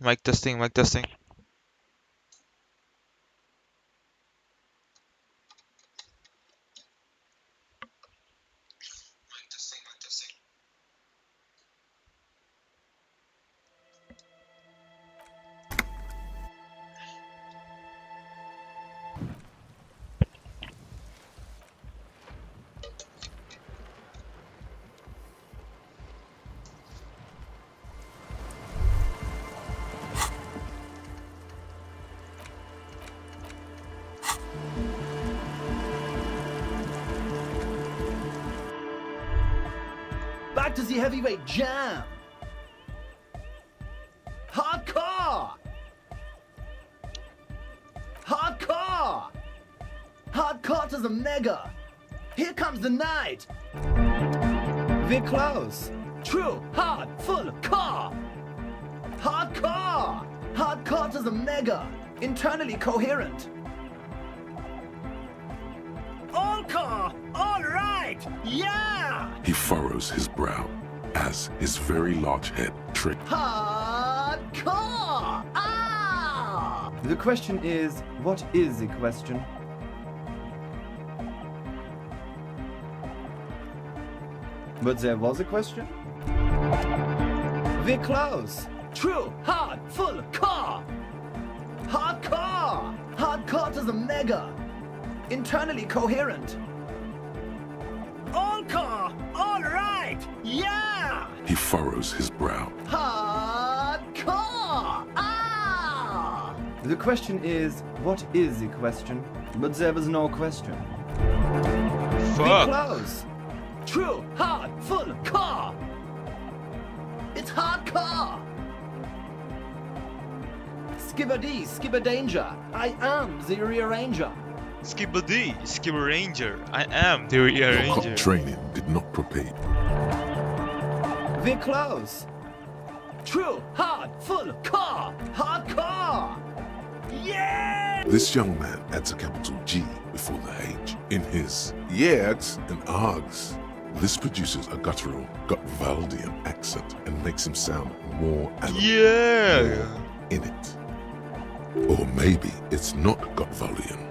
Mic testing, mic testing. Back to the heavyweight jam. Hardcore. Hardcore. Hardcore to the mega. Here comes the night. We're close. True, hard, full, core. Hardcore. Hardcore to the mega. Internally coherent. All core. All right. Yeah. He furrows his brow as his very large head trick. Hardcore! Ah! The question is, what is the question? But there was a question? We're close. True, hard, full, core. Hardcore! Hardcore to the mega. Internally coherent. All core! All right! Yeah! He furrows his brow. Hardcore! Ah! The question is, what is the question? But there was no question. Be Fuck. close. True, hard, full, core. It's hardcore. Skibber-D, skibber danger. I am the rearranger. Skibber-D, Skibber Ranger. I am the Your cop rearranger. training did not prepare. We're close. True, hard, full, core. Hardcore. Yeah! This young man adds a capital G before the H in his yegs and args. This produces a guttural Gutvaldian accent and makes him sound more animal Yeah. in it. Or maybe it's not Gutvaldian.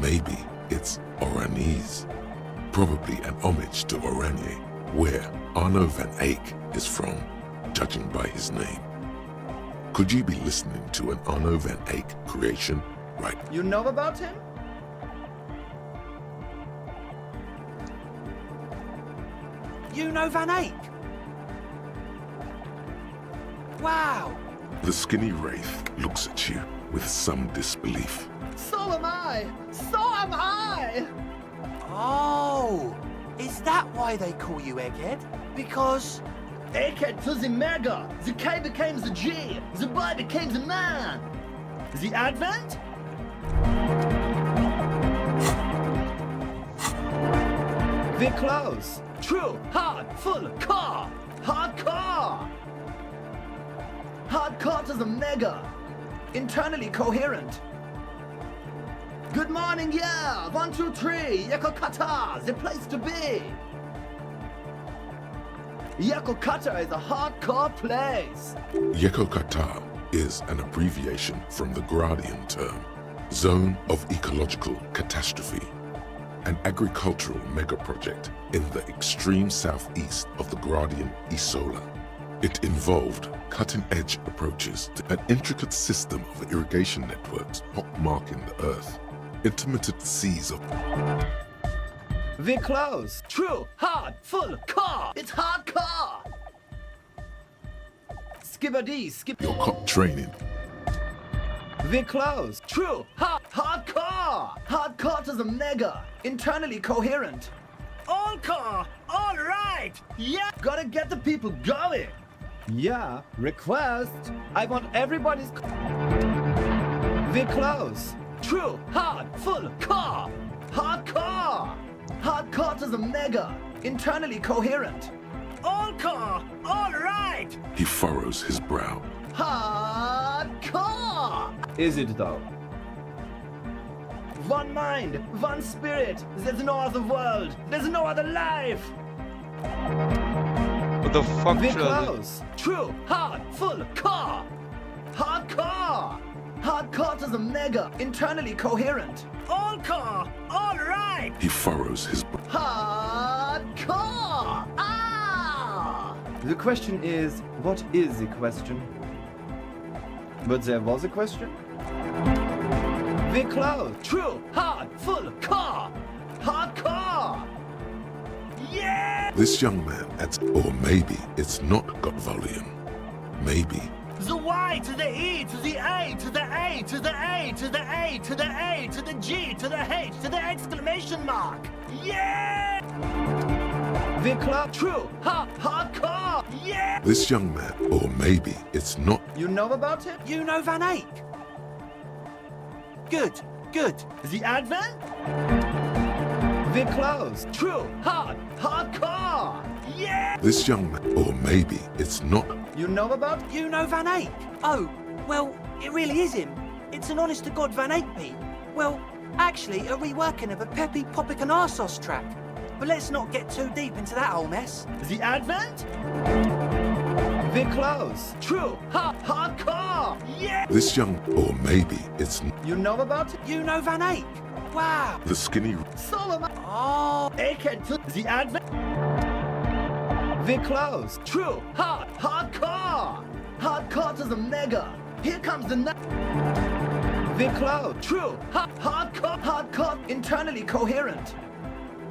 Maybe it's Oranese. Probably an homage to Oranje, where Arno van Eyck is from, judging by his name. Could you be listening to an Arno van Eyck creation right? You know about him? You know Van Eyck? Wow! The skinny wraith looks at you with some disbelief. So am I! So am I! Oh! Is that why they call you Egghead? Because... Egghead to the mega! The K became the G! The boy became the man! The Advent? We're close. True, hard, full, core. Hardcore! Hardcore to the mega. Internally coherent. Good morning, yeah! 1, 2, 3, Yekokata, the place to be! Yekokata is a hardcore place! Yekokata is an abbreviation from the Gradian term, Zone of Ecological Catastrophe, an agricultural megaproject in the extreme southeast of the Gradian Isola. It involved cutting-edge approaches to an intricate system of irrigation networks pockmarking the earth, intermittent seas of We're close. True, hard, full, core. It's hardcore. Skibber-D, skip. your cop training. We're close. True, hardcore. Hardcore to the mega. Internally coherent. All core. All right. Yeah. Gotta get the people going. Yeah. Request. I want everybody's. We're close. True, hard, full, core. Hardcore. Hardcore to the mega. Internally coherent. All core. All right. He furrows his brow. Hardcore. Is it though? One mind, one spirit. There's no other world. There's no other life. What the fuck We're should I do? close. True, hard, full, core. Hardcore! Hardcore to the mega, internally coherent. All core, all right! He furrows his Hardcore! Ah! The question is, what is the question? But there was a question? The close, true, hard, full, core! Hardcore! Yeah! This young man adds, or maybe it's not got volume. Maybe. The Y to the E to the A to the A to the A to the A to the A to the G to the H to the exclamation mark. Yeah! The club, true, hardcore, yeah! This young man, or maybe it's not. You know about it? You know Van Eyck? Good, good. The Advent? The close, true, hardcore, yeah! This young man, or maybe it's not. You know about? You know Van Eyck? Oh, well, it really is him. It's an honest-to-God Van Eyck beat. Well, actually, a reworking of a Peppy Popic and Arsos track. But let's not get too deep into that whole mess. The Advent? The close, true, hardcore, yeah! This young, or maybe it's. You know about it? You know Van Eyck? Wow. The skinny. Solomon. Oh. Aken to the Advent. The close, true, hardcore. Hardcore to the mega. Here comes the The close, true, hardcore, internally coherent.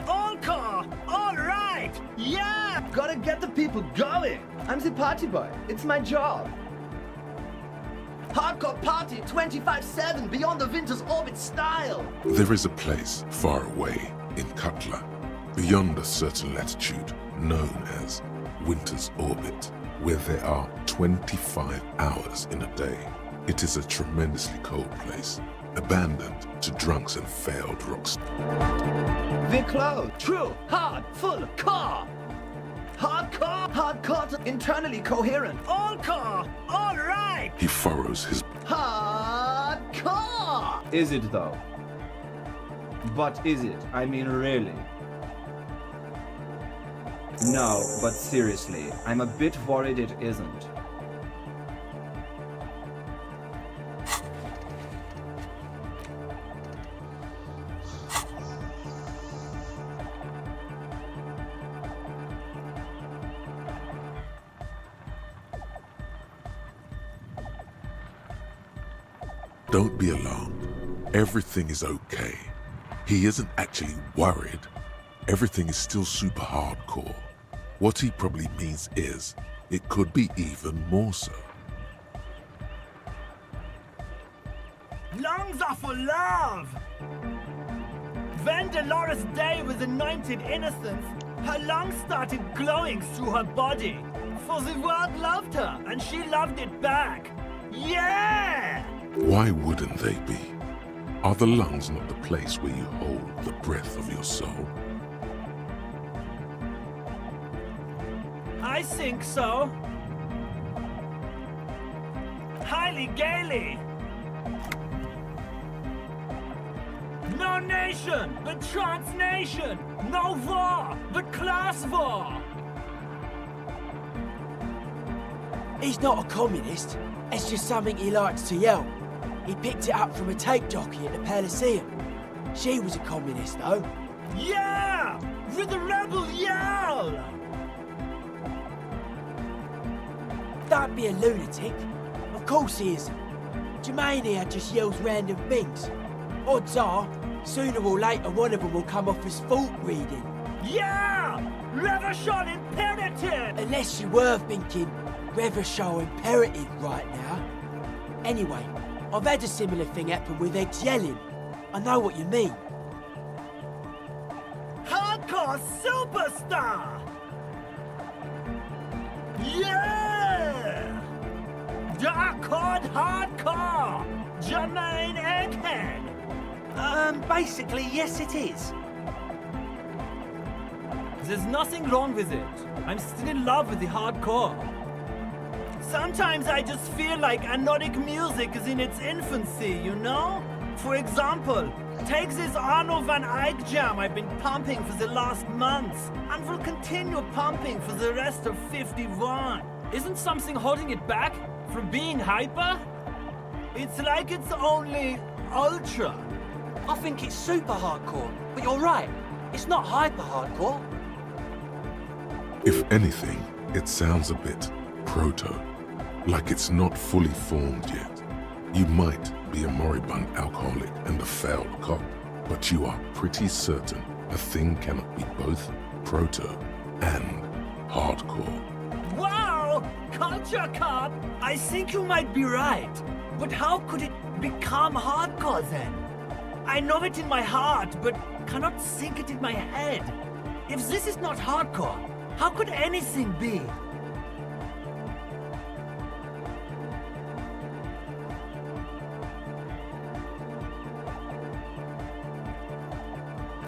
All core, all right, yeah! Gotta get the people going. I'm the party boy. It's my job. Hardcore party 25/7 beyond the winter's orbit style. There is a place far away in Cutler, beyond a certain latitude, known as Winter's Orbit, where there are 25 hours in a day. It is a tremendously cold place, abandoned to drunks and failed rockstars. The cloud, true, hard, full, core. Hardcore to internally coherent. All core, all right. He furrows his. Hardcore. Is it though? But is it? I mean, really? No, but seriously, I'm a bit worried it isn't. Don't be alarmed. Everything is okay. He isn't actually worried. Everything is still super hardcore. What he probably means is, it could be even more so. Lungs are for love! When Dolores Day was anointed innocence, her lungs started glowing through her body. For the world loved her, and she loved it back. Yeah! Why wouldn't they be? Are the lungs not the place where you hold the breath of your soul? I think so. Highly gaily. No nation, but transnation. No war, but class war. He's not a communist. It's just something he likes to yell. He picked it up from a tape jockey at the Elysium. She was a communist, though. Yeah! With a rebel yell! Don't be a lunatic. Of course he isn't. Jermaine here just yells random things. Odds are, sooner or later one of them will come off as fault reading. Yeah! Revolution imperative! Unless you were thinking Revolution imperative right now. Anyway, I've had a similar thing happen with eggs yelling. I know what you mean. Hardcore superstar! Yeah! Dark Horde Hardcore! Jermaine Egghead! Basically, yes it is. There's nothing wrong with it. I'm still in love with the hardcore. Sometimes I just feel like anodic music is in its infancy, you know? For example, take this Arno van Eyck jam I've been pumping for the last months, and will continue pumping for the rest of 51. Isn't something holding it back from being hyper? It's like it's only ultra. I think it's super hardcore, but you're right. It's not hyper hardcore. If anything, it sounds a bit proto, like it's not fully formed yet. You might be a moribund alcoholic and a failed cop, but you are pretty certain a thing cannot be both proto and hardcore. Wow! Culture Cop! I think you might be right. But how could it become hardcore then? I know it in my heart, but cannot think it in my head. If this is not hardcore, how could anything be?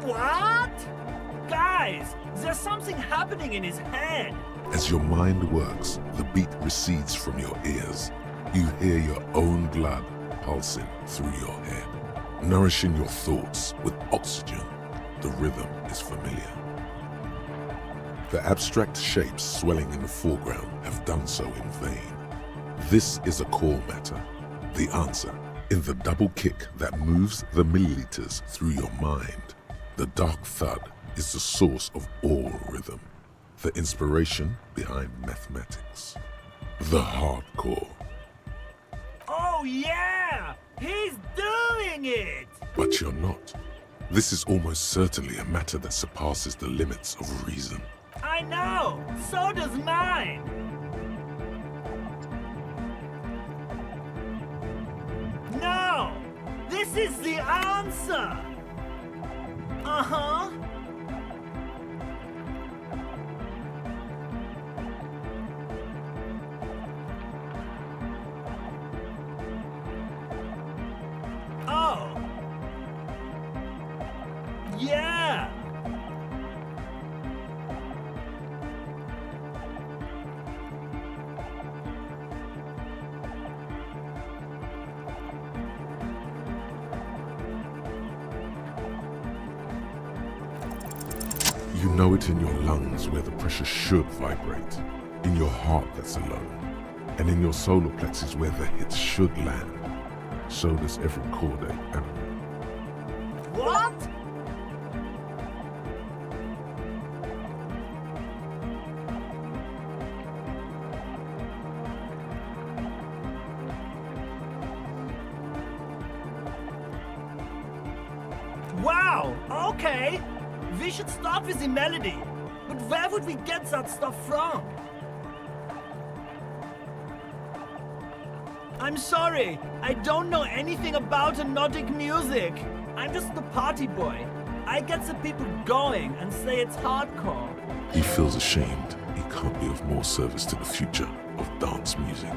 What? Guys, there's something happening in his head. As your mind works, the beat recedes from your ears. You hear your own blood pulsing through your head, nourishing your thoughts with oxygen. The rhythm is familiar. The abstract shapes swelling in the foreground have done so in vain. This is a core matter, the answer, in the double kick that moves the milliliters through your mind. The dark thud is the source of all rhythm, the inspiration behind mathematics. The hardcore. Oh yeah! He's doing it! But you're not. This is almost certainly a matter that surpasses the limits of reason. I know! So does mine! No! This is the answer! Uh-huh. Oh. Yeah! You know it in your lungs where the pressure should vibrate, in your heart that's alone, and in your solar plexus where the hits should land. So does every chord animal. What? Wow, okay. We should start with the melody. But where would we get that stuff from? I'm sorry, I don't know anything about Nordic music. I'm just the party boy. I get the people going and say it's hardcore. He feels ashamed he can't be of more service to the future of dance music.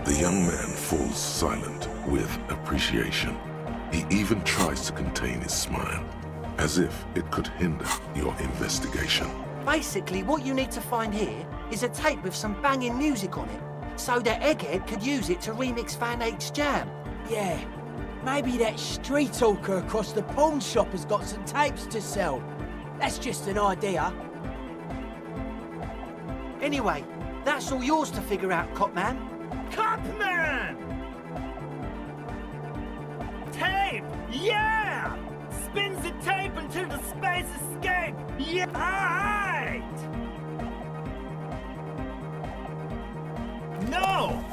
The young man falls silent with appreciation. He even tries to contain his smile, as if it could hinder your investigation. Basically, what you need to find here is a tape with some banging music on it, so that Egghead could use it to remix Van Eyck's jam. Yeah, maybe that street talker across the pawn shop has got some tapes to sell. That's just an idea. Anyway, that's all yours to figure out, Copman. Copman! Tape! Yeah! Spins the tape until the space escape! Yeah! Alright! No!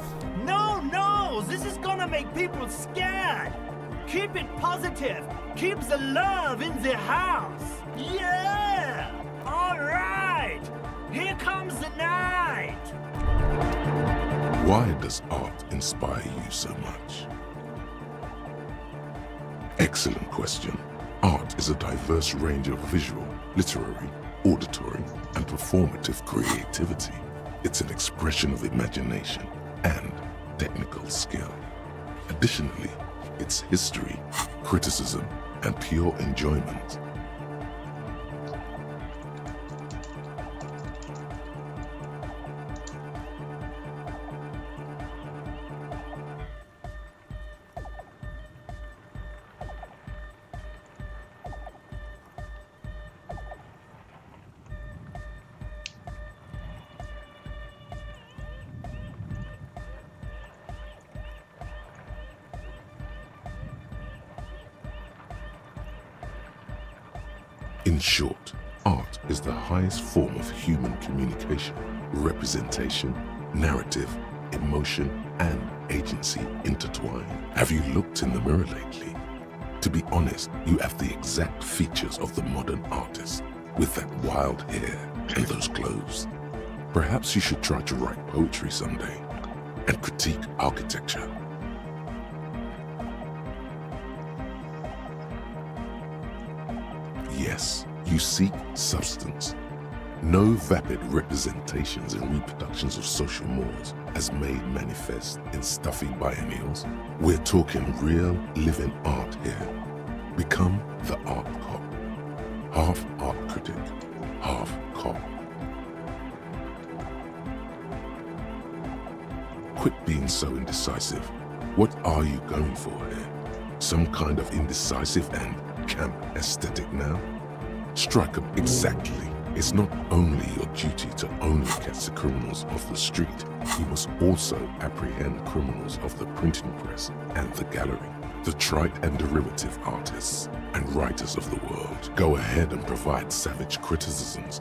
No, no! This is gonna make people scared! Keep it positive! Keep the love in the house! Yeah! Alright! Here comes the night! Why does art inspire you so much? Excellent question. Art is a diverse range of visual, literary, auditory, and performative creativity. It's an expression of imagination and technical skill. Additionally, it's history, criticism, and pure enjoyment. In short, art is the highest form of human communication, representation, narrative, emotion, and agency intertwined. Have you looked in the mirror lately? To be honest, you have the exact features of the modern artist, with that wild hair and those clothes. Perhaps you should try to write poetry someday and critique architecture. Yes, you seek substance. No vapid representations and reproductions of social mores as made manifest in stuffy biennials. We're talking real living art here. Become the art cop. Half art critic, half cop. Quit being so indecisive. What are you going for here? Some kind of indecisive and camp aesthetic now? Strike 'em exactly. It's not only your duty to only catch the criminals off the street, you must also apprehend criminals of the printing press and the gallery, the trite and derivative artists and writers of the world. Go ahead and provide savage criticisms.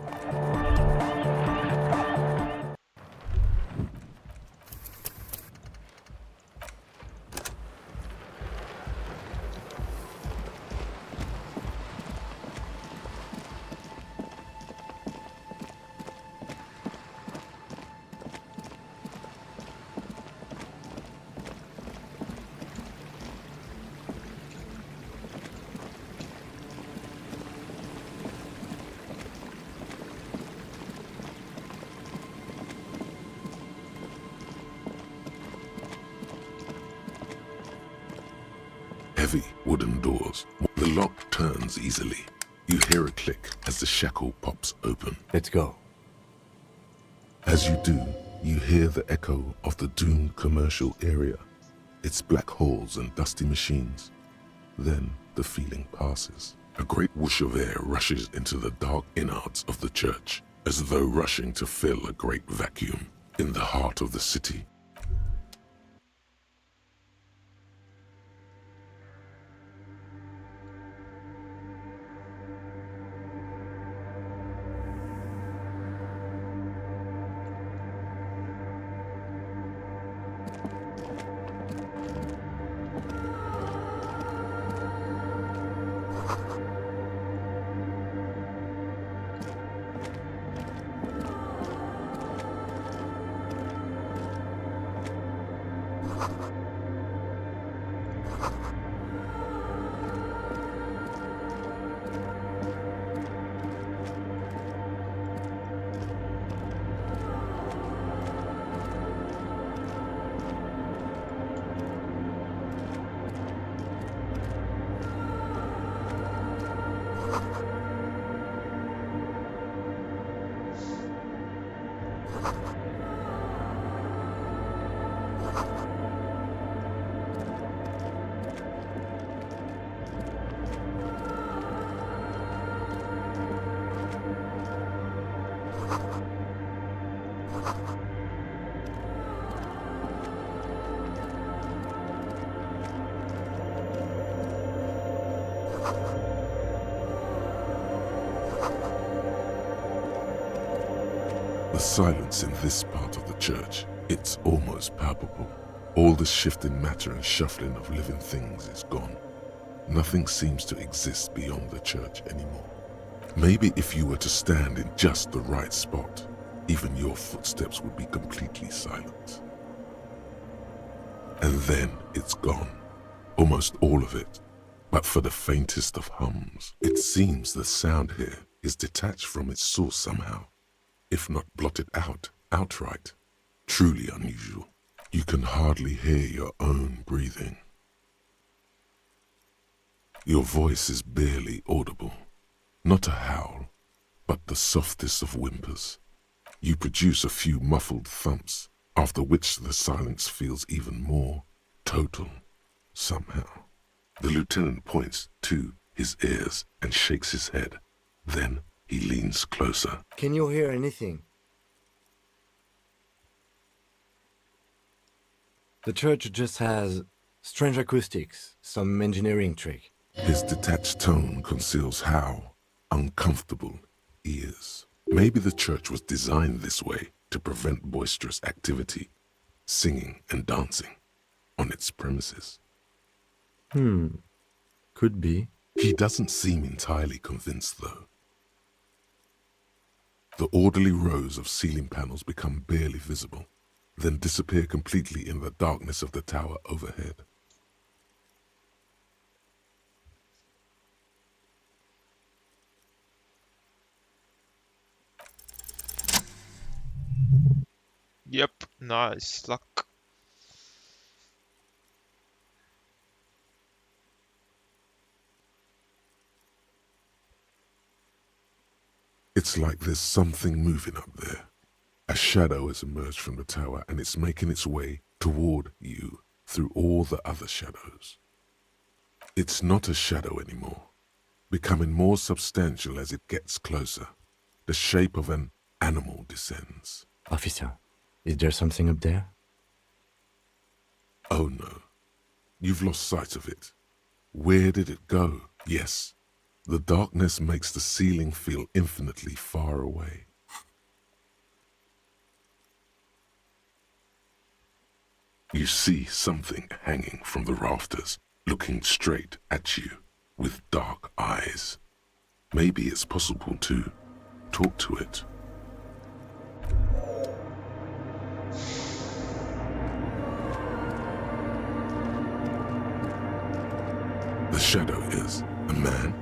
Heavy wooden doors. The lock turns easily. You hear a click as the shackle pops open. Let's go. As you do, you hear the echo of the doomed commercial area, its black holes and dusty machines. Then the feeling passes. A great whoosh of air rushes into the dark innards of the church, as though rushing to fill a great vacuum in the heart of the city. The silence in this part of the church, it's almost palpable. All the shifting matter and shuffling of living things is gone. Nothing seems to exist beyond the church anymore. Maybe if you were to stand in just the right spot, even your footsteps would be completely silent. And then it's gone. Almost all of it. But for the faintest of hums, it seems the sound here is detached from its source somehow, if not blotted out outright. Truly unusual. You can hardly hear your own breathing. Your voice is barely audible. Not a howl, but the softest of whimpers. You produce a few muffled thumps, after which the silence feels even more total, somehow. The lieutenant points to his ears and shakes his head. Then he leans closer. Can you hear anything? The church just has strange acoustics, some engineering trick. His detached tone conceals how uncomfortable ears. Maybe the church was designed this way to prevent boisterous activity, singing and dancing on its premises. Could be. He doesn't seem entirely convinced, though. The orderly rows of ceiling panels become barely visible, then disappear completely in the darkness of the tower overhead. Yep, nice luck. It's like there's something moving up there. A shadow has emerged from the tower and it's making its way toward you through all the other shadows. It's not a shadow anymore, becoming more substantial as it gets closer. The shape of an animal descends. Officer, is there something up there? Oh no, you've lost sight of it. Where did it go? Yes, the darkness makes the ceiling feel infinitely far away. You see something hanging from the rafters, looking straight at you with dark eyes. Maybe it's possible to talk to it. The shadow is a man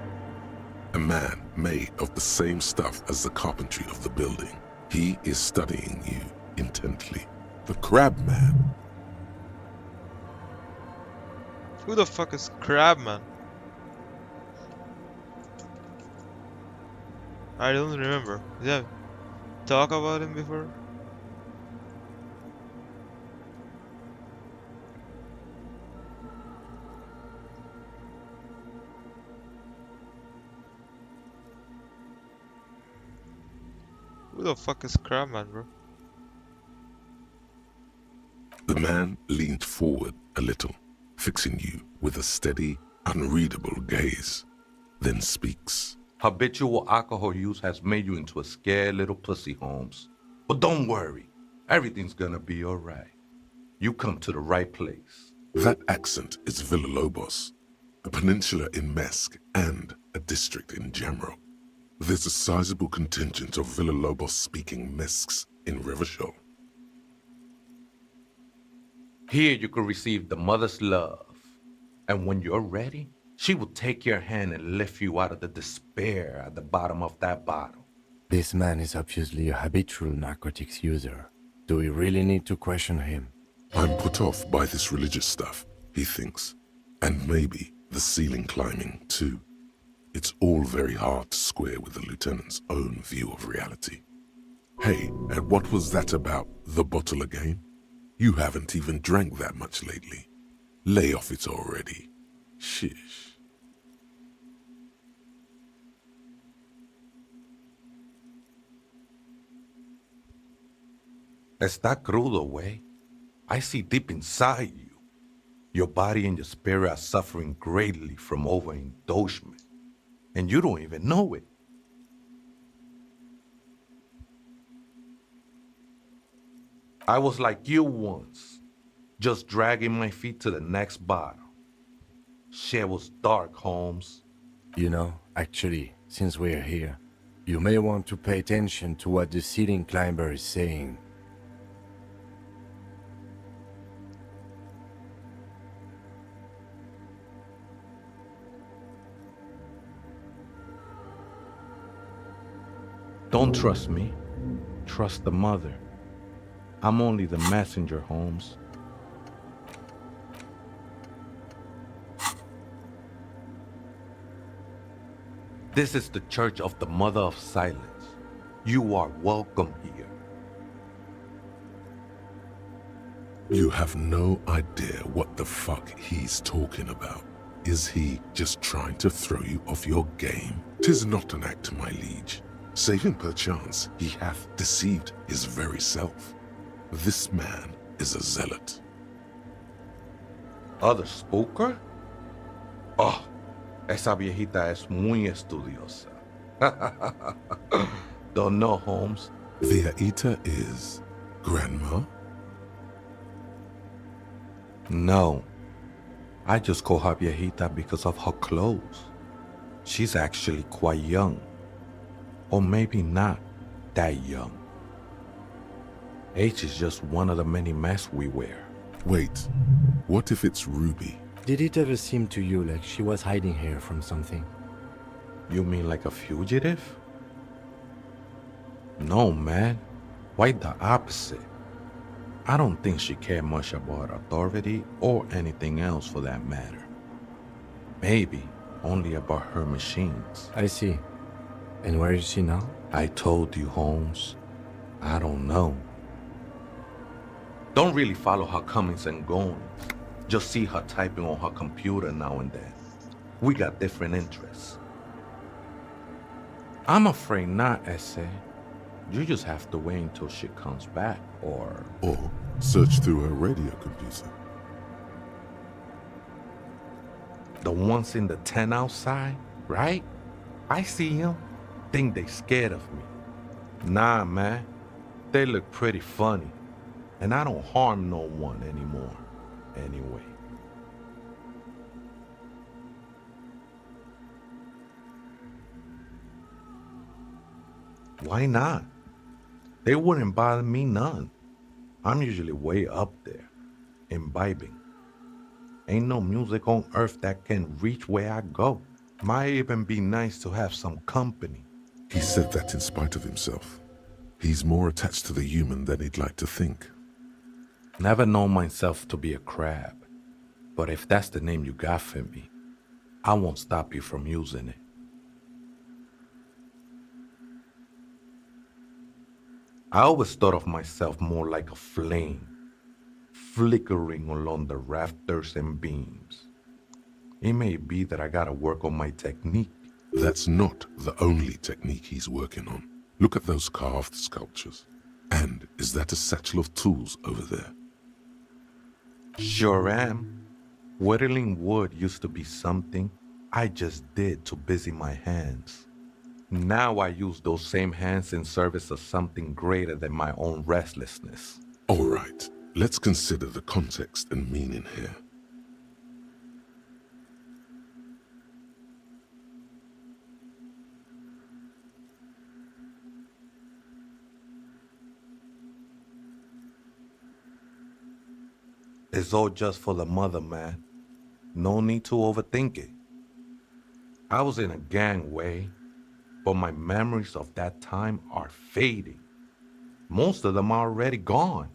made of the same stuff as the carpentry of the building. He is studying you intently. The crab man. Who the fuck is Crabman? I don't remember. Did I talk about him before? Who the fuck is Crabman, bro? The man leaned forward a little, fixing you with a steady, unreadable gaze, then speaks. Habitual alcohol use has made you into a scared little pussy, Holmes. But don't worry, everything's gonna be alright. You come to the right place. That accent is Villalobos, a peninsula in Mesk and a district in Jamrock. There's a sizable contingent of Villalobos-speaking Mesks in Rivershaw. Here you can receive the mother's love. And when you're ready, she will take your hand and lift you out of the despair at the bottom of that bottle. This man is obviously a habitual narcotics user. Do we really need to question him? I'm put off by this religious stuff, he thinks. And maybe the ceiling climbing, too. It's all very hard to square with the lieutenant's own view of reality. Hey, and what was that about the bottle again? You haven't even drank that much lately. Lay off it already. Shish. Está crudo, way. I see deep inside you. Your body and your spirit are suffering greatly from overindulgence. And you don't even know it. I was like you once, just dragging my feet to the next bottle. Shit was dark, Holmes. You know, actually, since we're here, you may want to pay attention to what the ceiling climber is saying. Don't trust me. Trust the mother. I'm only the messenger, Holmes. This is the Church of the Mother of Silence. You are welcome here. You have no idea what the fuck he's talking about. Is he just trying to throw you off your game? 'Tis not an act, my liege. Save him perchance, he hath deceived his very self. This man is a zealot. Other spooker? Oh, esa viejita es muy estudiosa. Don't know, Holmes. Viaita is Grandma? No. I just call her Viejita because of her clothes. She's actually quite young. Or maybe not that young. Age is just one of the many masks we wear. Wait, what if it's Ruby? Did it ever seem to you like she was hiding here from something? You mean like a fugitive? No, man. Quite the opposite. I don't think she cared much about authority or anything else for that matter. Maybe only about her machines. I see. And where is she now? I told you, Holmes. I don't know. Don't really follow her comings and goings. Just see her typing on her computer now and then. We got different interests. I'm afraid not, Essay. You just have to wait until she comes back, or search through her radio computer. the ones in the tent outside, right? I see them. Think they scared of me. Nah, man. They look pretty funny. And I don't harm no one anymore, anyway. Why not? They wouldn't bother me none. I'm usually way up there, imbibing. Ain't no music on earth that can reach where I go. Might even be nice to have some company. He said that in spite of himself. He's more attached to the human than he'd like to think. Never known myself to be a crab. But if that's the name you got for me, I won't stop you from using it. I always thought of myself more like a flame, flickering along the rafters and beams. It may be that I gotta work on my technique. That's not the only technique he's working on. Look at those carved sculptures. And is that a satchel of tools over there? Sure am. Whittling wood used to be something I just did to busy my hands. Now I use those same hands in service of something greater than my own restlessness. All right, let's consider the context and meaning here. It's all just for the mother, man. No need to overthink it. I was in a gangway, but my memories of that time are fading. Most of them are already gone.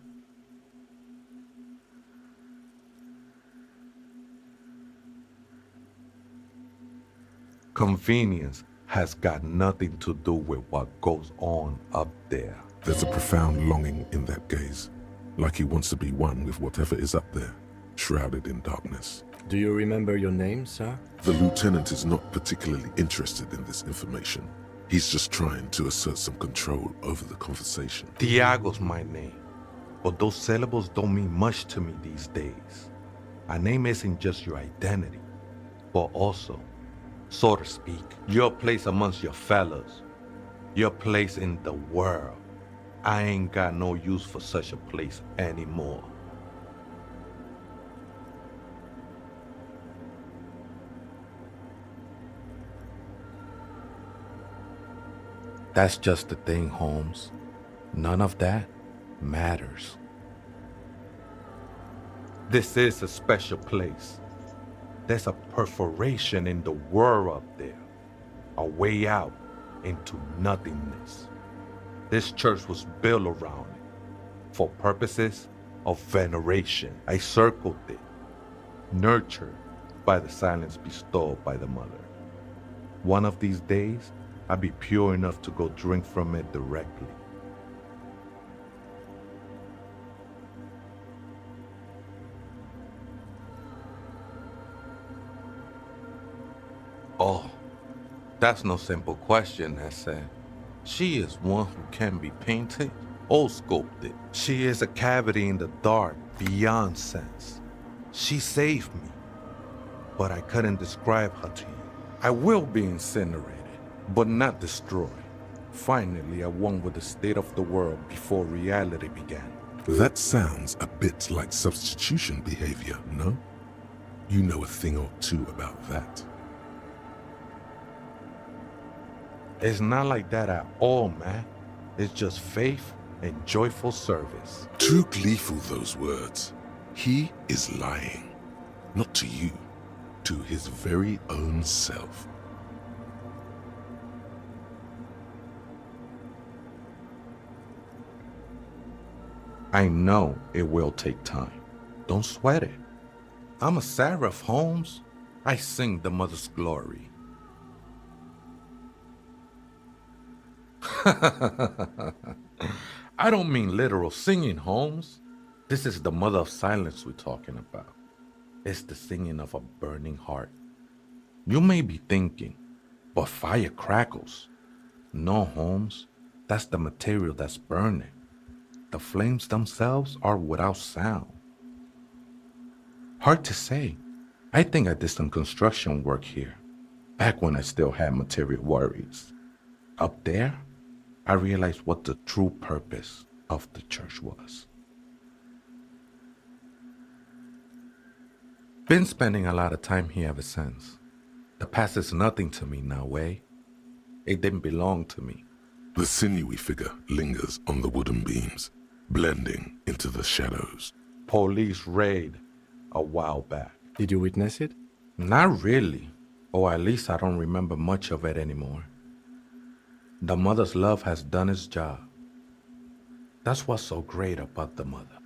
Convenience has got nothing to do with what goes on up there. There's a profound longing in that gaze, like he wants to be one with whatever is up there, shrouded in darkness. Do you remember your name, sir? The lieutenant is not particularly interested in this information. He's just trying to assert some control over the conversation. Tiago's my name, but those syllables don't mean much to me these days. A name isn't just your identity, but also, so to speak, your place amongst your fellows, your place in the world. I ain't got no use for such a place anymore. That's just the thing, Holmes. None of that matters. This is a special place. There's a perforation in the world up there, a way out into nothingness. This church was built around it for purposes of veneration. I circled it, nurtured by the silence bestowed by the mother. One of these days, I'd be pure enough to go drink from it directly. Oh, that's no simple question, Essay. She is one who can be painted or sculpted. She is a cavity in the dark, beyond sense. She saved me, but I couldn't describe her to you. I will be incinerated, but not destroy. Finally, I won with the state of the world before reality began. That sounds a bit like substitution behavior, no? You know a thing or two about that. It's not like that at all, man. It's just faith and joyful service. Too gleeful, those words. He is lying. Not to you, to his very own self. I know it will take time. Don't sweat it. I'm a seraph, Holmes. I sing the mother's glory. I don't mean literal singing, Holmes. This is the mother of silence we're talking about. It's the singing of a burning heart. You may be thinking, but fire crackles. No, Holmes. That's the material that's burning. The flames themselves are without sound. Hard to say. I think I did some construction work here, back when I still had material worries. Up there, I realized what the true purpose of the church was. Been spending a lot of time here ever since. The past is nothing to me now, eh? It didn't belong to me. The sinewy figure lingers on the wooden beams, blending into the shadows. Police raid a while back. Did you witness it? Not really, or at least I don't remember much of it anymore. The mother's love has done its job. That's what's so great about the mother.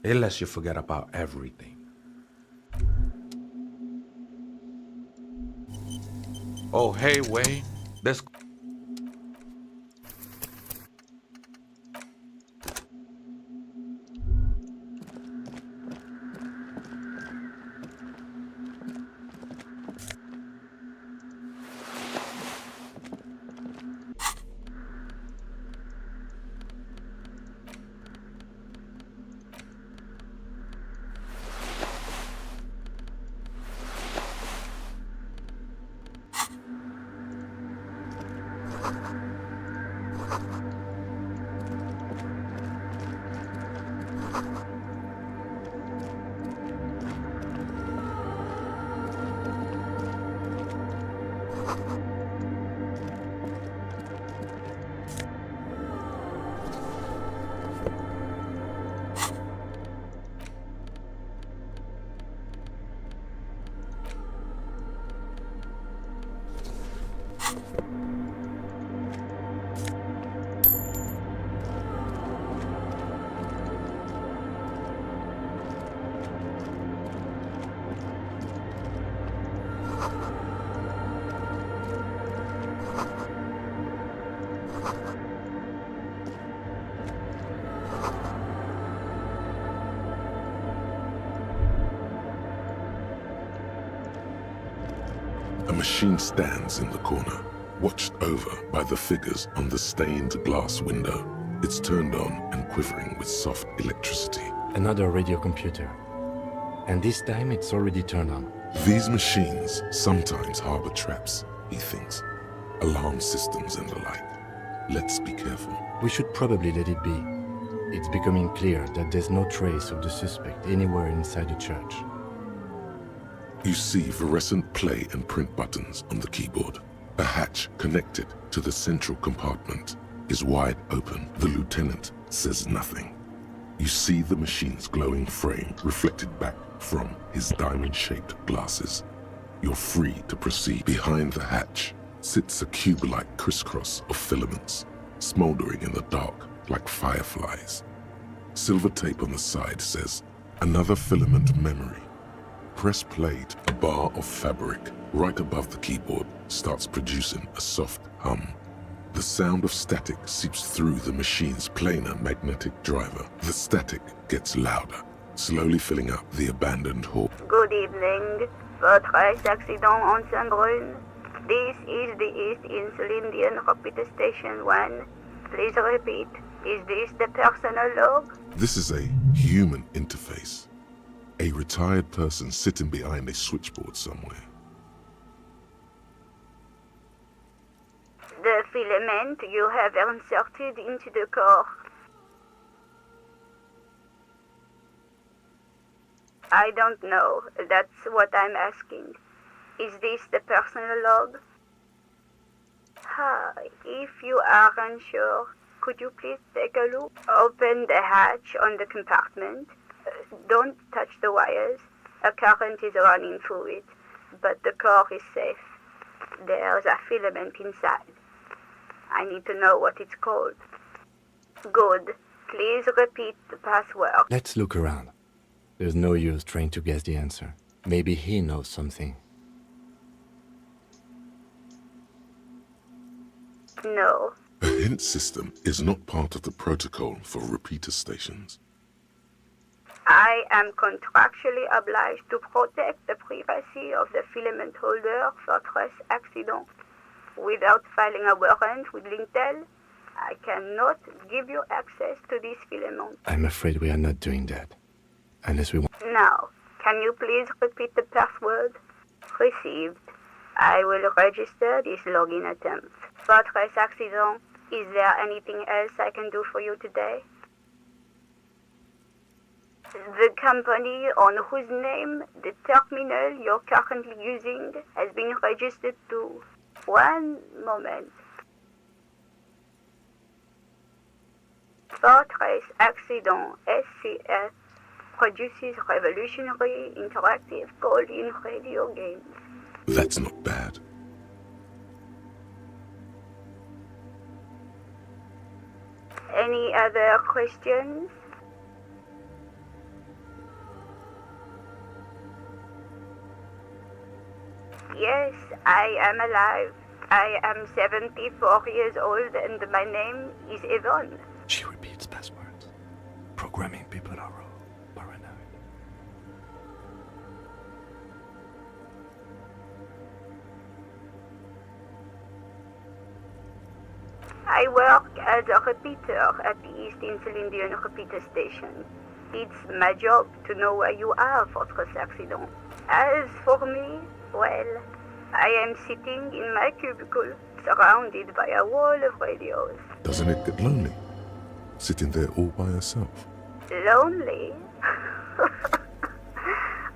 It lets you forget about everything. Oh, hey, Wade. This... A machine stands in the corner, watched over by the figures on the stained glass window. It's turned on and quivering with soft electricity. Another radio computer. And this time it's already turned on. These machines sometimes harbor traps, he thinks. Alarm systems and the like. Let's be careful. We should probably let it be. It's becoming clear that there's no trace of the suspect anywhere inside the church. You see fluorescent play and print buttons on the keyboard. A hatch connected to the central compartment is wide open. The lieutenant says nothing. You see the machine's glowing frame reflected back from his diamond-shaped glasses. You're free to proceed. Behind the hatch sits a cube-like crisscross of filaments, smoldering in the dark like fireflies. Silver tape on the side says, "Another filament memory." Press play. A bar of fabric right above the keyboard starts producing a soft hum. The sound of static seeps through the machine's planar magnetic driver. The static gets louder, slowly filling up the abandoned hall. Good evening. Votre accident on Saint-Brune. This is the East Insulindian Rapid Station 1. Please repeat. Is this the personal log? This is a human interface. A retired person sitting behind a switchboard somewhere. filament you have inserted into the core? I don't know. That's what I'm asking. Is this the personal log? If you are unsure, could you please take a look? Open the hatch on the compartment. Don't touch the wires. A current is running through it, but the core is safe. There's a filament inside. I need to know what it's called. Good. Please repeat the password. Let's look around. There's no use trying to guess the answer. Maybe he knows something. No. A hint system is not part of the protocol for repeater stations. I am contractually obliged to protect the privacy of the filament holder for trace accident. Without filing a warrant with Lintel, I cannot give you access to this filament. I'm afraid we are not doing that. Unless we want... Now, can you please repeat the password? Received. I will register this login attempt. For trace accident, is there anything else I can do for you today? The company on whose name the terminal you're currently using has been registered to. One moment. For trace accident, SCF produces revolutionary interactive call-in radio games. That's not bad. Any other questions? Yes, I am alive. I am 74 years old and my name is Yvonne. She repeats passwords. Programming people are paranoid. I work as a repeater at the East Insulindian repeater station. It's my job to know where you are for trace accident. As for me, well, I am sitting in my cubicle, surrounded by a wall of radios. Doesn't it get lonely? Sitting there all by yourself? Lonely?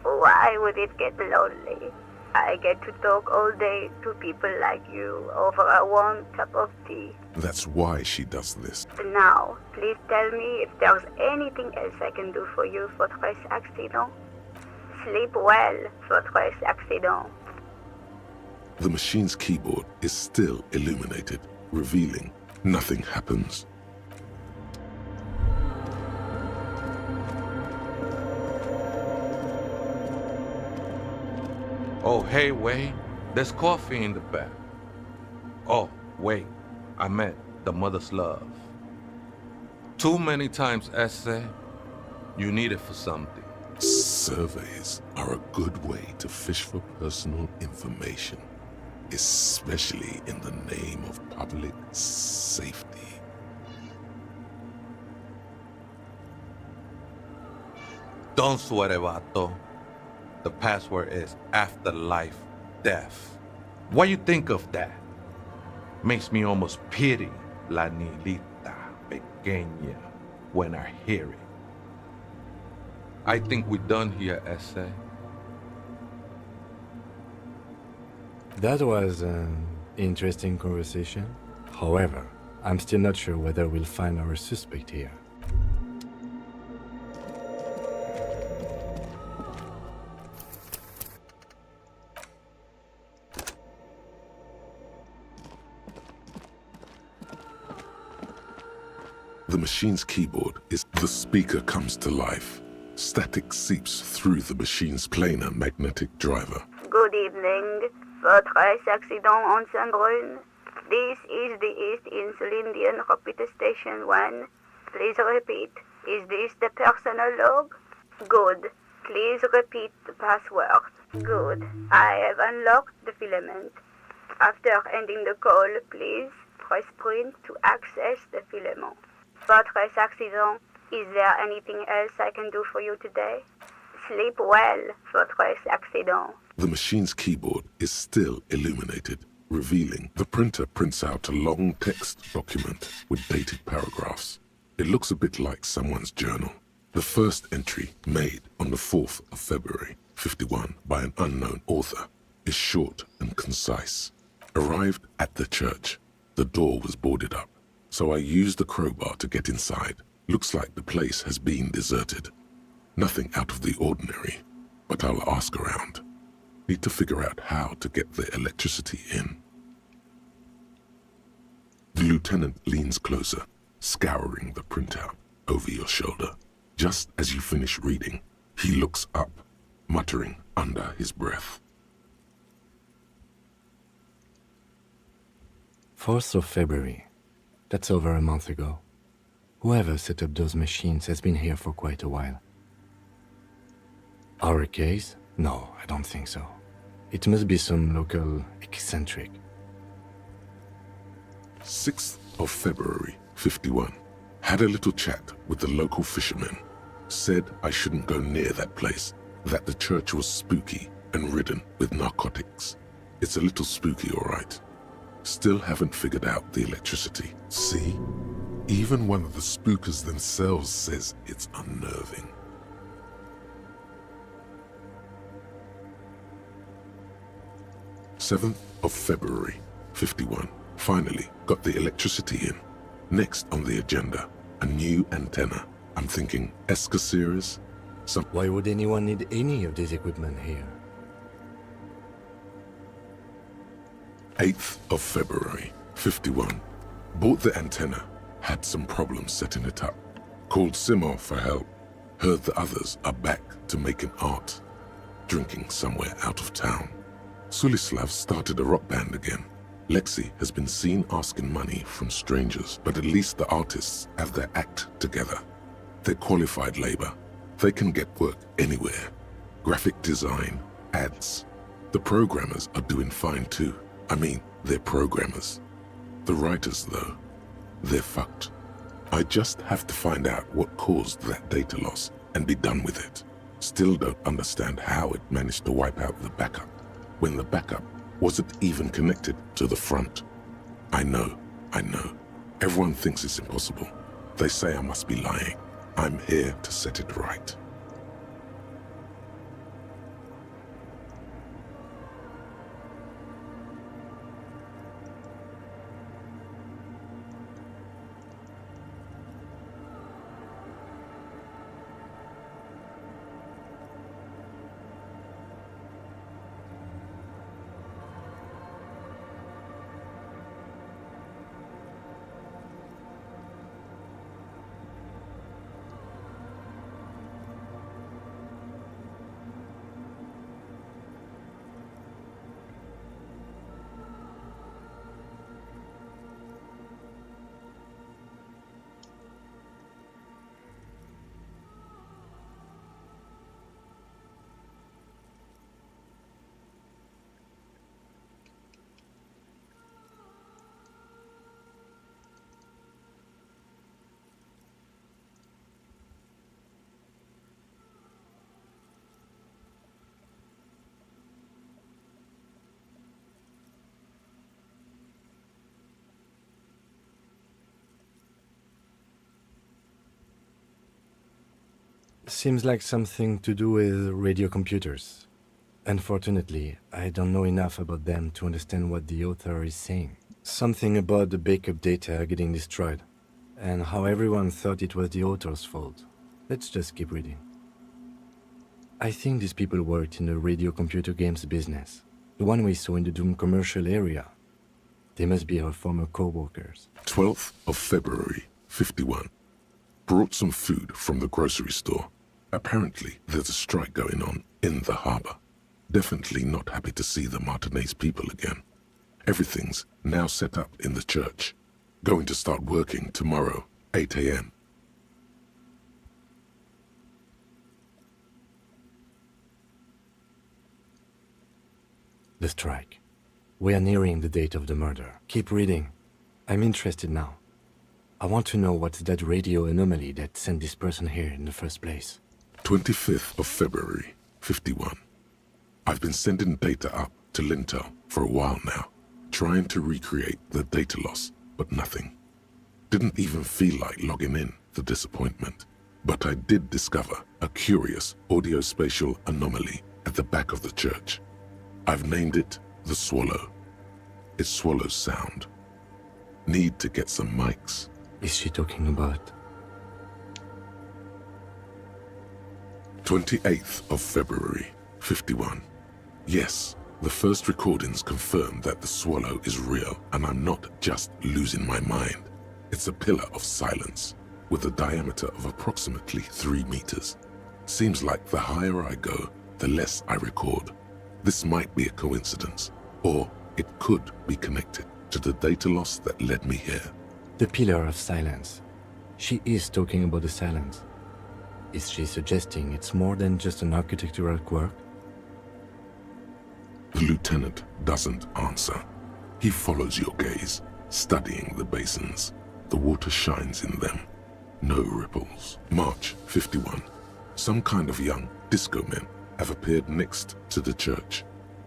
Why would it get lonely? I get to talk all day to people like you over a warm cup of tea. That's why she does this. Now, please tell me if there's anything else I can do for you for trace accident. Sleep well for trace accident. The machine's keyboard is still illuminated, revealing nothing happens. Oh, hey, wait. There's coffee in the back. Oh, wait. I meant the mother's love. Too many times, essay, you need it for something. Surveys are a good way to fish for personal information, especially in the name of public safety. Don't sweat it, vato. The password is afterlife death. What you think of that? Makes me almost pity la niñita pequeña when I hear it. I think we're done here, essay. That was an interesting conversation. However, I'm still not sure whether we'll find our suspect here. The machine's keyboard is... The speaker comes to life. Static seeps through the machine's planar magnetic driver. Good evening. For trace accident on Saint-Brune. This is the East Insulindian repeater station 1. Please repeat. Is this the personal log? Good. Please repeat the password. Good. I have unlocked the filament. After ending the call, please press print to access the filament. For trace accident, is there anything else I can do for you today? Sleep well for trace accident. The machine's keyboard is still illuminated, revealing the printer prints out a long text document with dated paragraphs. It looks a bit like someone's journal. The first entry, made on the 4th of February, 51, by an unknown author, is short and concise. Arrived at the church. The door was boarded up, so I used the crowbar to get inside. Looks like the place has been deserted. Nothing out of the ordinary, but I'll ask around. Need to figure out how to get the electricity in. The lieutenant leans closer, scouring the printout over your shoulder. Just as you finish reading, he looks up, muttering under his breath. 4th of February. That's over a month ago. Whoever set up those machines has been here for quite a while. Our case? No, I don't think so. It must be some local eccentric. 6th of February, 51. Had a little chat with the local fishermen. Said I shouldn't go near that place, that the church was spooky and ridden with narcotics. It's a little spooky, all right. Still haven't figured out the electricity. See? Even one of the spookers themselves says it's unnerving. Seventh of February, 51. Finally got the electricity in. Next on the agenda, a new antenna. I'm thinking ESCA series. Why would anyone need any of this equipment here? 8th of February, 51. Bought the antenna. Had some problems setting it up. Called Simon for help. Heard the others are back to making art. Drinking somewhere out of town. Sulislav started a rock band again. Lexi has been seen asking money from strangers, but at least the artists have their act together. They're qualified labor. They can get work anywhere. Graphic design, ads. The programmers are doing fine too. I mean, they're programmers. The writers, though, they're fucked. I just have to find out what caused that data loss and be done with it. Still don't understand how it managed to wipe out the backup, when the backup wasn't even connected to the front. I know. Everyone thinks it's impossible. They say I must be lying. I'm here to set it right. Seems like something to do with radio computers. Unfortunately, I don't know enough about them to understand what the author is saying. Something about the backup data getting destroyed, and how everyone thought it was the author's fault. Let's just keep reading. I think these people worked in the radio computer games business, the one we saw in the Doom commercial area. They must be our former co-workers. 12th of February, 51. Brought some food from the grocery store. Apparently, there's a strike going on in the harbor. Definitely not happy to see the Martinez people again. Everything's now set up in the church. Going to start working tomorrow, 8 a.m. The strike. We are nearing the date of the murder. Keep reading. I'm interested now. I want to know what's that radio anomaly that sent this person here in the first place. 25th of February, 51. I've been sending data up to Lintel for a while now. trying to recreate the data loss, but nothing. Didn't even feel like logging in, the disappointment. But I did discover a curious audio-spatial anomaly at the back of the church. I've named it the Swallow. It swallows sound. Need to get some mics. Is she talking about? 28th of February, 51. Yes, the first recordings confirm that the Swallow is real and I'm not just losing my mind. It's a pillar of silence with a diameter of approximately 3 meters. Seems like the higher I go, the less I record. This might be a coincidence, or it could be connected to the data loss that led me here. The pillar of silence. She is talking about the silence. Is she suggesting it's more than just an architectural quirk? The lieutenant doesn't answer. He follows your gaze, studying the basins. The water shines in them. No ripples. March 51. Some kind of young disco men have appeared next to the church.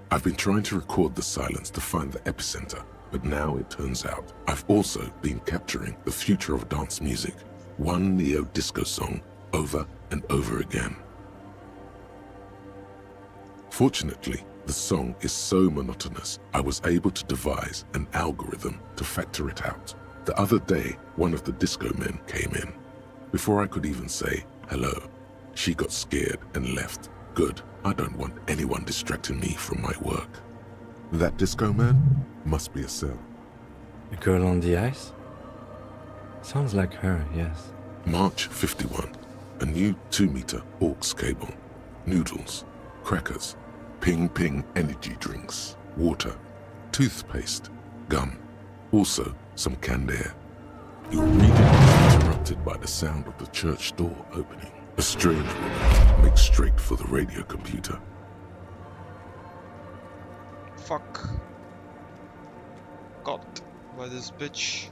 I've been trying to record the silence to find the epicenter, but now it turns out I've also been capturing the future of dance music, one neo-disco song over and over again. Fortunately, the song is so monotonous, I was able to devise an algorithm to factor it out. The other day, one of the disco men came in. Before I could even say hello, she got scared and left. Good, I don't want anyone distracting me from my work. That disco man must be a cell. The girl on the ice? Sounds like her, yes. March 51. A new 2-meter aux cable. Noodles, crackers, ping-ping energy drinks, water, toothpaste, gum. Also, some canned air. Your reading is interrupted by the sound of the church door opening. A strange woman makes straight for the radio computer. Fuck. Got by this bitch.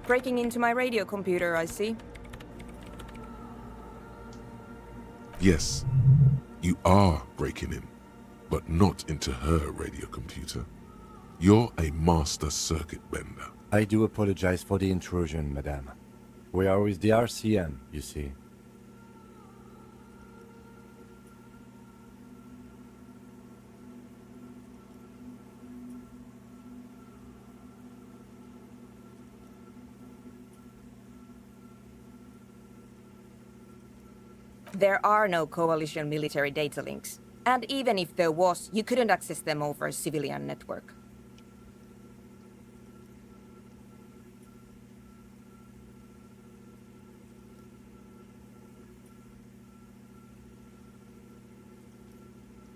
Breaking into my radio computer, I see. Yes, you are breaking in, but not into her radio computer. You're a master circuit bender. I do apologize for the intrusion, madame. We are with the RCM, you see. There are no coalition military data links. And even if there was, you couldn't access them over a civilian network.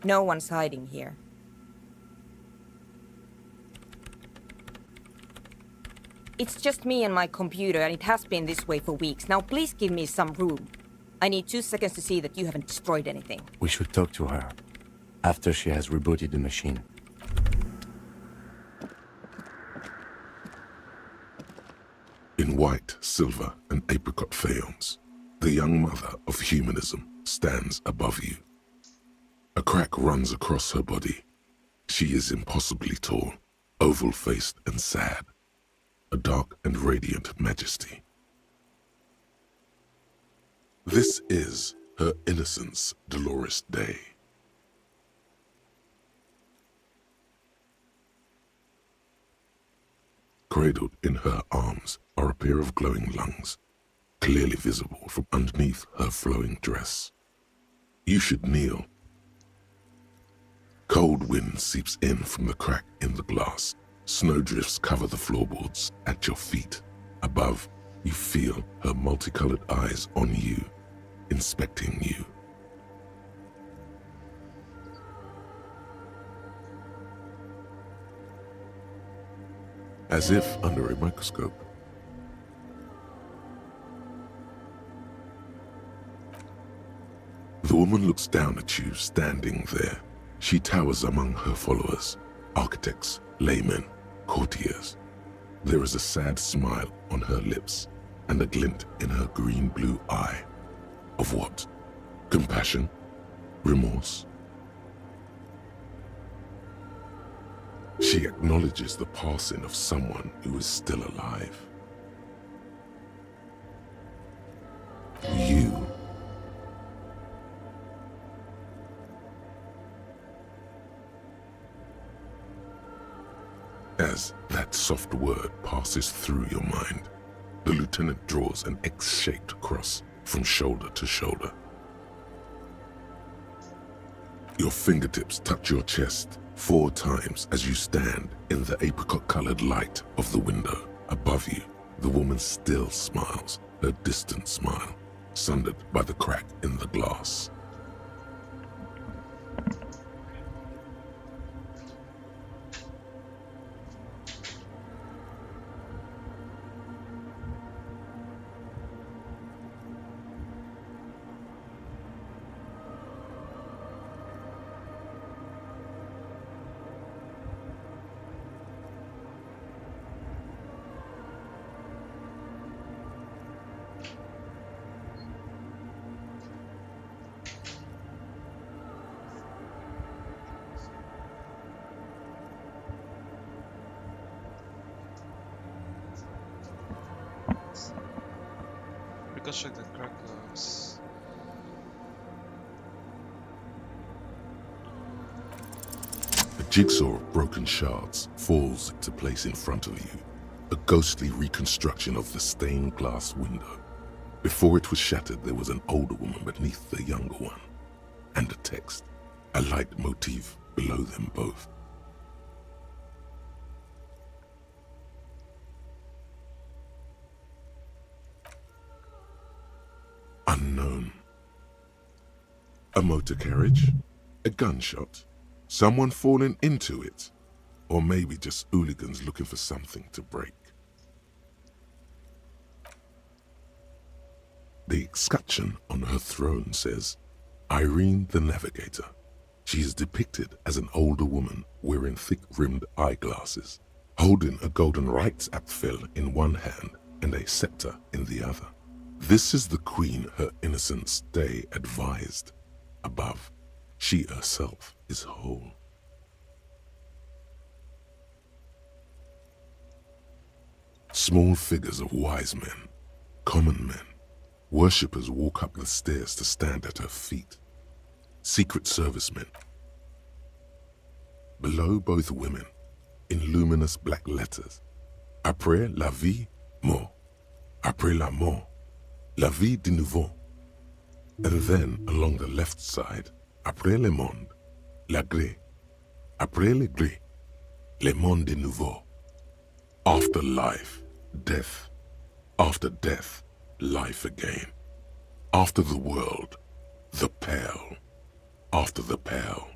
No one's hiding here. It's just me and my computer, and it has been this way for weeks. Now please give me some room. I need 2 seconds to see that you haven't destroyed anything. We should talk to her after she has rebooted the machine. In white, silver, and apricot faience, the young mother of humanism stands above you. A crack runs across her body. She is impossibly tall, oval-faced and sad, a dark and radiant majesty. This is her innocence, Dolores Day. Cradled in her arms are a pair of glowing lungs, clearly visible from underneath her flowing dress. You should kneel. Cold wind seeps in from the crack in the glass. Snowdrifts cover the floorboards at your feet. Above, you feel her multicolored eyes on you, inspecting you. As if under a microscope. The woman looks down at you standing there. She towers among her followers, architects, laymen, courtiers. There is a sad smile on her lips and a glint in her green-blue eye. Of what? Compassion? remorse. She acknowledges the passing of someone who is still alive. You. As that soft word passes through your mind, the lieutenant draws an X-shaped cross from shoulder to shoulder. Your fingertips touch your chest 4 times as you stand in the apricot-colored light of the window. Above you, the woman still smiles, her distant smile, sundered by the crack in the glass. Ricochet the crackers. A jigsaw of broken shards falls into place in front of you, a ghostly reconstruction of the stained glass window. Before it was shattered, there was an older woman beneath the younger one, and a text, a light motif below them both. Unknown. A motor carriage? A gunshot? Someone falling into it? Or maybe just hooligans looking for something to break? The escutcheon on her throne says, Irene the Navigator. She is depicted as an older woman wearing thick-rimmed eyeglasses, holding a golden rights apfel in one hand and a scepter in the other. This is the queen her innocence day advised. Above, she herself is whole. Small figures of wise men, common men, worshippers walk up the stairs to stand at her feet. Secret servicemen. Below both women, in luminous black letters, Après la vie, mort. Après la mort, la vie de nouveau. And then, along the left side, Après le monde, la gré. Après le gré, le monde de nouveau. After life, death. After death, life again. After the world, the pale. After the pale,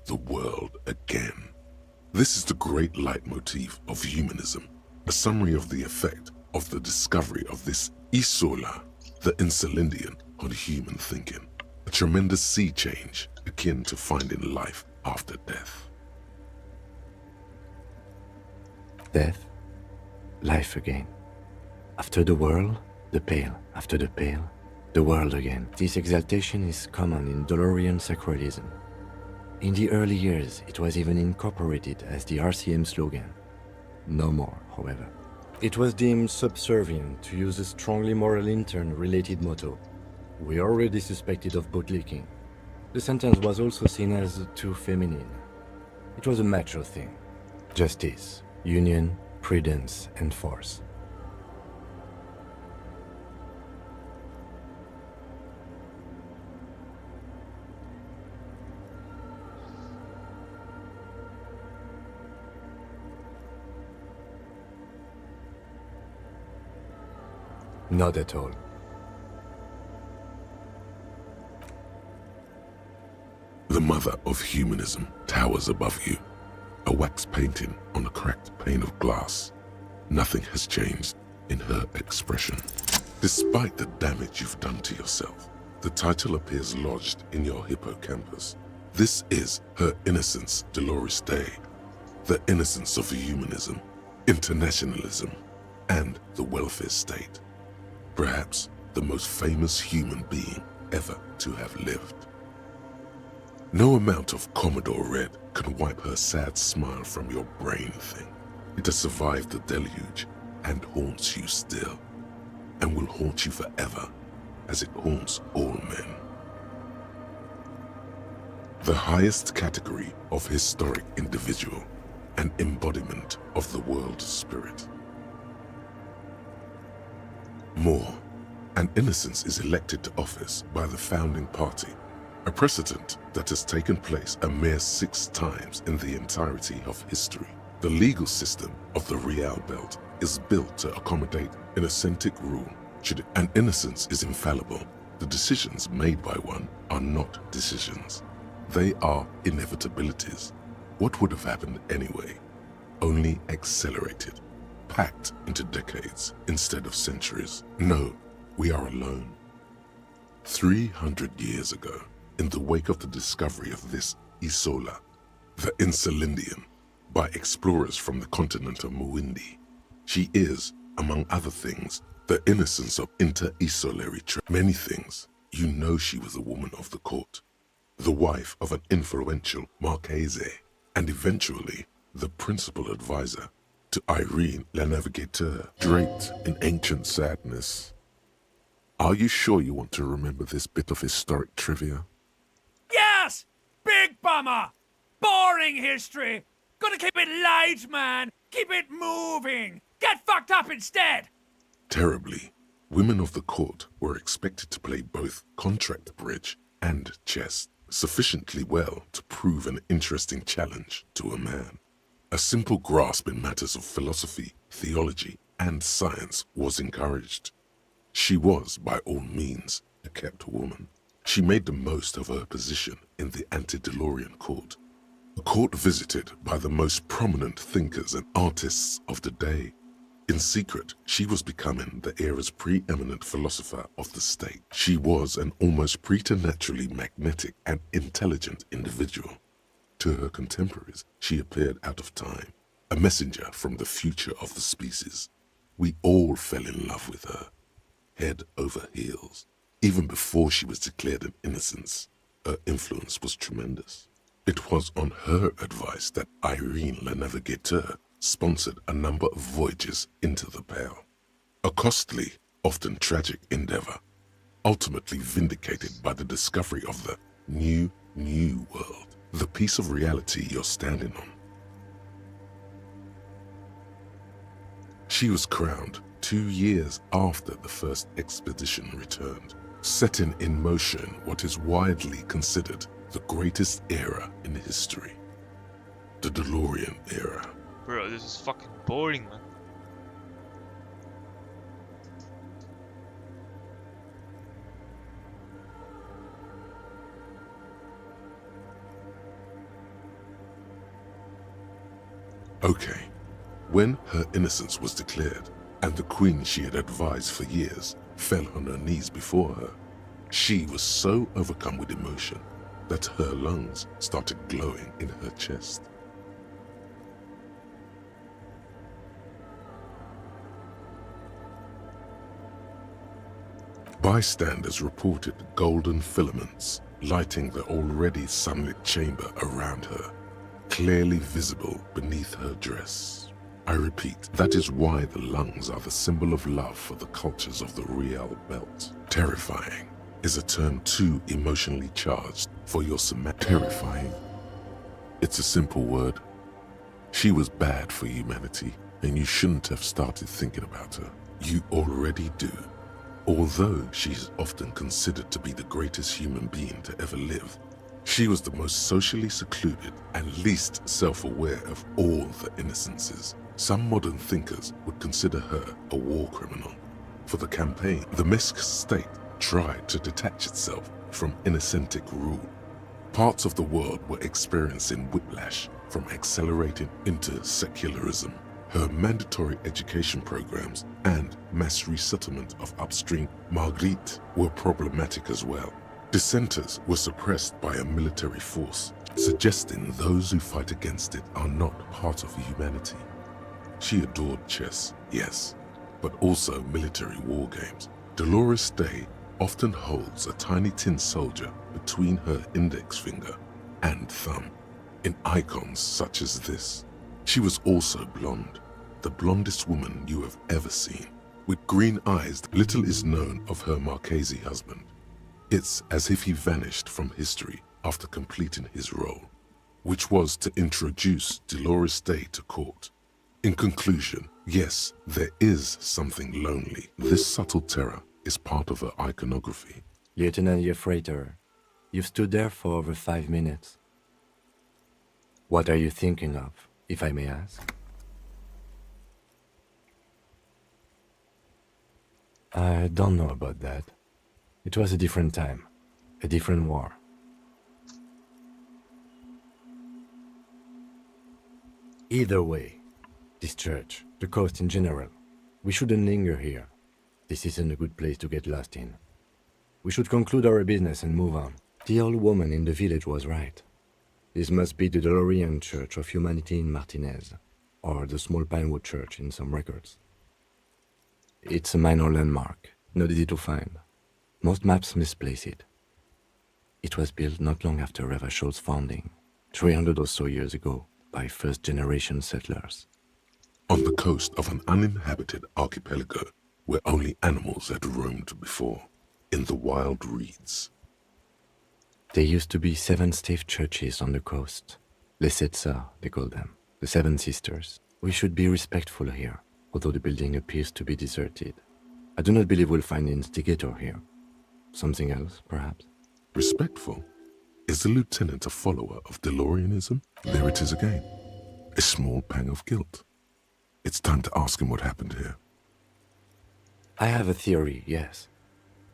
the world again. This is the great leitmotif of humanism, a summary of the effect of the discovery of this Isola, the Insulindian, on human thinking. A tremendous sea change akin to finding life after death. Death, life again. After the world, the pale. After the pale, the world again. This exaltation is common in Dolorian sacralism. In the early years, it was even incorporated as the RCM slogan. No more, however. It was deemed subservient to use a strongly moral intern-related motto. We already suspected of bootlicking. The sentence was also seen as too feminine. It was a macho thing. Justice, union, prudence, and force. Not at all. The mother of humanism towers above you, a wax painting on a cracked pane of glass. Nothing has changed in her expression. Despite the damage you've done to yourself, the title appears lodged in your hippocampus. This is her innocence, Dolores Day, the innocence of humanism, internationalism, and the welfare state. Perhaps the most famous human being ever to have lived. No amount of Commodore Red can wipe her sad smile from your brain thing. It has survived the deluge and haunts you still, and will haunt you forever as it haunts all men. The highest category of historic individual, an embodiment of the world spirit. More, an innocence is elected to office by the founding party, a precedent that has taken place a mere 6 times in the entirety of history. The legal system of the Real Belt is built to accommodate inauthentic rule. Should an innocence is infallible, the decisions made by one are not decisions. They are inevitabilities. What would have happened anyway? Only accelerated, packed into decades instead of centuries. No, we are alone. 300 years ago, in the wake of the discovery of this Isola, the Insulindian, by explorers from the continent of Muindi, she is, among other things, the innocence of inter-isolary trade. Many things. You know she was a woman of the court, the wife of an influential Marchese, and eventually the principal advisor to Irene La Navigateur, draped in ancient sadness. Are you sure you want to remember this bit of historic trivia? Yes! Big bummer! Boring history! Gotta keep it light, man! Keep it moving! Get fucked up instead! Terribly, women of the court were expected to play both contract bridge and chess sufficiently well to prove an interesting challenge to a man. A simple grasp in matters of philosophy, theology, and science was encouraged. She was, by all means, a kept woman. She made the most of her position in the antediluvian court, a court visited by the most prominent thinkers and artists of the day. In secret, she was becoming the era's preeminent philosopher of the state. She was an almost preternaturally magnetic and intelligent individual. To her contemporaries, she appeared out of time, a messenger from the future of the species. We all fell in love with her, head over heels. Even before she was declared an innocence, her influence was tremendous. It was on her advice that Irene La Navigateur sponsored a number of voyages into the Pale. A costly, often tragic endeavor, ultimately vindicated by the discovery of the new world, the piece of reality you're standing on. She was crowned 2 years after the first expedition returned, setting in motion what is widely considered the greatest era in history, the DeLorean era. Bro, this is fucking boring, man. Okay, when her innocence was declared, and the queen she had advised for years fell on her knees before her, she was so overcome with emotion that her lungs started glowing in her chest. Bystanders reported golden filaments lighting the already sunlit chamber around her, clearly visible beneath her dress. I repeat, that is why the lungs are the symbol of love for the cultures of the Real Belt. Terrifying is a term too emotionally charged for your terrifying. It's a simple word. She was bad for humanity, and you shouldn't have started thinking about her. You already do. Although she is often considered to be the greatest human being to ever live, she was the most socially secluded and least self-aware of all the innocences. Some modern thinkers would consider her a war criminal. For the campaign, the Mesk state tried to detach itself from innocentic rule. Parts of the world were experiencing whiplash from accelerating into secularism. Her mandatory education programs and mass resettlement of upstream Marguerite were problematic as well. Dissenters were suppressed by a military force, suggesting those who fight against it are not part of humanity. She adored chess, yes, but also military war games. Dolores Day often holds a tiny tin soldier between her index finger and thumb in icons such as this. She was also blonde, the blondest woman you have ever seen. With green eyes, little is known of her Marchese husband. It's as if he vanished from history after completing his role, which was to introduce Dolores Day to court. In conclusion, yes, there is something lonely. This subtle terror is part of her iconography. Lieutenant Yefrater, you've stood there for over 5 minutes. What are you thinking of, if I may ask? I don't know about that. It was a different time, a different war. Either way, this church, the coast in general, we shouldn't linger here. This isn't a good place to get lost in. We should conclude our business and move on. The old woman in the village was right. This must be the DeLorean Church of Humanity in Martinez, or the small Pinewood Church in some records. It's a minor landmark, not easy to find. Most maps misplace it. It was built not long after Revachol's founding, 300 or so years ago, by first-generation settlers. On the coast of an uninhabited archipelago where only animals had roamed before, in the wild reeds. There used to be 7 stave churches on the coast. Les Sept Sœurs, they call them, the 7 sisters. We should be respectful here, although the building appears to be deserted. I do not believe we'll find the instigator here. Something else, perhaps? Respectful? Is the lieutenant a follower of DeLoreanism? There it is again. A small pang of guilt. It's time to ask him what happened here. I have a theory, yes.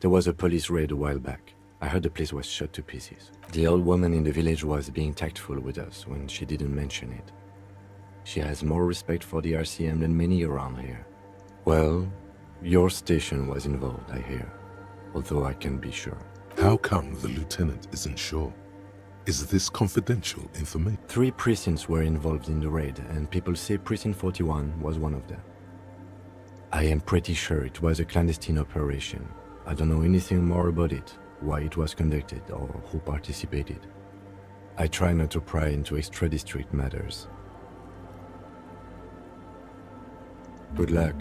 There was a police raid a while back. I heard the place was shot to pieces. The old woman in the village was being tactful with us when she didn't mention it. She has more respect for the RCM than many around here. Well, your station was involved, I hear, although I can't be sure. How come the lieutenant isn't sure? Is this confidential information? 3 precincts were involved in the raid, and people say Precinct 41 was one of them. I am pretty sure it was a clandestine operation. I don't know anything more about it, why it was conducted, or who participated. I try not to pry into extra-district matters. Good luck.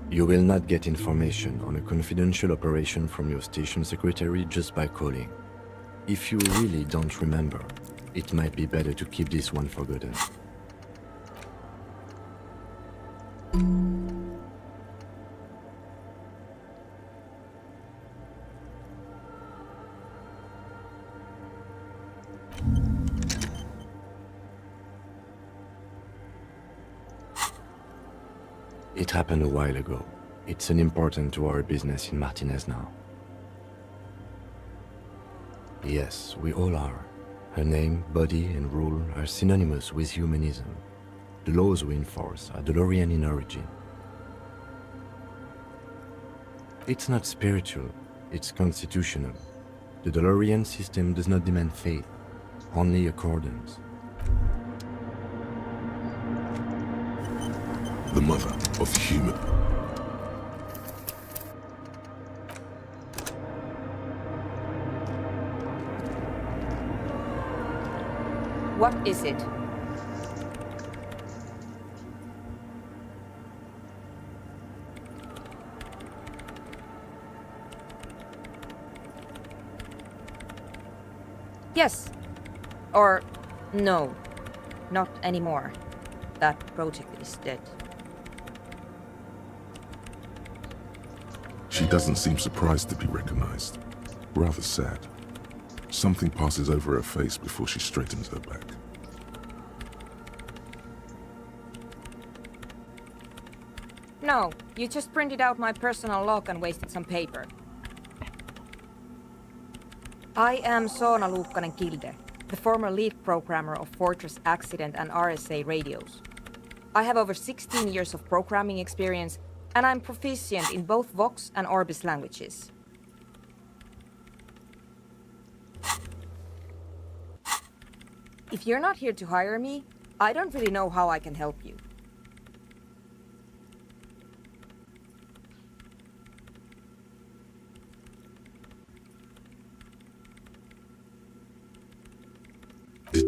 You will not get information on a confidential operation from your station secretary just by calling. If you really don't remember, it might be better to keep this one forgotten. It happened a while ago. It's unimportant to our business in Martinez now. Yes, we all are. Her name, body, and rule are synonymous with humanism. The laws we enforce are DeLorean in origin. It's not spiritual, it's constitutional. The DeLorean system does not demand faith, only accordance. The mother of human. What is it? Yes. Or no. Not anymore. That project is dead. She doesn't seem surprised to be recognized. Rather sad. Something passes over her face before she straightens her back. No, you just printed out my personal log and wasted some paper. I am Soona Luukkanen-Kilde, the former lead programmer of Fortress Accident and RSA radios. I have over 16 years of programming experience, and I'm proficient in both Vox and Orbis languages. If you're not here to hire me, I don't really know how I can help you.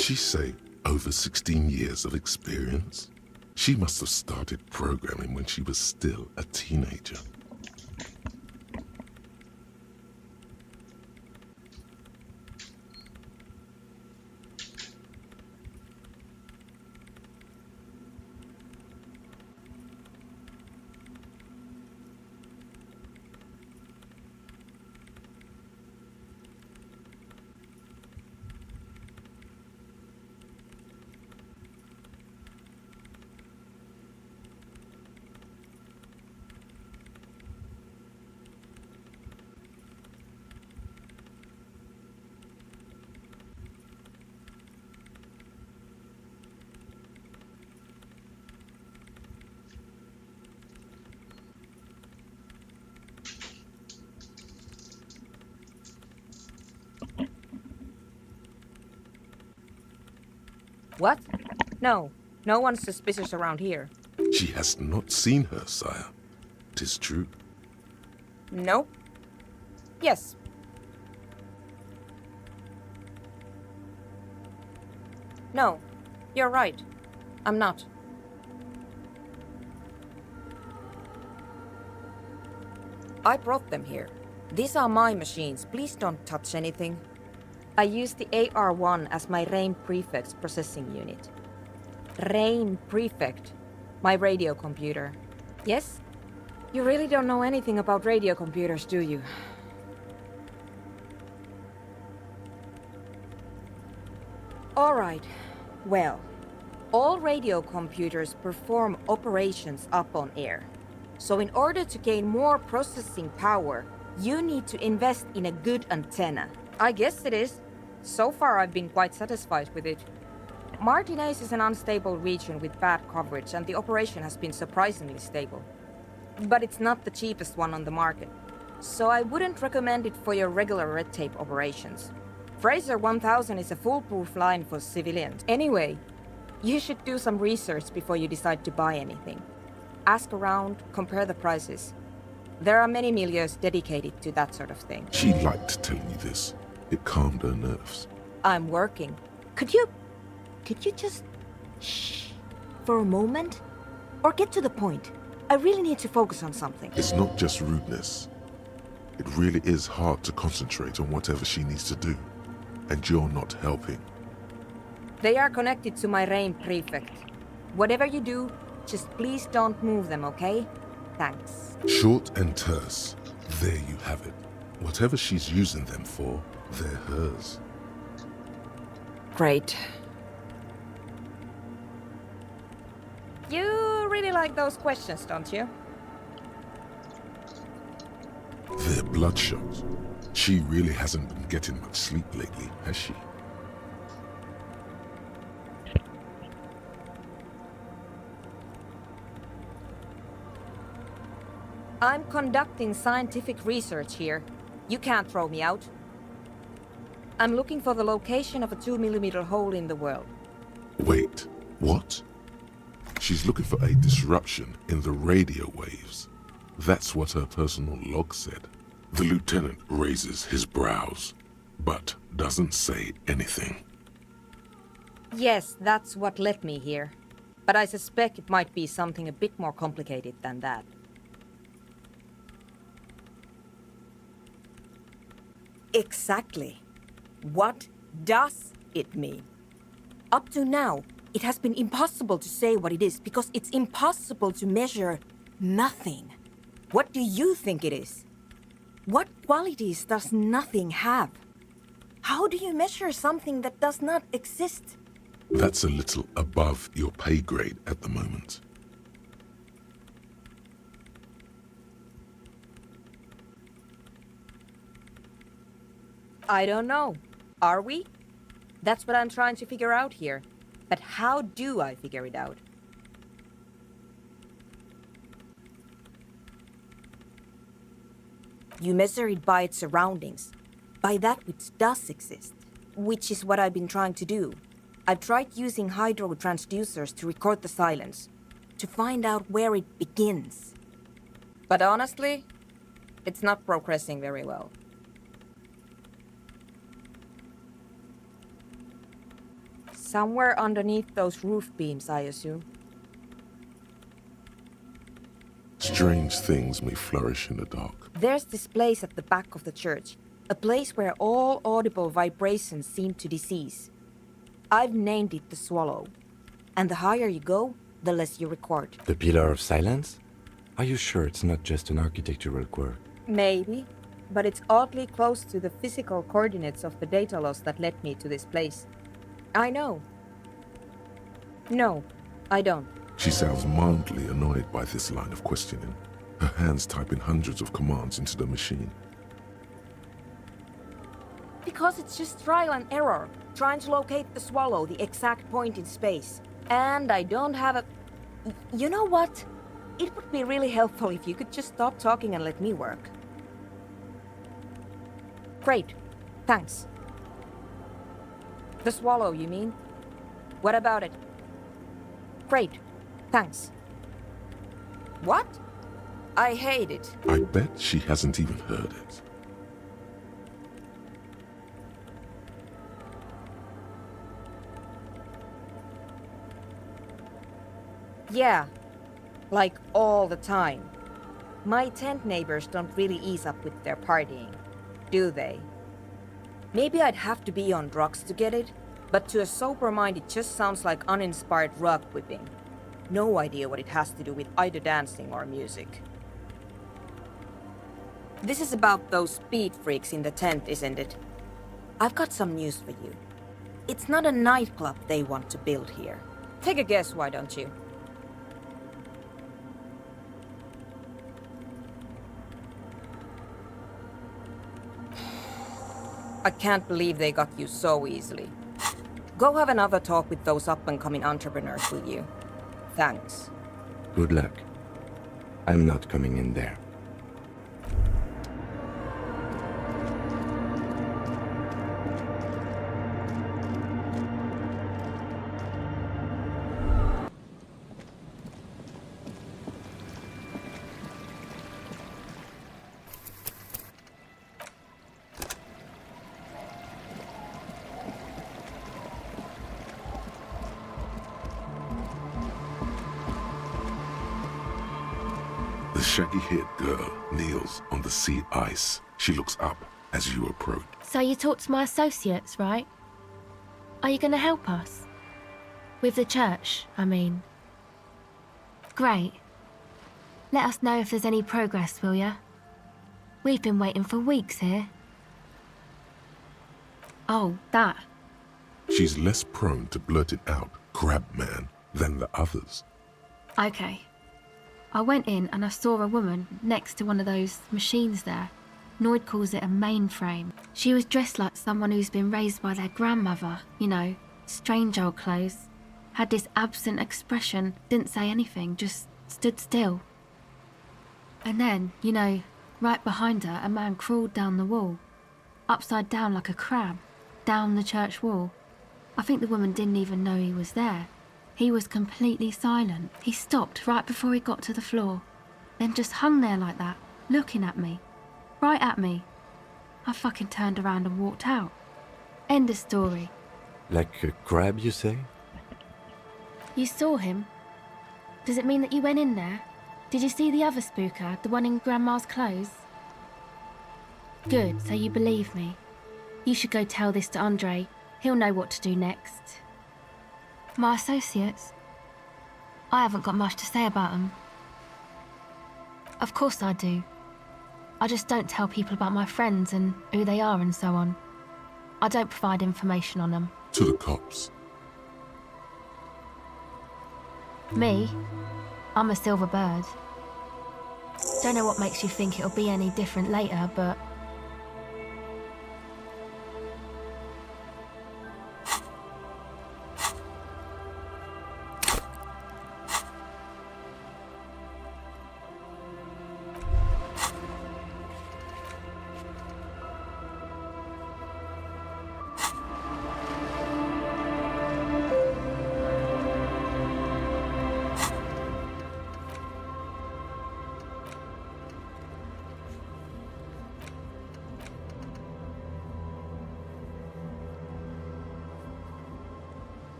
she say over 16 years of experience? She must have started programming when she was still a teenager. What? No. No one's suspicious around here. She has not seen her, sire. 'Tis true. Nope. Yes. No. You're right. I'm not. I brought them here. These are my machines. Please don't touch anything. I use the AR-1 as my RAIN Prefect's processing unit. RAIN Prefect. My radio computer. Yes? You really don't know anything about radio computers, do you? Alright. Well, all radio computers perform operations up on air. So in order to gain more processing power, you need to invest in a good antenna. I guess it is. So far I've been quite satisfied with it. Martinez is an unstable region with bad coverage and the operation has been surprisingly stable. But it's not the cheapest one on the market. So I wouldn't recommend it for your regular red tape operations. Fraser 1000 is a foolproof line for civilians. Anyway, you should do some research before you decide to buy anything. Ask around, compare the prices. There are many milieus dedicated to that sort of thing. She liked telling you this. It calmed her nerves. I'm working. Could you just shh for a moment? Or get to the point. I really need to focus on something. It's not just rudeness. It really is hard to concentrate on whatever she needs to do. And you're not helping. They are connected to my RAIN Prefect. Whatever you do, just please don't move them, okay? Thanks. Short and terse. There you have it. Whatever she's using them for, they're hers. Great. You really like those questions, don't you? They're bloodshot. She really hasn't been getting much sleep lately, has she? I'm conducting scientific research here. You can't throw me out. I'm looking for the location of a 2mm hole in the world. Wait, what? She's looking for a disruption in the radio waves. That's what her personal log said. The lieutenant raises his brows, but doesn't say anything. Yes, that's what led me here. But I suspect it might be something a bit more complicated than that. Exactly. What does it mean? Up to now, it has been impossible to say what it is because it's impossible to measure nothing. What do you think it is? What qualities does nothing have? How do you measure something that does not exist? That's a little above your pay grade at the moment. I don't know. Are we? That's what I'm trying to figure out here. But how do I figure it out? You measure it by its surroundings, by that which does exist, which is what I've been trying to do. I've tried using hydro transducers to record the silence, to find out where it begins. But honestly, it's not progressing very well. Somewhere underneath those roof beams, I assume. Strange things may flourish in the dark. There's this place at the back of the church. A place where all audible vibrations seem to decease. I've named it the Swallow. And the higher you go, the less you record. The Pillar of Silence? Are you sure it's not just an architectural quirk? Maybe, but it's oddly close to the physical coordinates of the data loss that led me to this place. I know. No, I don't. She sounds mildly annoyed by this line of questioning. Her hands typing hundreds of commands into the machine. Because it's just trial and error, trying to locate the Swallow, the exact point in space. And I don't have a... You know what? It would be really helpful if you could just stop talking and let me work. Great. Thanks. The Swallow, you mean? What about it? Great. Thanks. What? I hate it. I bet she hasn't even heard it. Yeah. Like all the time. My tent neighbors don't really ease up with their partying, do they? Maybe I'd have to be on drugs to get it, but to a sober mind it just sounds like uninspired rug whipping. No idea what it has to do with either dancing or music. This is about those speed freaks in the tent, isn't it? I've got some news for you. It's not a nightclub they want to build here. Take a guess, why don't you? I can't believe they got you so easily. Go have another talk with those up-and-coming entrepreneurs, will you? Thanks. Good luck. I'm not coming in there. The shaggy-haired girl kneels on the sea ice. She looks up as you approach. So you talked to my associates, right? Are you going to help us? With the church, I mean. Great. Let us know if there's any progress, will ya? We've been waiting for weeks here. Oh, that. She's less prone to blurt it out, crab man, than the others. Okay. I went in and I saw a woman next to one of those machines there. Noid calls it a mainframe. She was dressed like someone who's been raised by their grandmother, you know, strange old clothes. Had this absent expression, didn't say anything, just stood still. And then, you know, right behind her, a man crawled down the wall, upside down like a crab, down the church wall. I think the woman didn't even know he was there. He was completely silent. He stopped right before he got to the floor, then just hung there like that, looking at me. Right at me. I fucking turned around and walked out. End of story. Like a crab, you say? You saw him? Does it mean that you went in there? Did you see the other spooker, the one in Grandma's clothes? Good, so you believe me. You should go tell this to Andre. He'll know what to do next. My associates? I haven't got much to say about them. Of course I do. I just don't tell people about my friends and who they are and so on. I don't provide information on them. To the cops. Me? I'm a silver bird. Don't know what makes you think it'll be any different later, but...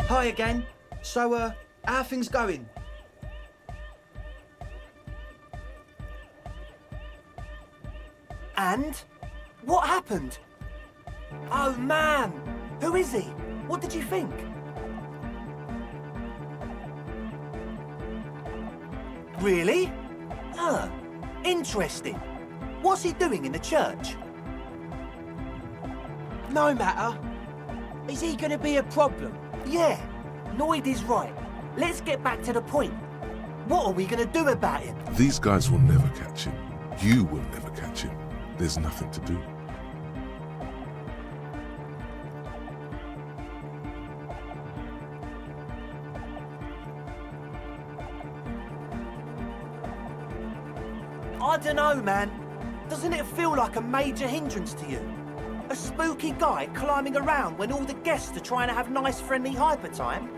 Hi again. So, how are things going? And? What happened? Oh man! Who is he? What did you think? Really? Huh. Interesting. What's he doing in the church? No matter. Is he gonna be a problem? Yeah, Noid is right. Let's get back to the point. What are we gonna do about him? These guys will never catch him. You will never catch him. There's nothing to do. I don't know, man. Doesn't it feel like a major hindrance to you? A spooky guy climbing around when all the guests are trying to have nice, friendly hyper time?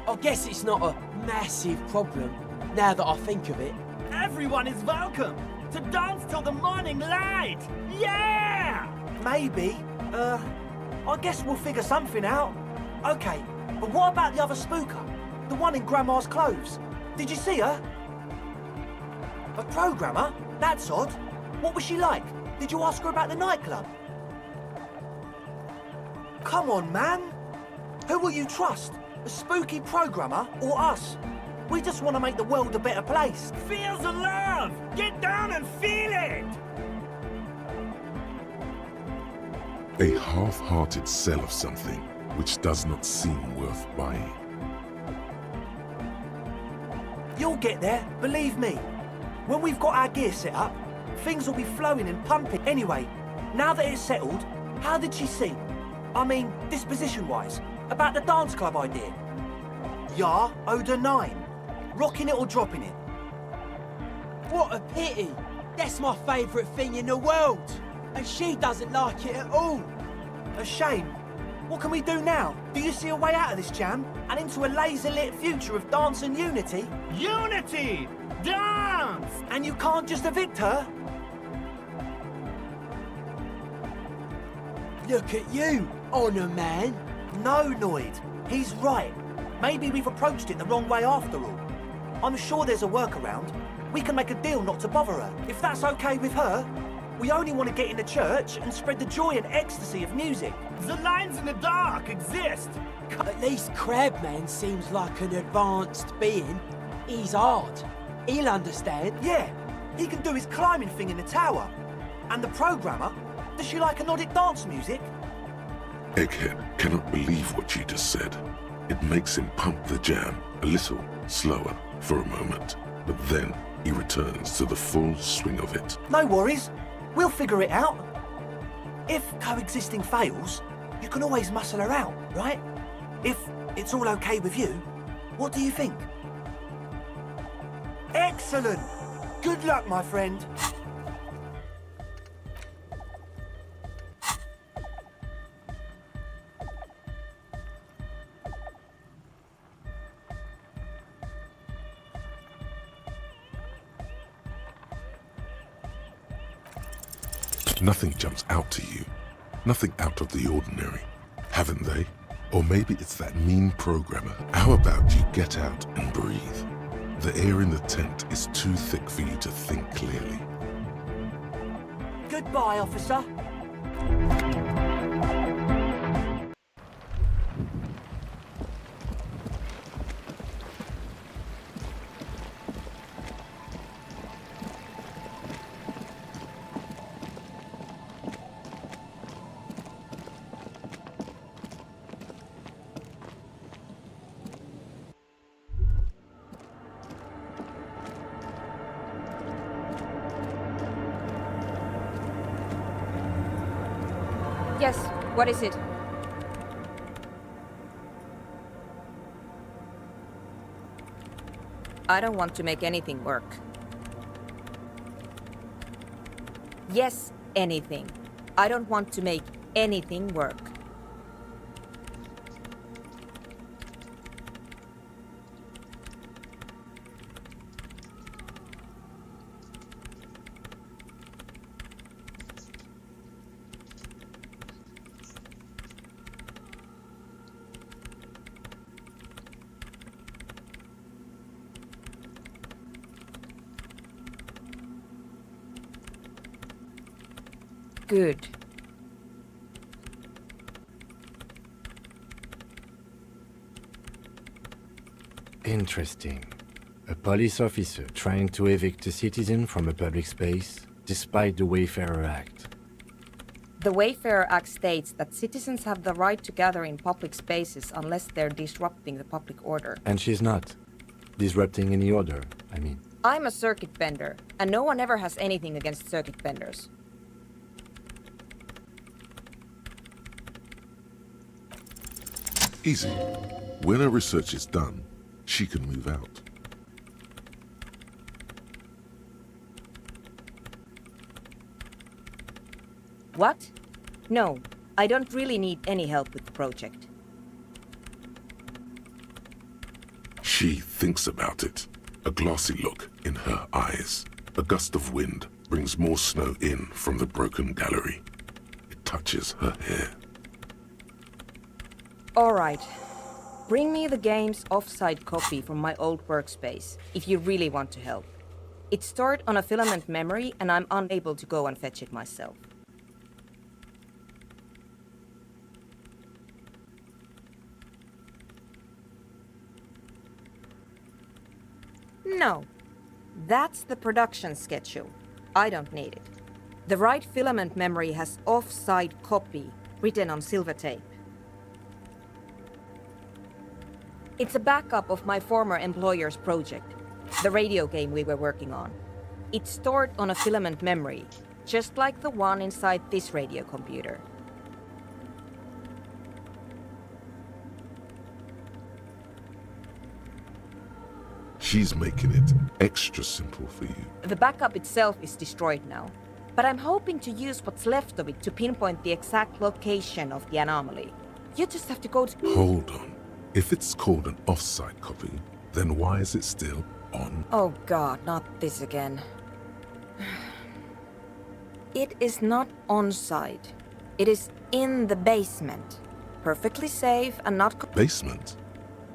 I guess it's not a massive problem, now that I think of it. Everyone is welcome to dance till the morning light. Yeah! Maybe. I guess we'll figure something out. Okay, but what about the other spooker? The one in Grandma's clothes? Did you see her? A programmer? That's odd. What was she like? Did you ask her about the nightclub? Come on, man. Who will you trust? A spooky programmer or us? We just want to make the world a better place. Feel the love! Get down and feel it! A half-hearted sell of something which does not seem worth buying. You'll get there, believe me. When we've got our gear set up, things will be flowing and pumping. Anyway, now that it's settled, how did she seem? I mean, disposition-wise, about the dance club idea. Ja oder nein? Rocking it or dropping it? What a pity! That's my favourite thing in the world! And she doesn't like it at all! A shame. What can we do now? Do you see a way out of this jam? And into a laser-lit future of dance and unity? Unity! Dance! And you can't just evict her? Look at you, Honour Man! No, Noid. He's right. Maybe we've approached it the wrong way after all. I'm sure there's a workaround. We can make a deal not to bother her. If that's okay with her, we only want to get in the church and spread the joy and ecstasy of music. The lines in the dark exist. At least Crabman seems like an advanced being. He's hard. He'll understand. Yeah, he can do his climbing thing in the tower. And the programmer, does she like anodic dance music? Egghead cannot believe what you just said. It makes him pump the jam a little slower for a moment, but then he returns to the full swing of it. No worries. We'll figure it out. If coexisting fails, you can always muscle her out, right? If it's all okay with you, what do you think? Excellent! Good luck, my friend. Nothing jumps out to you. Nothing out of the ordinary. Haven't they? Or maybe it's that mean programmer. How about you get out and breathe? The air in the tent is too thick for you to think clearly. Goodbye, officer. Yes, what is it? I don't want to make anything work. Yes, anything. I don't want to make anything work. Good. Interesting. A police officer trying to evict a citizen from a public space, despite the Wayfarer Act. The Wayfarer Act states that citizens have the right to gather in public spaces unless they're disrupting the public order. And she's not. Disrupting any order, I mean. I'm a circuit bender, and no one ever has anything against circuit benders. Easy. When her research is done, she can move out. What? No, I don't really need any help with the project. She thinks about it. A glassy look in her eyes. A gust of wind brings more snow in from the broken gallery. It touches her hair. All right. Bring me the game's offsite copy from my old workspace, if you really want to help. It's stored on a filament memory, and I'm unable to go and fetch it myself. No. That's the production schedule. I don't need it. The right filament memory has offsite copy written on silver tape. It's a backup of my former employer's project, the radio game we were working on. It's stored on a filament memory, just like the one inside this radio computer. She's making it extra simple for you. The backup itself is destroyed now, but I'm hoping to use what's left of it to pinpoint the exact location of the anomaly. You just have to go to... Hold on. If it's called an off-site copy, then why is it still on? Oh God, not this again. It is not on-site. It is in the basement. Perfectly safe and not... Basement?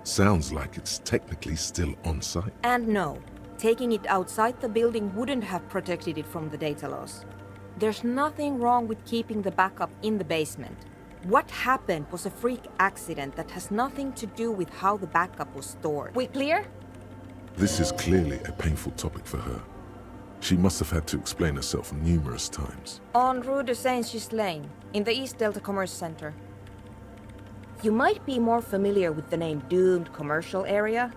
Sounds like it's technically still on-site. And no, taking it outside the building wouldn't have protected it from the data loss. There's nothing wrong with keeping the backup in the basement. What happened was a freak accident that has nothing to do with how the backup was stored. We clear? This is clearly a painful topic for her. She must have had to explain herself numerous times. On Rue de Saint-Ghislain, in the East Delta Commerce Center. You might be more familiar with the name Doomed Commercial Area.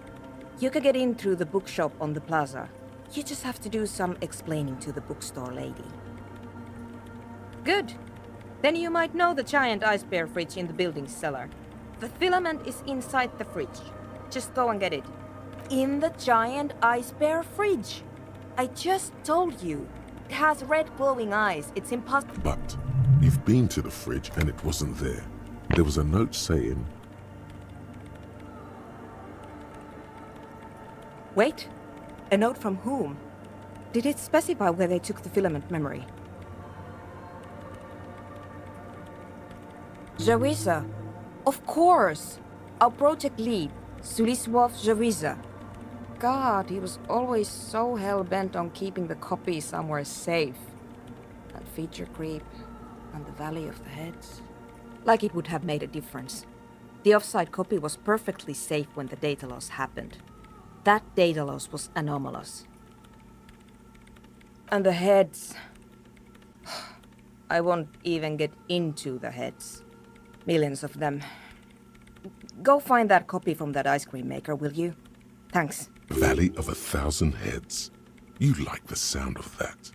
You could get in through the bookshop on the plaza. You just have to do some explaining to the bookstore lady. Good. Then you might know the giant ice bear fridge in the building's cellar. The filament is inside the fridge. Just go and get it. In the giant ice bear fridge. I just told you. It has red glowing eyes. It's impossible. But you've been to the fridge and it wasn't there. There was a note saying... Wait. A note from whom? Did it specify where they took the filament memory? Jawiza. Of course. Our project lead, Suliswov Jawiza. God, he was always so hell-bent on keeping the copy somewhere safe. That feature creep and the Valley of the Heads. Like it would have made a difference. The offsite copy was perfectly safe when the data loss happened. That data loss was anomalous. And the heads... I won't even get into the heads. Millions of them. Go find that copy from that ice cream maker, will you? Thanks. Valley of 1,000 Heads. You like the sound of that.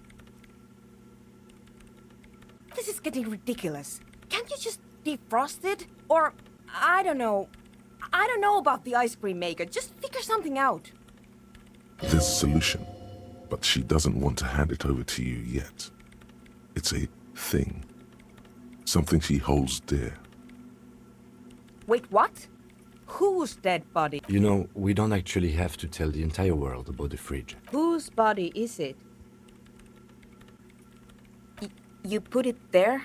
This is getting ridiculous. Can't you just defrost it? Or, I don't know. I don't know about the ice cream maker. Just figure something out. There's a solution, but she doesn't want to hand it over to you yet. It's a thing. Something she holds dear. Wait, what? Whose dead body? You know, we don't actually have to tell the entire world about the fridge. Whose body is it? You put it there?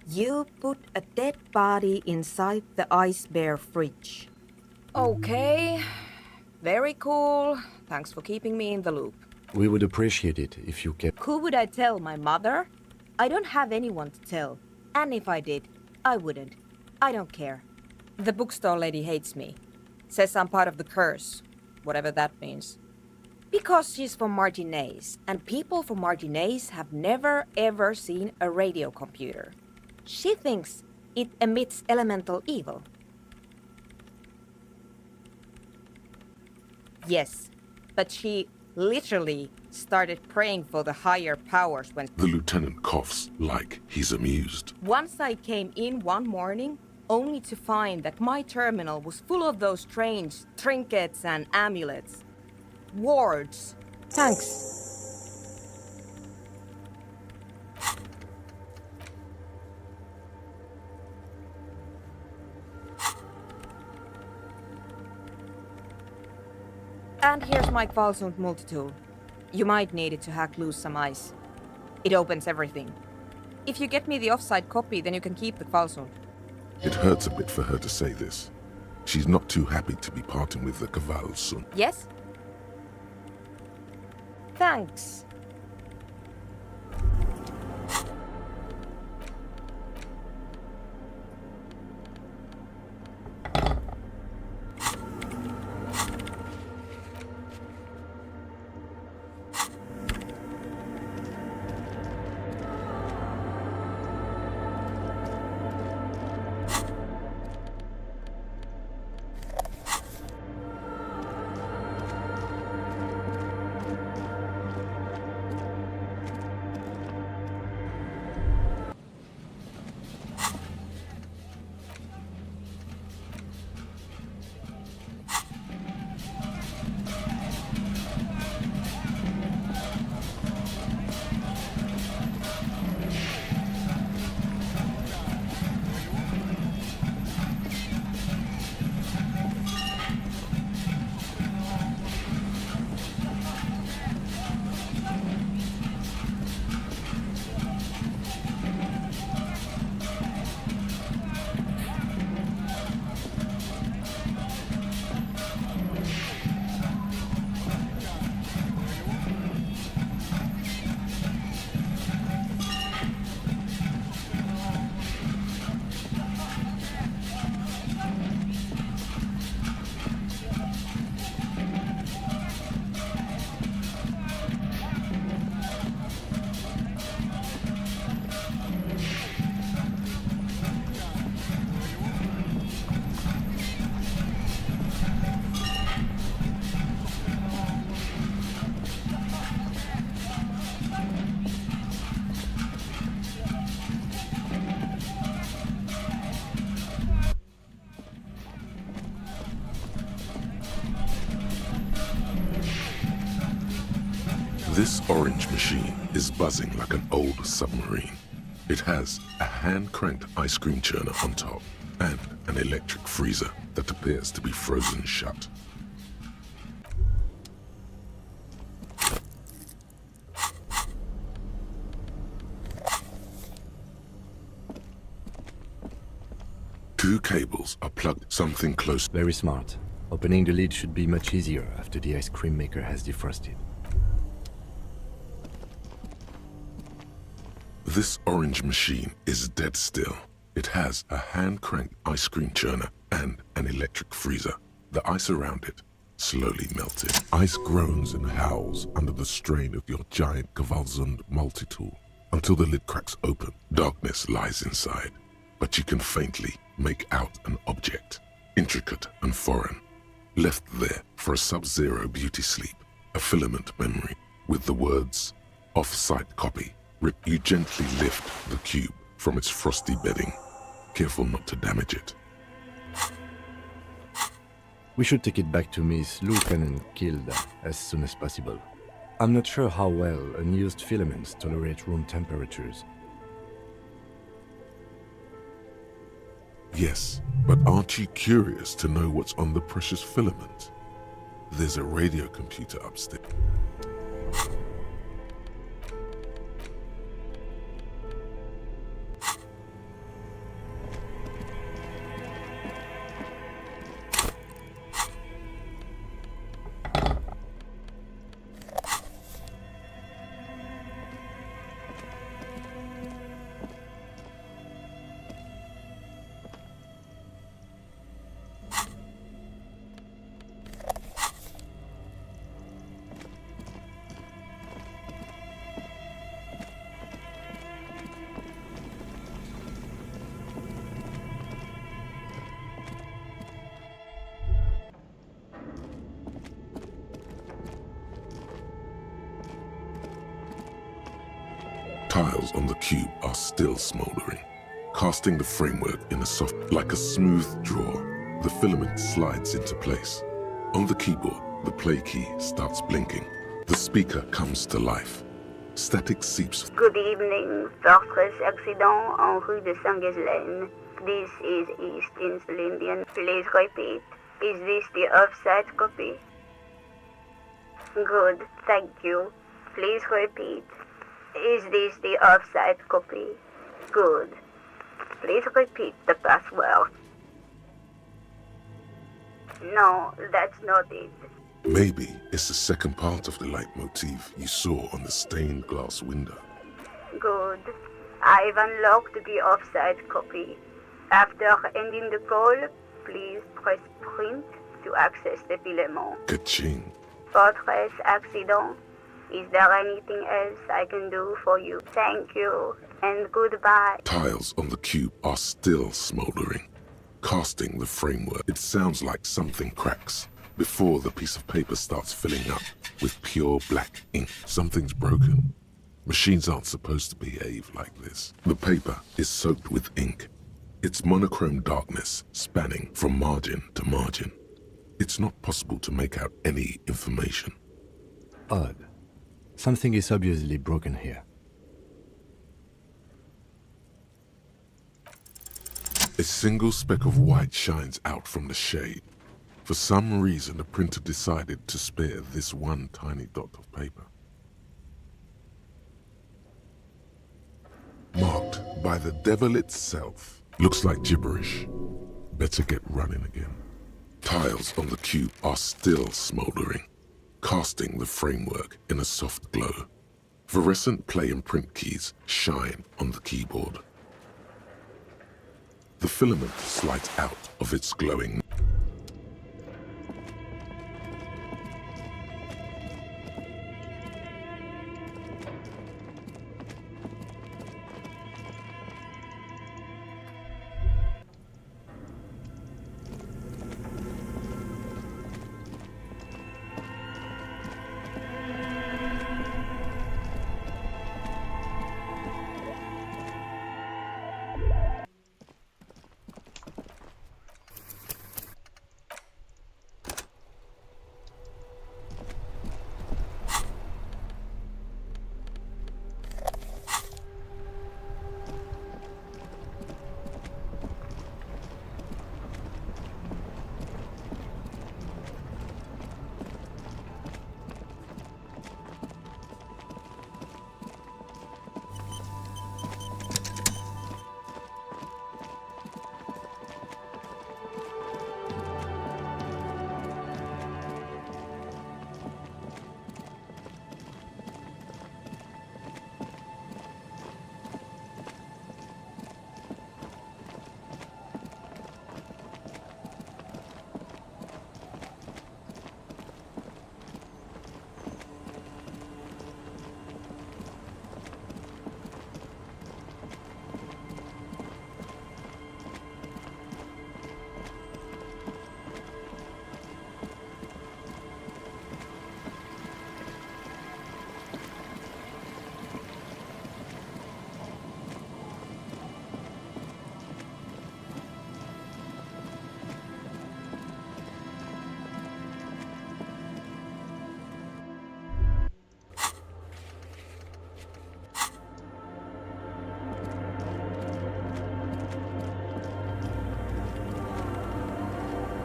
You put a dead body inside the ice bear fridge. Okay. Very cool. Thanks for keeping me in the loop. We would appreciate it if you kept... Who would I tell? My mother? I don't have anyone to tell. And if I did, I wouldn't. I don't care. The bookstore lady hates me. Says I'm part of the curse, whatever that means. Because she's from Martinez, and people from Martinez have never ever seen a radio computer. She thinks it emits elemental evil. Yes, but she literally started praying for the higher powers when... The lieutenant coughs like he's amused. Once I came in one morning, only to find that my terminal was full of those strange trinkets and amulets. Wards. Thanks. And here's my Kvalsund multitool. You might need it to hack loose some ice. It opens everything. If you get me the offside copy, then you can keep the Kvalsund. It hurts a bit for her to say this. She's not too happy to be parting with the Kvalsund. Yes? Thanks. This orange machine is buzzing like an old submarine. It has a hand-cranked ice cream churner on top and an electric freezer that appears to be frozen shut. Two cables are plugged something close. Very smart. Opening the lid should be much easier after the ice cream maker has defrosted. This orange machine is dead still. It has a hand-cranked ice cream churner and an electric freezer. The ice around it slowly melted. Ice groans and howls under the strain of your giant Kvalsund multi-tool. Until the lid cracks open, darkness lies inside. But you can faintly make out an object, intricate and foreign, left there for a sub-zero beauty sleep, a filament memory with the words, off-site copy. You gently lift the cube from its frosty bedding, careful not to damage it. We should take it back to Miss Lieutenant Kilda as soon as possible. I'm not sure how well unused filaments tolerate room temperatures. Yes, but aren't you curious to know what's on the precious filament? There's a radio computer upstairs. Tiles on the cube are still smoldering, casting the framework in a soft, like a smooth draw. The filament slides into place. On the keyboard, the play key starts blinking. The speaker comes to life. Static seeps. Good evening, Fortress Accident en rue de Saint-Ghislaine. This is East Insulindian. Please repeat. Is this the offsite copy? Good, thank you. Please repeat. Is this the offsite copy? Good. Please repeat the password. No, that's not it. Maybe it's the second part of the leitmotif you saw on the stained glass window. Good. I've unlocked the offsite copy. After ending the call, please press print to access the filament. Ka-ching. Fortress Accident. Is there anything else I can do for you? Thank you, and goodbye. Tiles on the cube are still smoldering, casting the framework. It sounds like something cracks before the piece of paper starts filling up with pure black ink. Something's broken. Machines aren't supposed to behave like this. The paper is soaked with ink. Its monochrome darkness spanning from margin to margin. It's not possible to make out any information. Odd. Something is obviously broken here. A single speck of white shines out from the shade. For some reason, the printer decided to spare this one tiny dot of paper. Marked by the devil itself. Looks like gibberish. Better get running again. Tiles on the cube are still smoldering, casting the framework in a soft glow. Fluorescent play and print keys shine on the keyboard. The filament slides out of its glowing.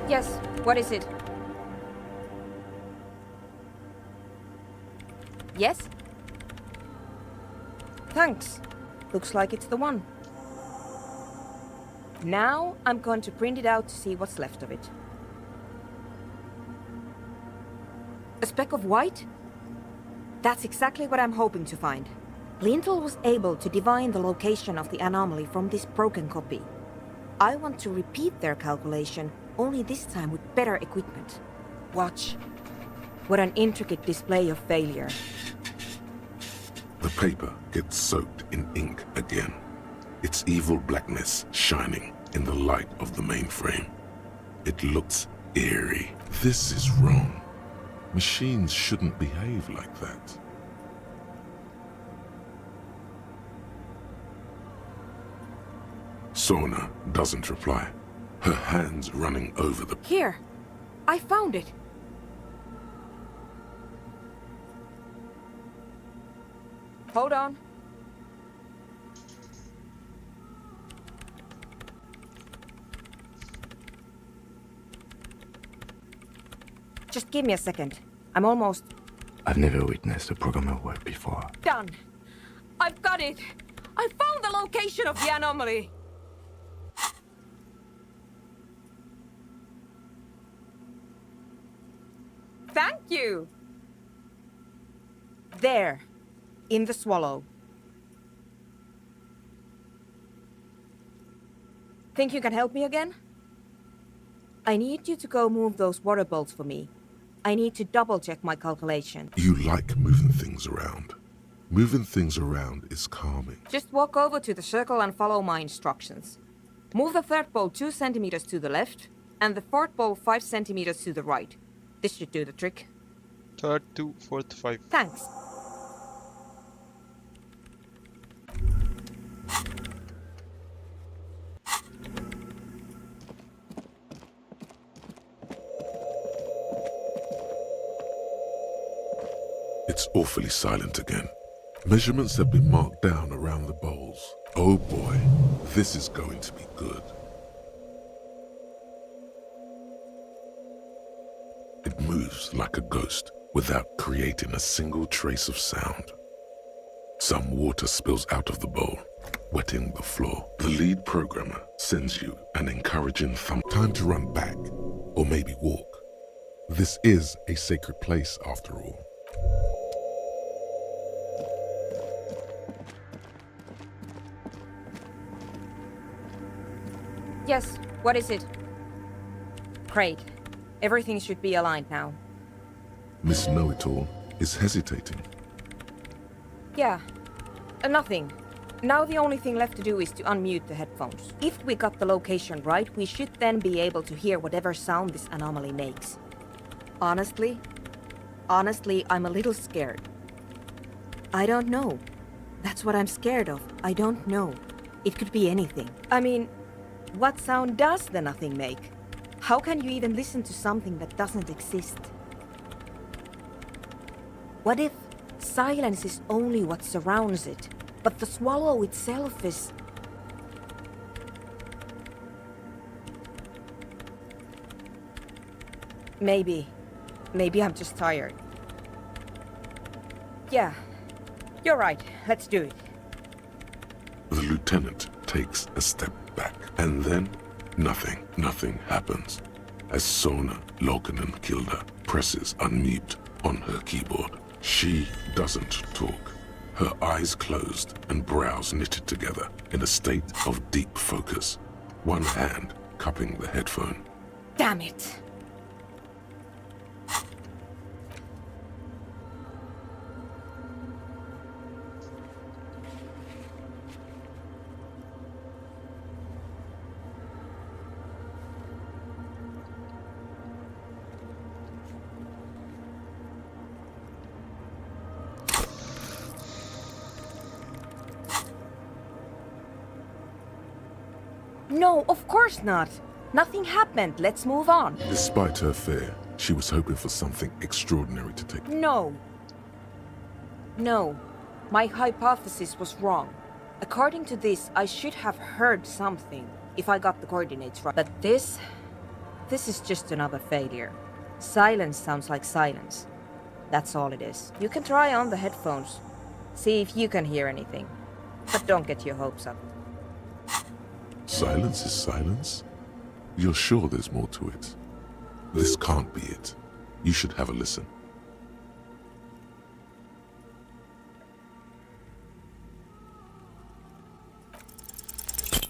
Yes, what is it? Yes? Thanks. Looks like it's the one. Now I'm going to print it out to see what's left of it. A speck of white? That's exactly what I'm hoping to find. Lintel was able to divine the location of the anomaly from this broken copy. I want to repeat their calculation, only this time with better equipment. Watch. What an intricate display of failure. The paper gets soaked in ink again, its evil blackness shining in the light of the mainframe. It looks eerie. This is wrong. Machines shouldn't behave like that. Sona doesn't reply, her hands running over the... Here! I found it! Hold on. Just give me a second. I'm almost... I've never witnessed a programmer work before. done! I've got it! I found the location of the anomaly! Thank you! There. In the swallow. Think you can help me again? I need you to go move those water bolts for me. I need to double-check my calculation. You like moving things around. Moving things around is calming. Just walk over to the circle and follow my instructions. Move the third bolt 2 centimeters to the left, and the fourth bolt 5 centimeters to the right. This should do the trick. Third to fourth 5. Thanks. It's awfully silent again. Measurements have been marked down around the bowls. Oh boy, this is going to be good. It moves like a ghost without creating a single trace of sound. Some water spills out of the bowl, wetting the floor. The lead programmer sends you an encouraging thumb. Time to run back, or maybe walk. This is a sacred place after all. Yes, what is it? Great. Everything should be aligned now. Miss Know-It-All is hesitating. Yeah, nothing. Now the only thing left to do is to unmute the headphones. If we got the location right, we should then be able to hear whatever sound this anomaly makes. Honestly, I'm a little scared. I don't know. That's what I'm scared of. I don't know. It could be anything. I mean, what sound does the nothing make? How can you even listen to something that doesn't exist? What if silence is only what surrounds it, but the swallow itself is... Maybe I'm just tired. Yeah, you're right. Let's do it. The lieutenant takes a step back, and then nothing happens. As Sona Lokanen-Kilda presses unmute on her keyboard, she doesn't talk. Her eyes closed and brows knitted together in a state of deep focus, one hand cupping the headphone. Damn it! No, of course not. Nothing happened. Let's move on. Despite her fear, she was hoping for something extraordinary to take. No. My hypothesis was wrong. According to this, I should have heard something if I got the coordinates right. But this is just another failure. Silence sounds like silence. That's all it is. You can try on the headphones. See if you can hear anything. But don't get your hopes up. Silence is silence? You're sure there's more to it? This can't be it. You should have a listen.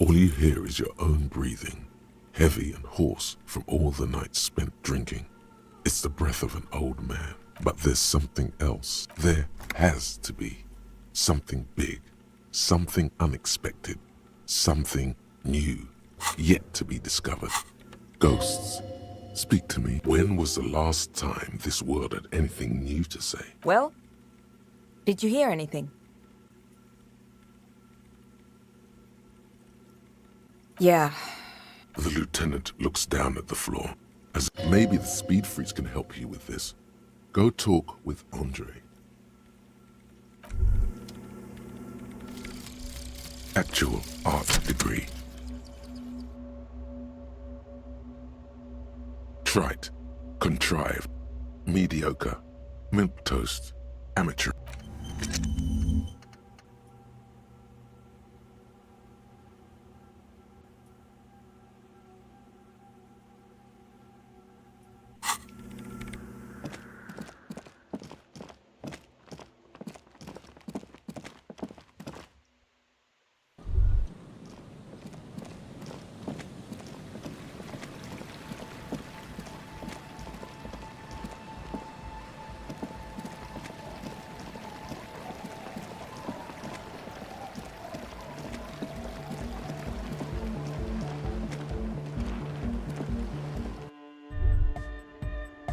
All you hear is your own breathing, heavy and hoarse from all the nights spent drinking. It's the breath of an old man. But there's something else. There has to be. Something big. Something unexpected. Something new, yet to be discovered. Ghosts, speak to me. When was the last time this world had anything new to say? Well, did you hear anything? Yeah. The lieutenant looks down at the floor, as maybe the speed freeze can help you with this. Go talk with Andre. Actual art degree. Trite, contrived, mediocre, milquetoast, amateur.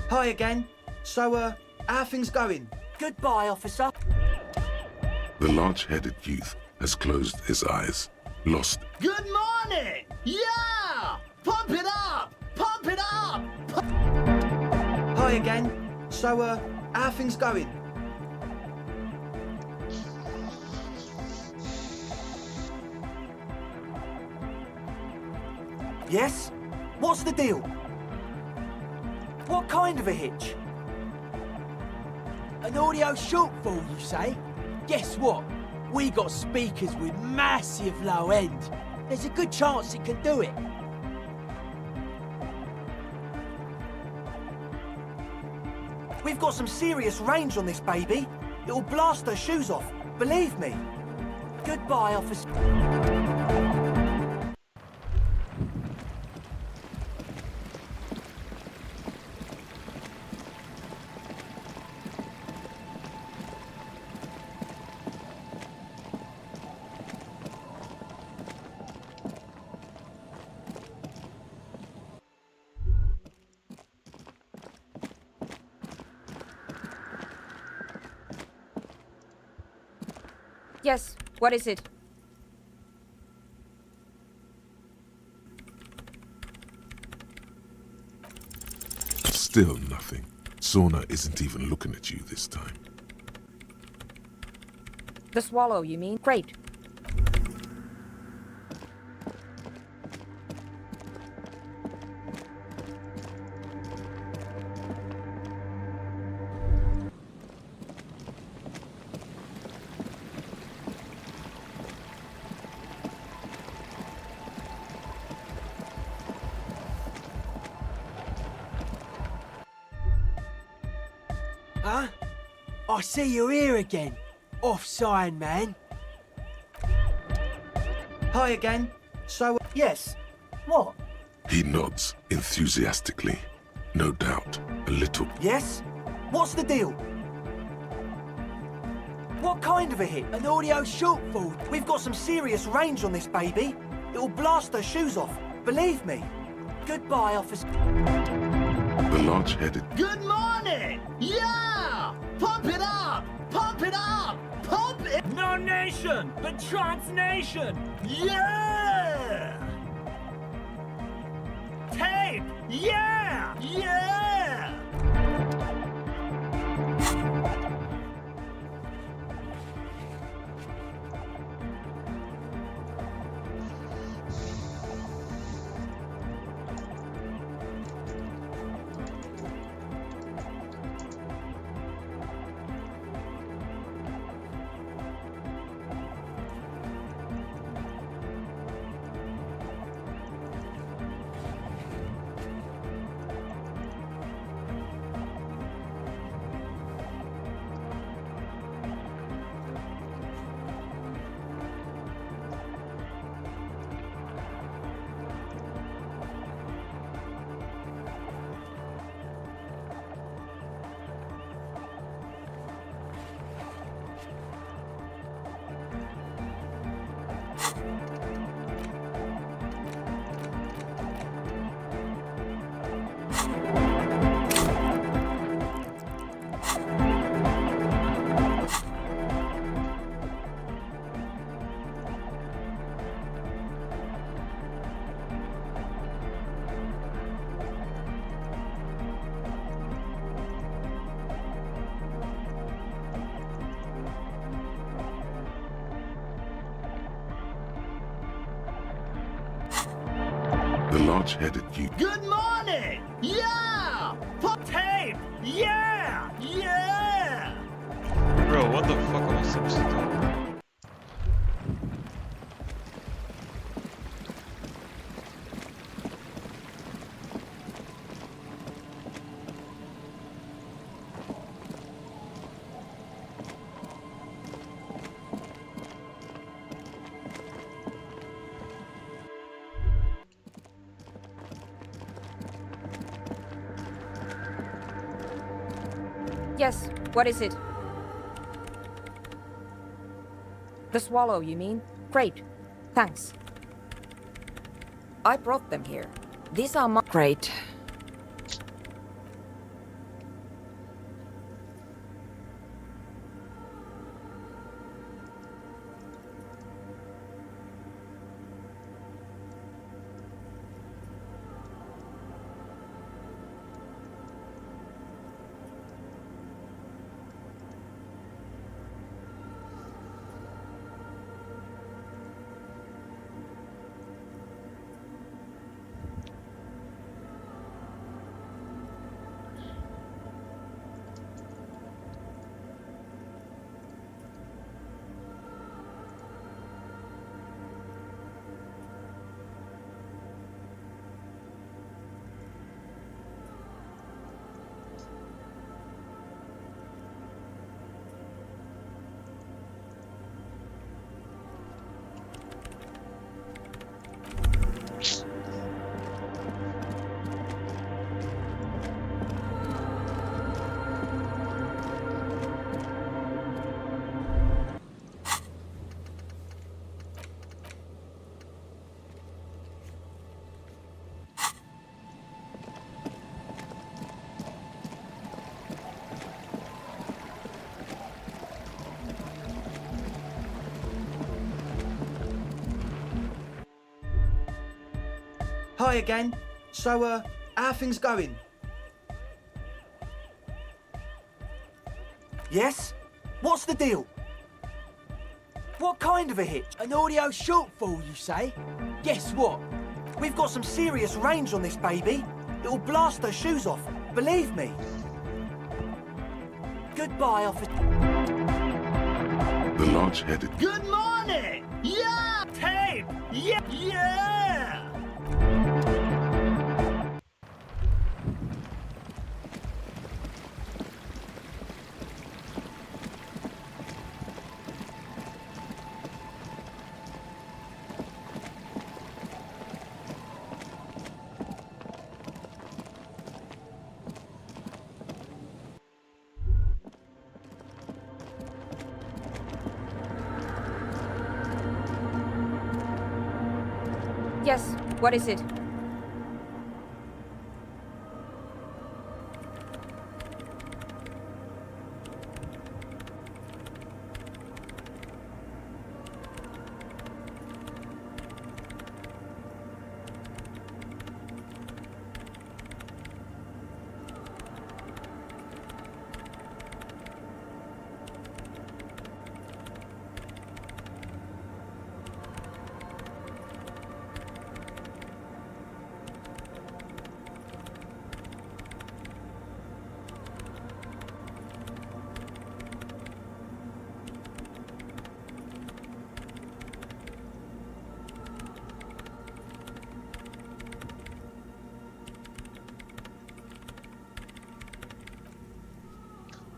Hi again. So, how things going? Goodbye, officer. The large-headed youth has closed his eyes, lost. Good morning! Yeah! Pump it up! Pump it up! Hi again. So, how things going? Yes? What's the deal? What kind of a hitch? An audio shortfall, you say? Guess what? We got speakers with massive low end. There's a good chance it can do it. We've got some serious range on this baby. It'll blast her shoes off, believe me. Goodbye, officer. Yes, what is it? Still nothing. Sauna isn't even looking at you this time. The swallow, you mean? Great. Huh? I see you're here again. Off sign, man. Hi again. So, yes. What? He nods enthusiastically. No doubt, a little. Yes? What's the deal? What kind of a hit? An audio shortfall. We've got some serious range on this baby. It'll blast her shoes off, believe me. Goodbye, officer. The large-headed. Good morning! Yeah! Pump it up! Pump it up! Pump it! No nation, but transnation! Yeah! Tape! Yeah! Yeah! large-headed youth. Good morning! Yeah! Pop tape! Yeah! Yeah! Bro, what the fuck am I supposed to do? Yes, what is it? The swallow, you mean? Great. Thanks. I brought them here. These are my... Great. Hi again. So, how are things going? Yes? What's the deal? What kind of a hitch? An audio shortfall, you say? Guess what? We've got some serious range on this baby. It'll blast her shoes off, believe me. Goodbye, officer. The large-headed. Good morning! Yeah! Tape! Yeah! Yeah! Yes, what is it?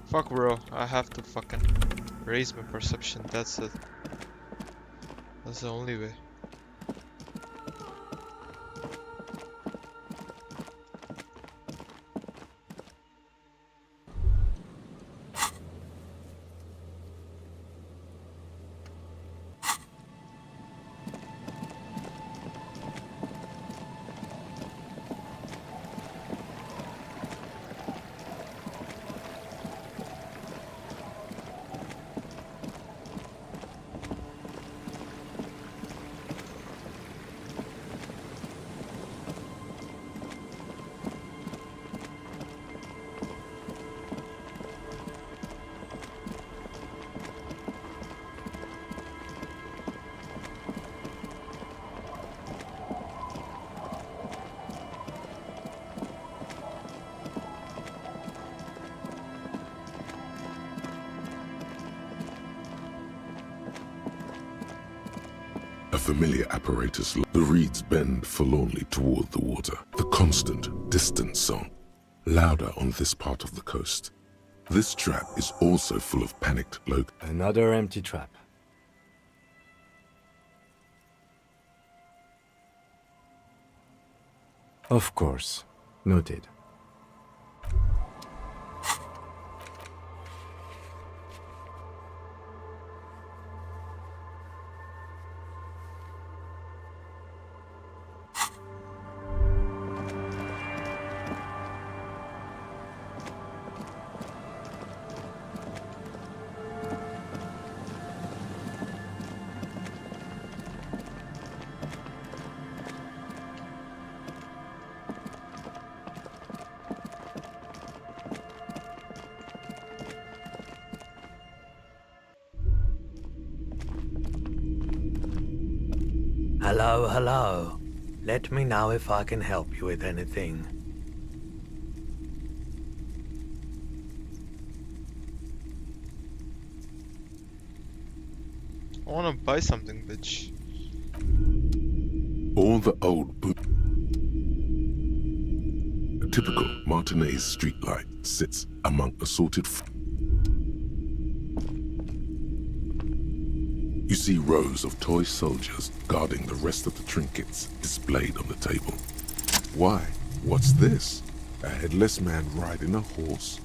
Fuck, bro, I have to fucking raise my perception. That's it. That's the only way. familiar apparatus. The reeds bend forlornly toward the water. The constant, distant song, louder on this part of the coast. This trap is also full of panicked locals. Another empty trap. Of course. Noted. Hello, hello. Let me know if I can help you with anything. I wanna buy something, bitch. All the old A typical Martinez streetlight sits among assorted You see rows of toy soldiers guarding the rest of the trinkets displayed on the table. Why? What's this? A headless man riding a horse?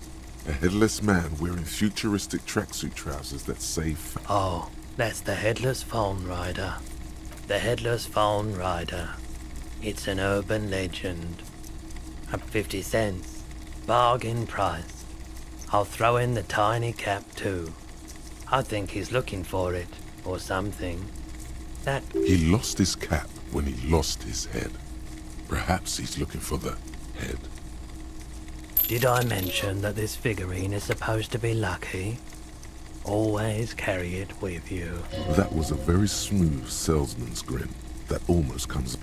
A headless man wearing futuristic tracksuit trousers that say... Oh, that's the Headless Phone Rider. The Headless Phone Rider. It's an urban legend. At 50 cents. Bargain price. I'll throw in the tiny cap too. I think he's looking for it. Or something. That... He lost his cap when he lost his head. Perhaps he's looking for the head. Did I mention that this figurine is supposed to be lucky? Always carry it with you. That was a very smooth salesman's grin that almost comes...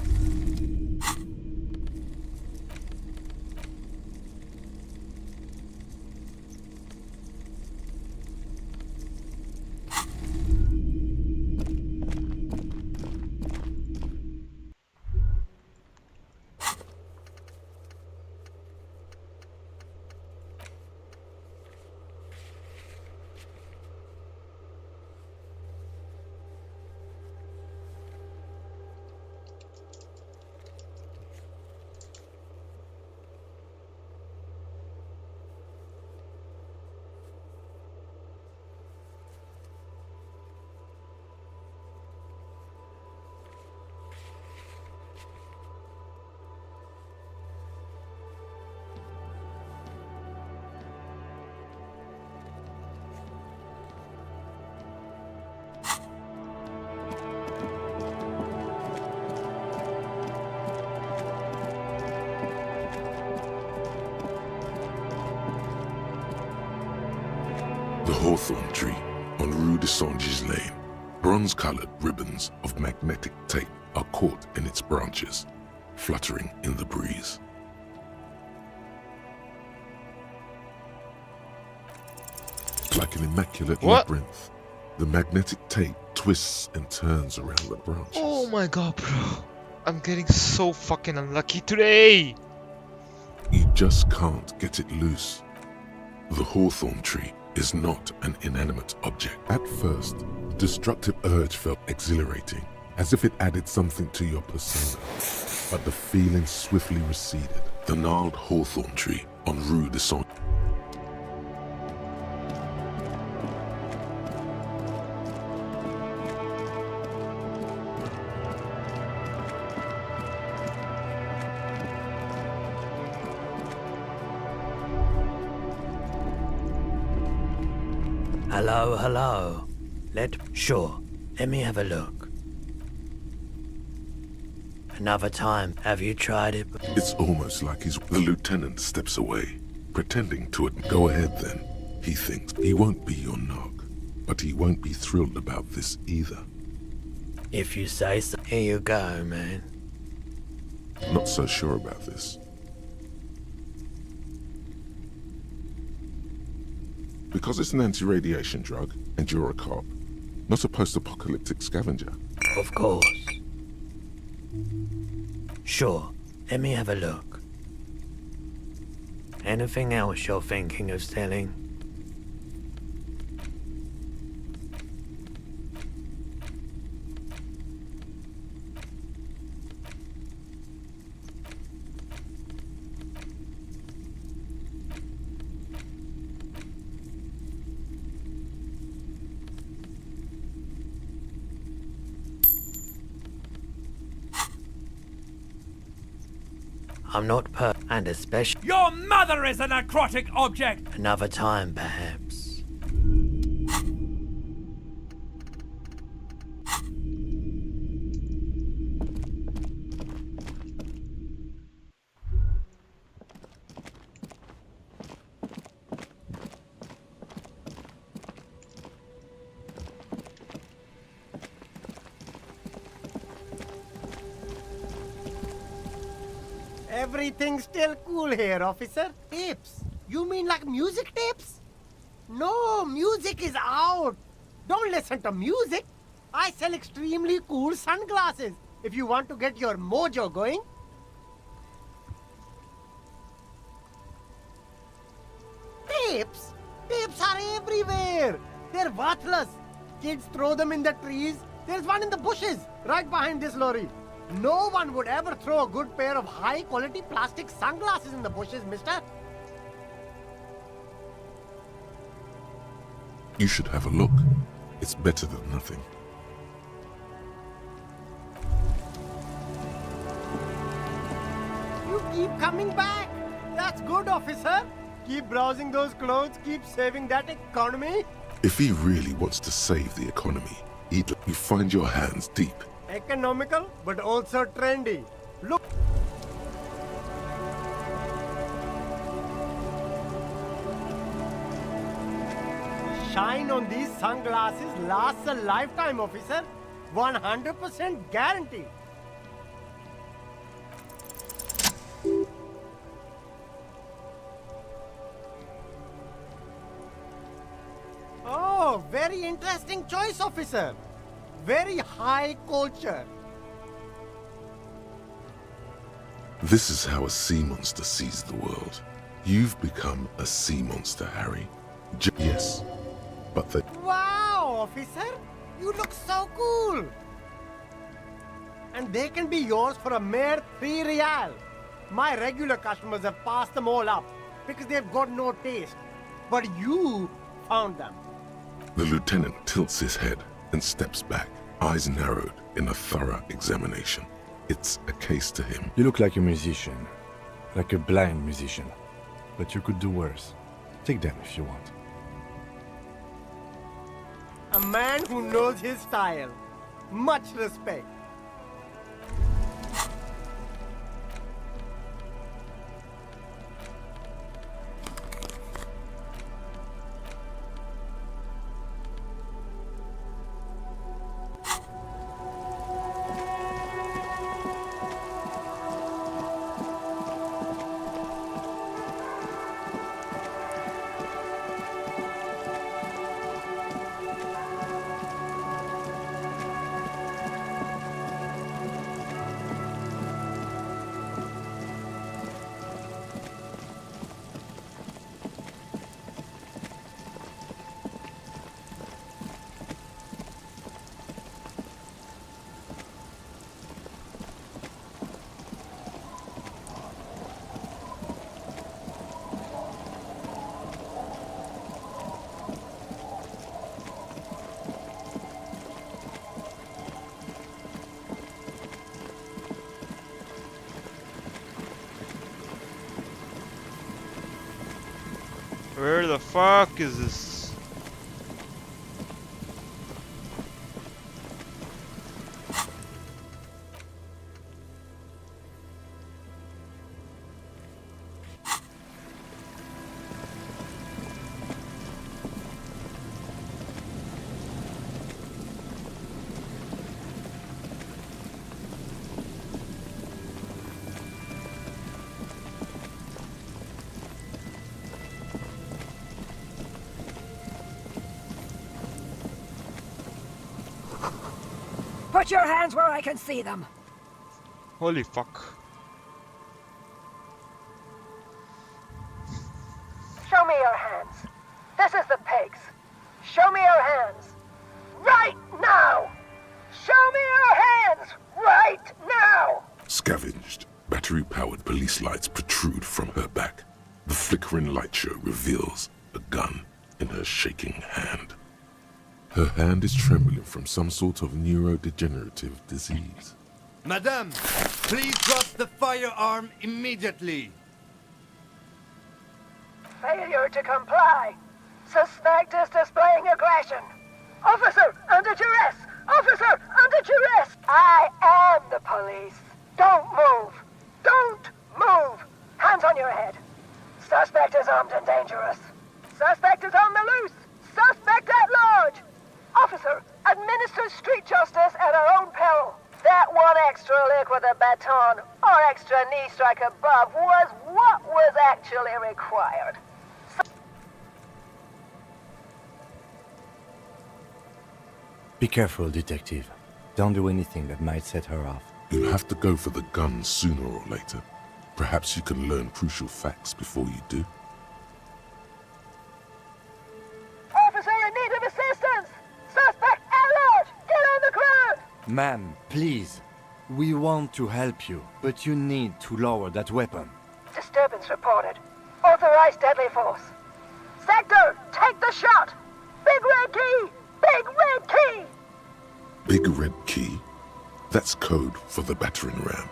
The hawthorn tree on Rue de Saint-Gislain. Bronze-colored ribbons of magnetic tape are caught in its branches, fluttering in the breeze. Like an immaculate labyrinth, the magnetic tape twists and turns around the branches. Oh my god, bro. I'm getting so fucking unlucky today. You just can't get it loose. The hawthorn tree is not an inanimate object. At first, the destructive urge felt exhilarating, as if it added something to your persona. But the feeling swiftly receded. The gnarled hawthorn tree on Rue de Saint. Hello, hello. Sure, let me have a look. Another time, have you tried it? It's almost like the lieutenant steps away, pretending to go ahead then. He thinks he won't be your knock, but he won't be thrilled about this either. If you say so. Here you go, man. Not so sure about this. Because it's an anti-radiation drug, and you're a cop, not a post-apocalyptic scavenger. Of course. Sure, let me have a look. Anything else you're thinking of selling? I'm not and especially Your mother is a necrotic object! another time, perhaps. Everything's still cool here, officer. Tapes? You mean like music tapes? No, music is out. Don't listen to music. I sell extremely cool sunglasses if you want to get your mojo going. Tapes? Tapes are everywhere. They're worthless. Kids throw them in the trees. There's one in the bushes, right behind this lorry. No one would ever throw a good pair of high-quality plastic sunglasses in the bushes, mister. You should have a look. It's better than nothing. You keep coming back. That's good, officer. Keep browsing those clothes. Keep saving that economy. If he really wants to save the economy, you find your hands deep. Economical, but also trendy. Look. The shine on these sunglasses lasts a lifetime, officer. 100% guaranteed. Oh, very interesting choice, officer. Very high culture. This is how a sea monster sees the world. You've become a sea monster, Harry. Yes, but the... Wow, officer! You look so cool! And they can be yours for a mere 3 real. My regular customers have passed them all up because they've got no taste. But you found them. The lieutenant tilts his head and steps back, eyes narrowed in a thorough examination. It's a case to him. You look like a musician, like a blind musician, but you could do worse. Take them if you want. A man who knows his style. Much respect. Where the fuck is this? Put your hands where I can see them. Holy fuck. Show me your hands. This is the pigs. Show me your hands. Right now! Show me your hands! Right now! Scavenged, battery-powered police lights protrude from her back. The flickering light show reveals a gun in her shaking hand. Her hand is trembling from some sort of neurodegenerative disease. Madame, please drop the firearm immediately. Failure to comply. Suspect is displaying aggression. Officer, under duress! Officer, under duress! I am the police. Don't move. Don't move. Hands on your head. Suspect is armed and dangerous. Suspect is on the loose. Suspect at large. Officer, administer street justice at our own peril. That one extra lick with a baton or extra knee strike above was what was actually required. Be careful, detective. Don't do anything that might set her off. You'll have to go for the gun sooner or later. Perhaps you can learn crucial facts before you do. Officer in need of assistance! Suspect at large! Get on the ground! Ma'am, please. We want to help you, but you need to lower that weapon. Disturbance reported. Authorized deadly force. Sector, take the shot! Big red key! Big red key! Big red key? That's code for the battering ram.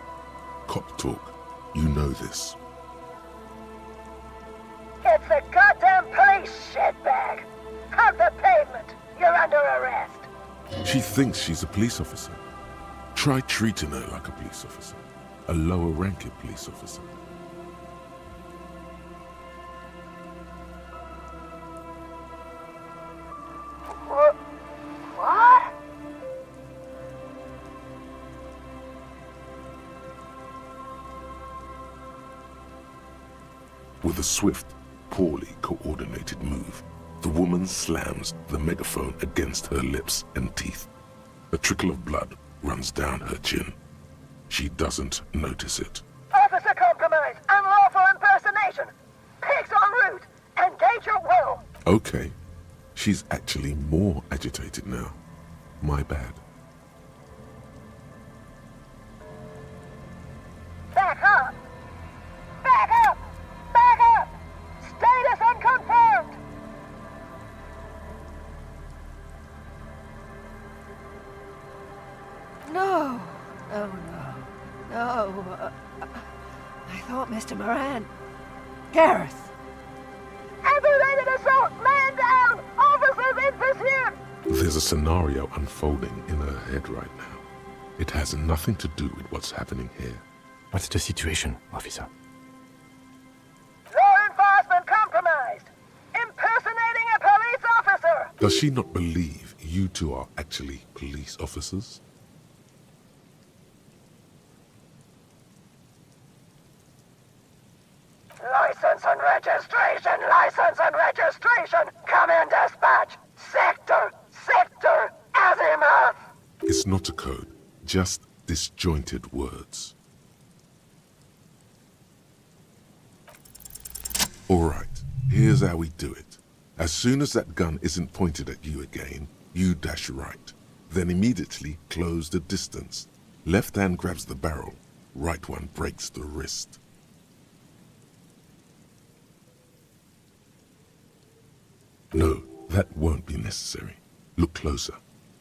Cop talk. You know this. It's the goddamn police, shitbag! Hug the pavement! You're under arrest! She thinks she's a police officer. Try treating her like a police officer. A lower-ranking police officer. What? With a swift, poorly coordinated move, the woman slams the megaphone against her lips and teeth. A trickle of blood runs down her chin. She doesn't notice it. Officer compromise! Unlawful impersonation! Pigs en route! Engage your will! Okay. She's actually more agitated now. My bad. Back up! Back up! Back up! Status unconfirmed! No! Oh no. No. I thought Mr. Moran. Gareth! Aggravated assault! Man down! Officers in pursuit! There's a scenario unfolding in her head right now. It has nothing to do with what's happening here. What's the situation, officer? Law enforcement compromised! Impersonating a police officer! Does she not believe you two are actually police officers? License and registration! License and registration! Come in, dispatch! Sector! Sector! Azimuth! It's not a code, just disjointed words. Alright, here's how we do it. As soon as that gun isn't pointed at you again, you dash right. Then immediately close the distance. Left hand grabs the barrel, right one breaks the wrist. No, that won't be necessary. Look closer.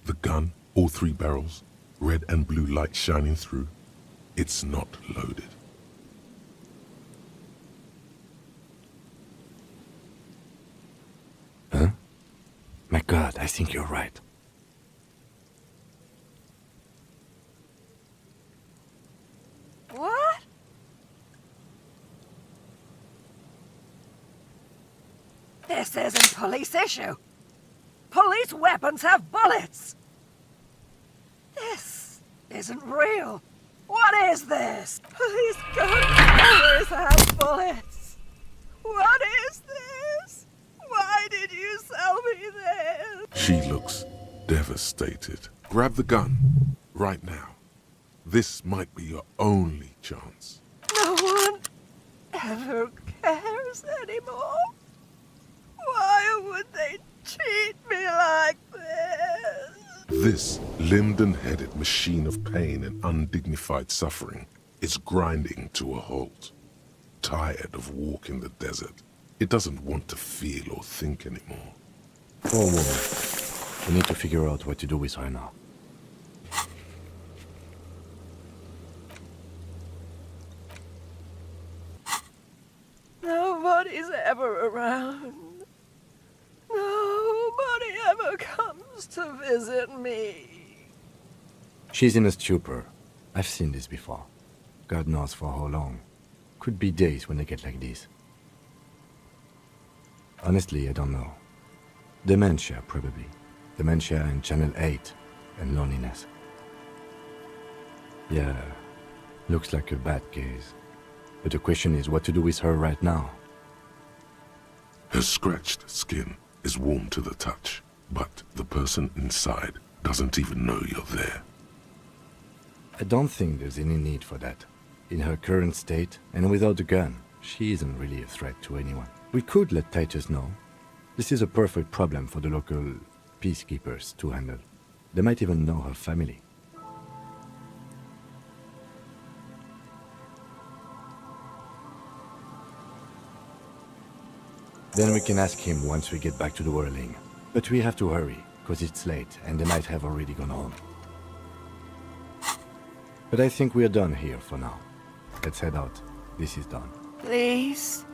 The gun, all three barrels, red and blue light shining through. It's not loaded. Huh? My God, I think you're right. What? This isn't police issue. Police weapons have bullets. This isn't real. What is this? Police guns always have bullets. What is this? Why did you sell me this? She looks devastated. Grab the gun. right now. This might be your only chance. No one ever cares anymore. Why would they treat me like this? This linden-headed machine of pain and undignified suffering is grinding to a halt. Tired of walking the desert, it doesn't want to feel or think anymore. Poor woman. We need to figure out what to do with her now. Nobody's ever around. Nobody ever comes to visit me. She's in a stupor. I've seen this before. God knows for how long. Could be days when they get like this. Honestly, I don't know. Dementia, probably. Dementia and Channel 8, and loneliness. Yeah, looks like a bad case. But the question is what to do with her right now. Her scratched skin is warm to the touch, but the person inside doesn't even know you're there. I don't think there's any need for that. In her current state, and without a gun, she isn't really a threat to anyone. We could let Titus know. This is a perfect problem for the local peacekeepers to handle. They might even know her family. Then we can ask him once we get back to the whirling. But we have to hurry, because it's late, and they might have already gone home. But I think we're done here for now. Let's head out. This is done. Please,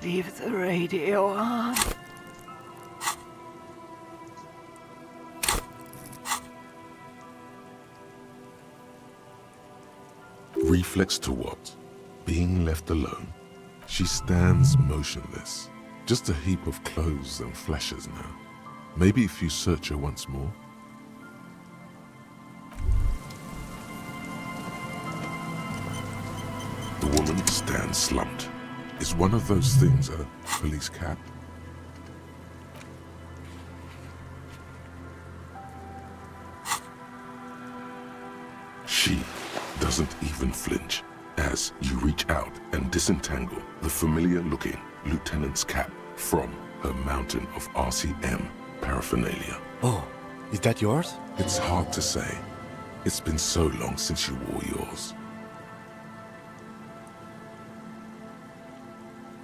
leave the radio on. Reflex to what? Being left alone. She stands motionless. Just a heap of clothes and fleshes now. Maybe if you search her once more. The woman stands slumped. Is one of those things a police cap? She doesn't even flinch as you reach out and disentangle the familiar-looking lieutenant's cap from her mountain of RCM paraphernalia. Oh, is that yours? It's hard to say. It's been so long since you wore yours.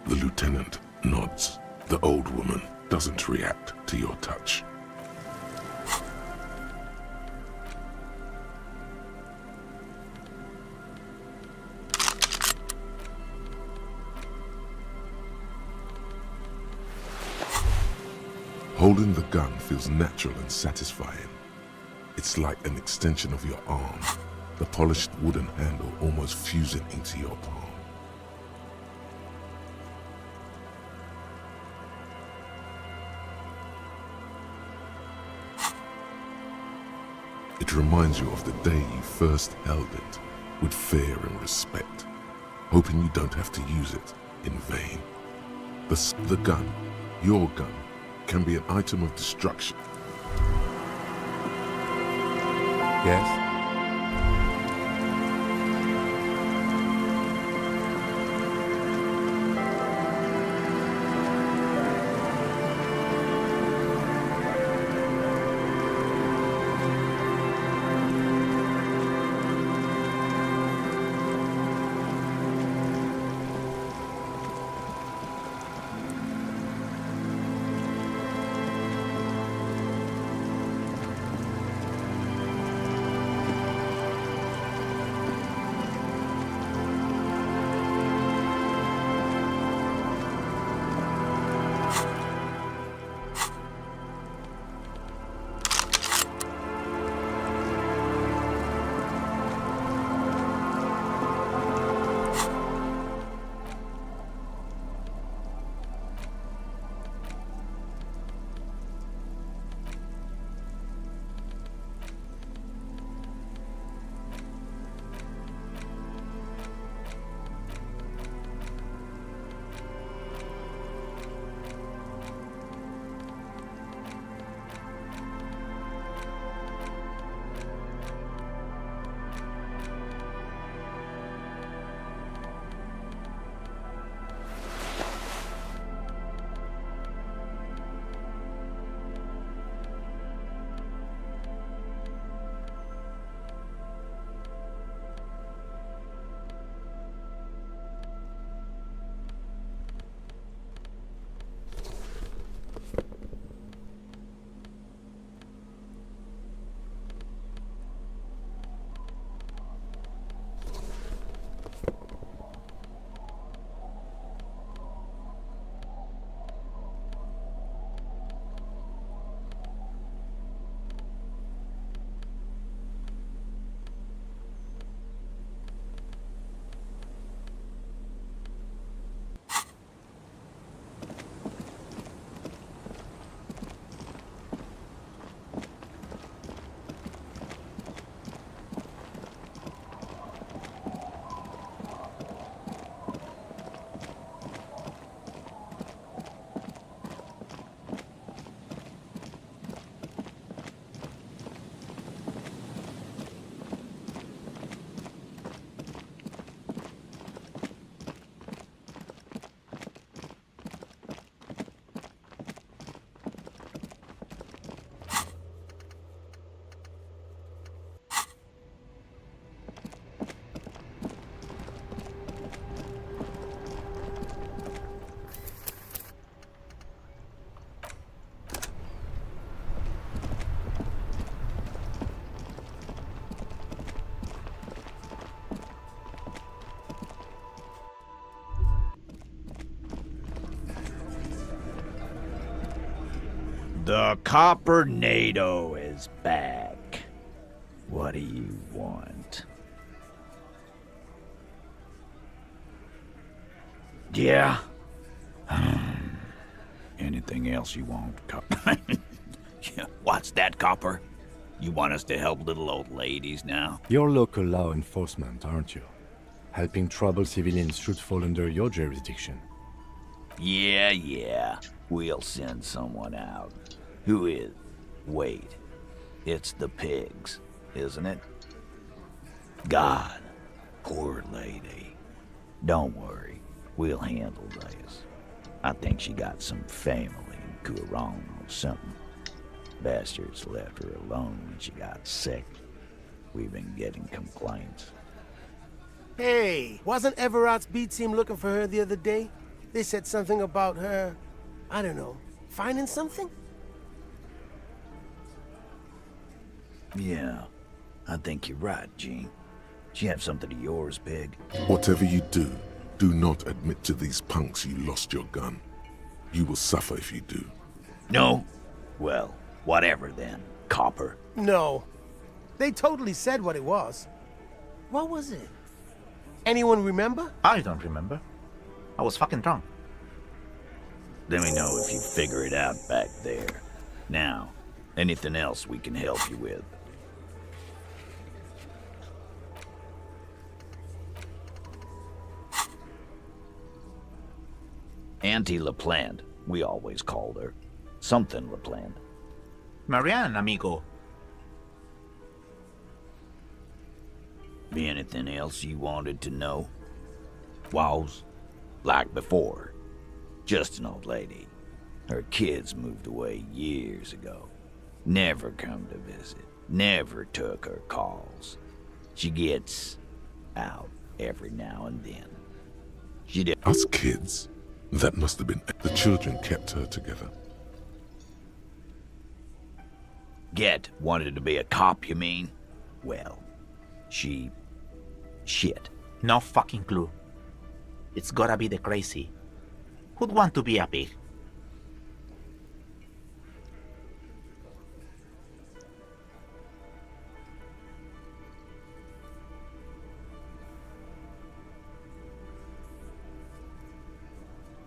The lieutenant nods. The old woman doesn't react to your touch. Holding the gun feels natural and satisfying. It's like an extension of your arm, the polished wooden handle almost fusing into your palm. It reminds you of the day you first held it, with fear and respect, hoping you don't have to use it in vain. The gun, your gun, can be an item of destruction. Yes? The Copper NATO is back. What do you want? Yeah? Anything else you want, Copper? What's that, Copper? You want us to help little old ladies now? You're local law enforcement, aren't you? Helping troubled civilians should fall under your jurisdiction. Yeah. We'll send someone out. Who is? Wait. It's the pigs, isn't it? God. Poor lady. Don't worry. We'll handle this. I think she got some family in Kurong or something. Bastards left her alone when she got sick. We've been getting complaints. Hey, wasn't Everard's B team looking for her the other day? They said something about her, I don't know, finding something? Yeah, I think you're right, Gene. She have something of yours, Pig? Whatever you do, do not admit to these punks you lost your gun. You will suffer if you do. No? Well, whatever then, Copper. No. They totally said what it was. What was it? Anyone remember? I don't remember. I was fucking drunk. Let me know if you figure it out back there. Now, anything else we can help you with? Auntie LaPlante, we always called her. Something LaPlante. Marianne, amigo. Be anything else you wanted to know? Was? Like before. Just an old lady. Her kids moved away years ago. Never come to visit. Never took her calls. She gets out every now and then. She did. Us kids? That must have been... The children kept her together. Get wanted to be a cop, you mean? Well, she... shit. No fucking clue. It's gotta be the crazy. Who'd want to be a pig?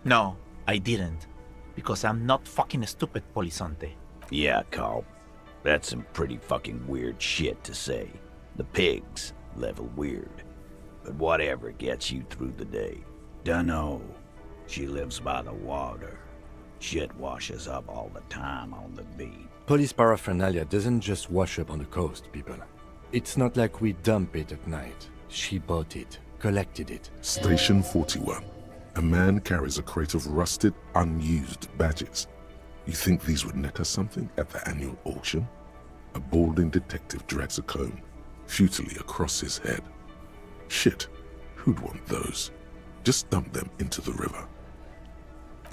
No, I didn't. Because I'm not fucking stupid, Polizonte. Yeah, Carl. That's some pretty fucking weird shit to say. The pigs level weird. But whatever gets you through the day. Dunno. She lives by the water. Shit washes up all the time on the beach. Police paraphernalia doesn't just wash up on the coast, people. It's not like we dump it at night. She bought it, collected it. Station 41. A man carries a crate of rusted, unused badges. You think these would net us something at the annual auction? A balding detective drags a comb futilely across his head. Shit, who'd want those? Just dump them into the river.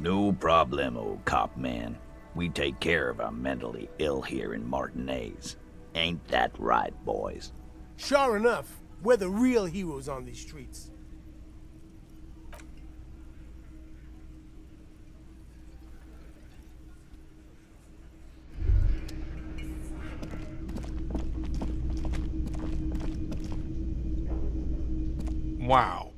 No problem, old cop man. We take care of our mentally ill here in Martinez. Ain't that right, boys? Sure enough, we're the real heroes on these streets. Wow.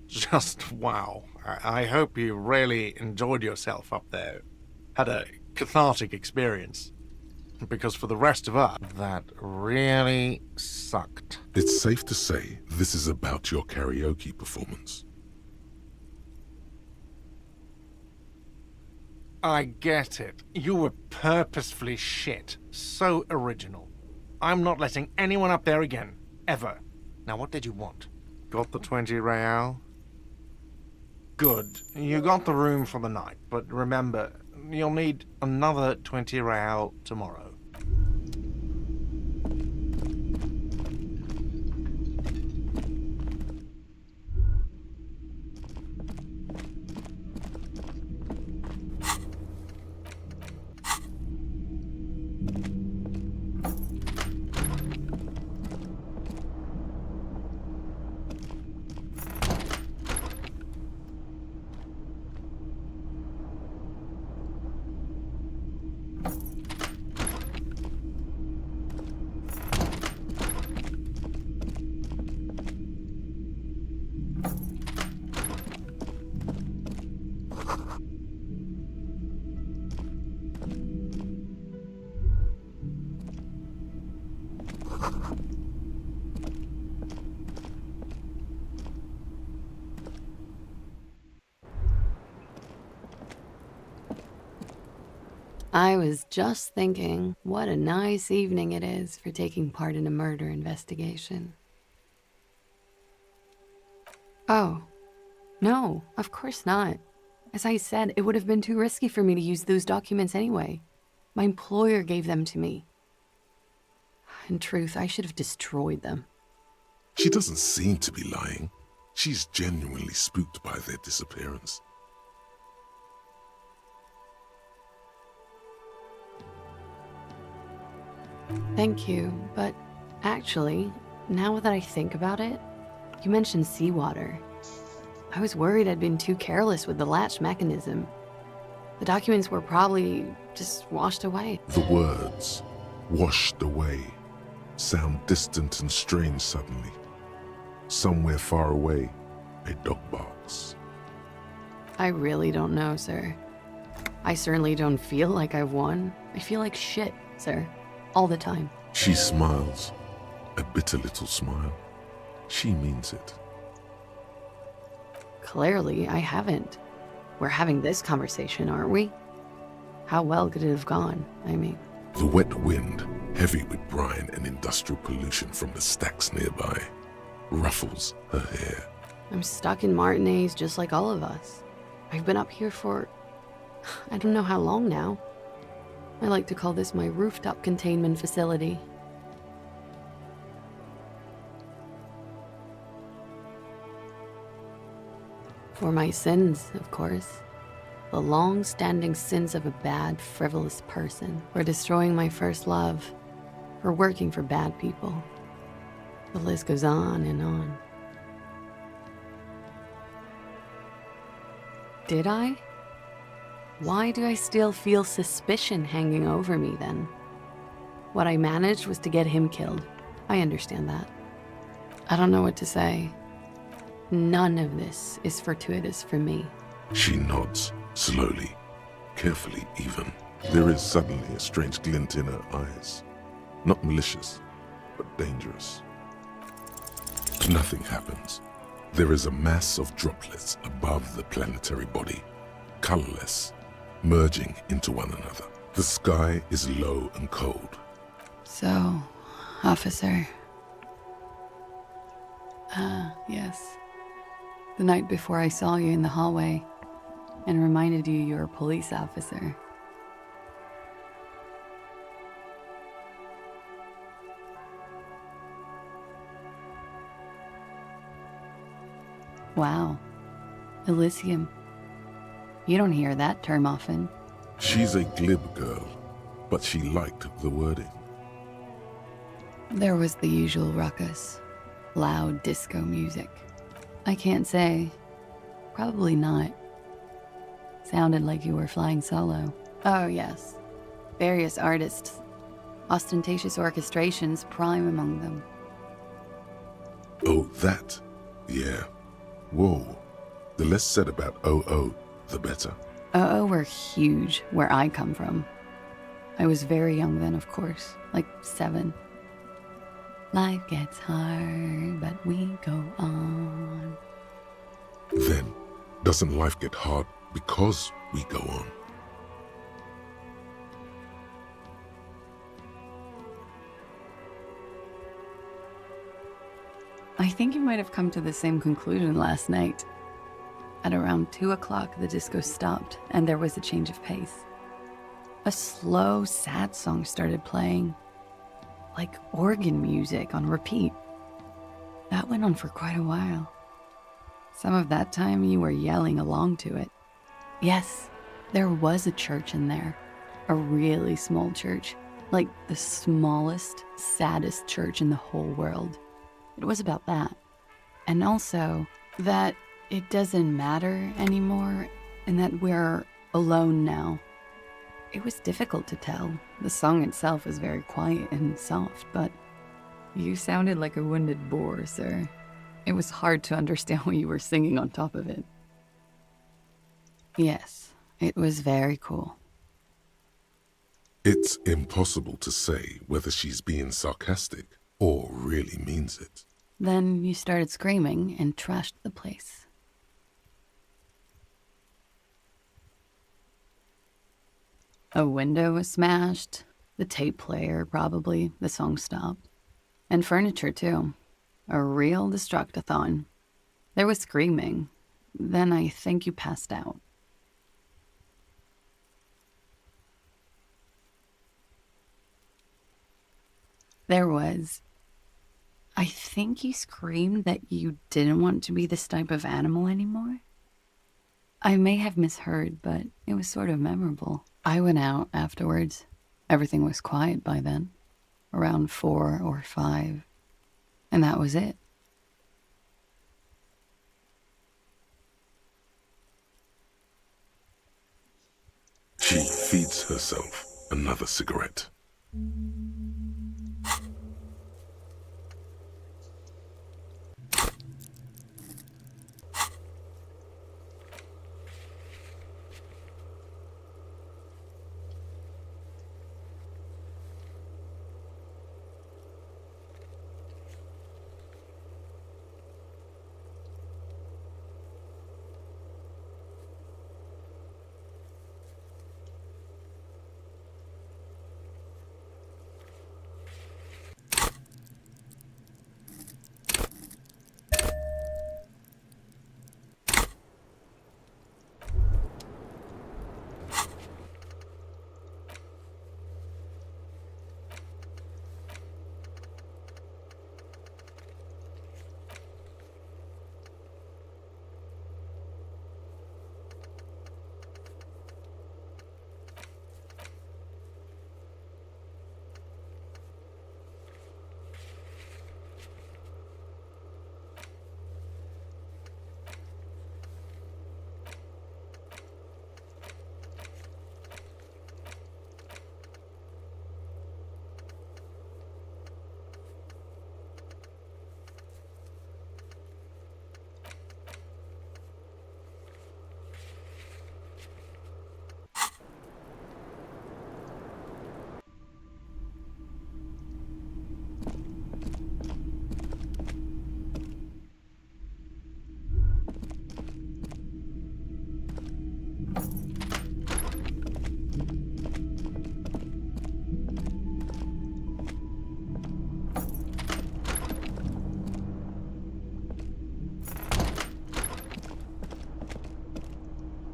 Just wow. I hope you really enjoyed yourself up there. Had a cathartic experience. Because for the rest of us, that really sucked. It's safe to say this is about your karaoke performance. I get it. You were purposefully shit. So original. I'm not letting anyone up there again. Ever. Now what did you want? Got the 20 real? Good. You got the room for the night, but remember, you'll need another 20 real tomorrow. I was just thinking, what a nice evening it is for taking part in a murder investigation. Oh, no, of course not. As I said, it would have been too risky for me to use those documents anyway. My employer gave them to me. In truth, I should have destroyed them. She doesn't seem to be lying. She's genuinely spooked by their disappearance. Thank you, but actually, now that I think about it, you mentioned seawater. I was worried I'd been too careless with the latch mechanism. The documents were probably just washed away. The words, washed away, sound distant and strange suddenly. Somewhere far away, a dog barks. I really don't know, sir. I certainly don't feel like I've won. I feel like shit, sir. All the time. She smiles, a bitter little smile. She means it. Clearly, I haven't. We're having this conversation, aren't we? How well could it have gone, I mean? The wet wind, heavy with brine and industrial pollution from the stacks nearby, ruffles her hair. I'm stuck in Martinez just like all of us. I've been up here for... I don't know how long now. I like to call this my rooftop containment facility. For my sins, of course. The long-standing sins of a bad, frivolous person. For destroying my first love. For working for bad people. The list goes on and on. Did I? Why do I still feel suspicion hanging over me then? What I managed was to get him killed. I understand that. I don't know what to say. None of this is fortuitous for me. She nods, slowly, carefully even. There is suddenly a strange glint in her eyes. Not malicious, but dangerous. Nothing happens. There is a mass of droplets above the planetary body, colorless, merging into one another. The sky is low and cold. So, officer. Yes. The night before I saw you in the hallway and reminded you you're a police officer. Wow. Elysium. You don't hear that term often. She's a glib girl, but she liked the wording. There was the usual ruckus. Loud disco music. I can't say. Probably not. Sounded like you were flying solo. Oh, yes. Various artists. Ostentatious orchestrations prime among them. Oh, that? Yeah. Whoa. The less said about OO, the better. OO were huge where I come from. I was very young then, of course. Like 7. Life gets hard, but we go on. Then, doesn't life get hard because we go on? I think you might have come to the same conclusion last night. At around 2 o'clock, the disco stopped, and there was a change of pace. A slow, sad song started playing. Like organ music on repeat. That went on for quite a while. Some of that time you were yelling along to it. Yes, there was a church in there. A really small church. Like the smallest, saddest church in the whole world. It was about that. And also that it doesn't matter anymore and that we're alone now. It was difficult to tell. The song itself was very quiet and soft, but you sounded like a wounded boar, sir. It was hard to understand what you were singing on top of it. Yes, it was very cool. It's impossible to say whether she's being sarcastic or really means it. Then you started screaming and trashed the place. A window was smashed, the tape player probably, the song stopped. And furniture too. A real destructathon. There was screaming. Then I think you passed out. There was. I think you screamed that you didn't want to be this type of animal anymore. I may have misheard, but it was sort of memorable. I went out afterwards. Everything was quiet by then. Around 4 or 5. And that was it. She feeds herself another cigarette.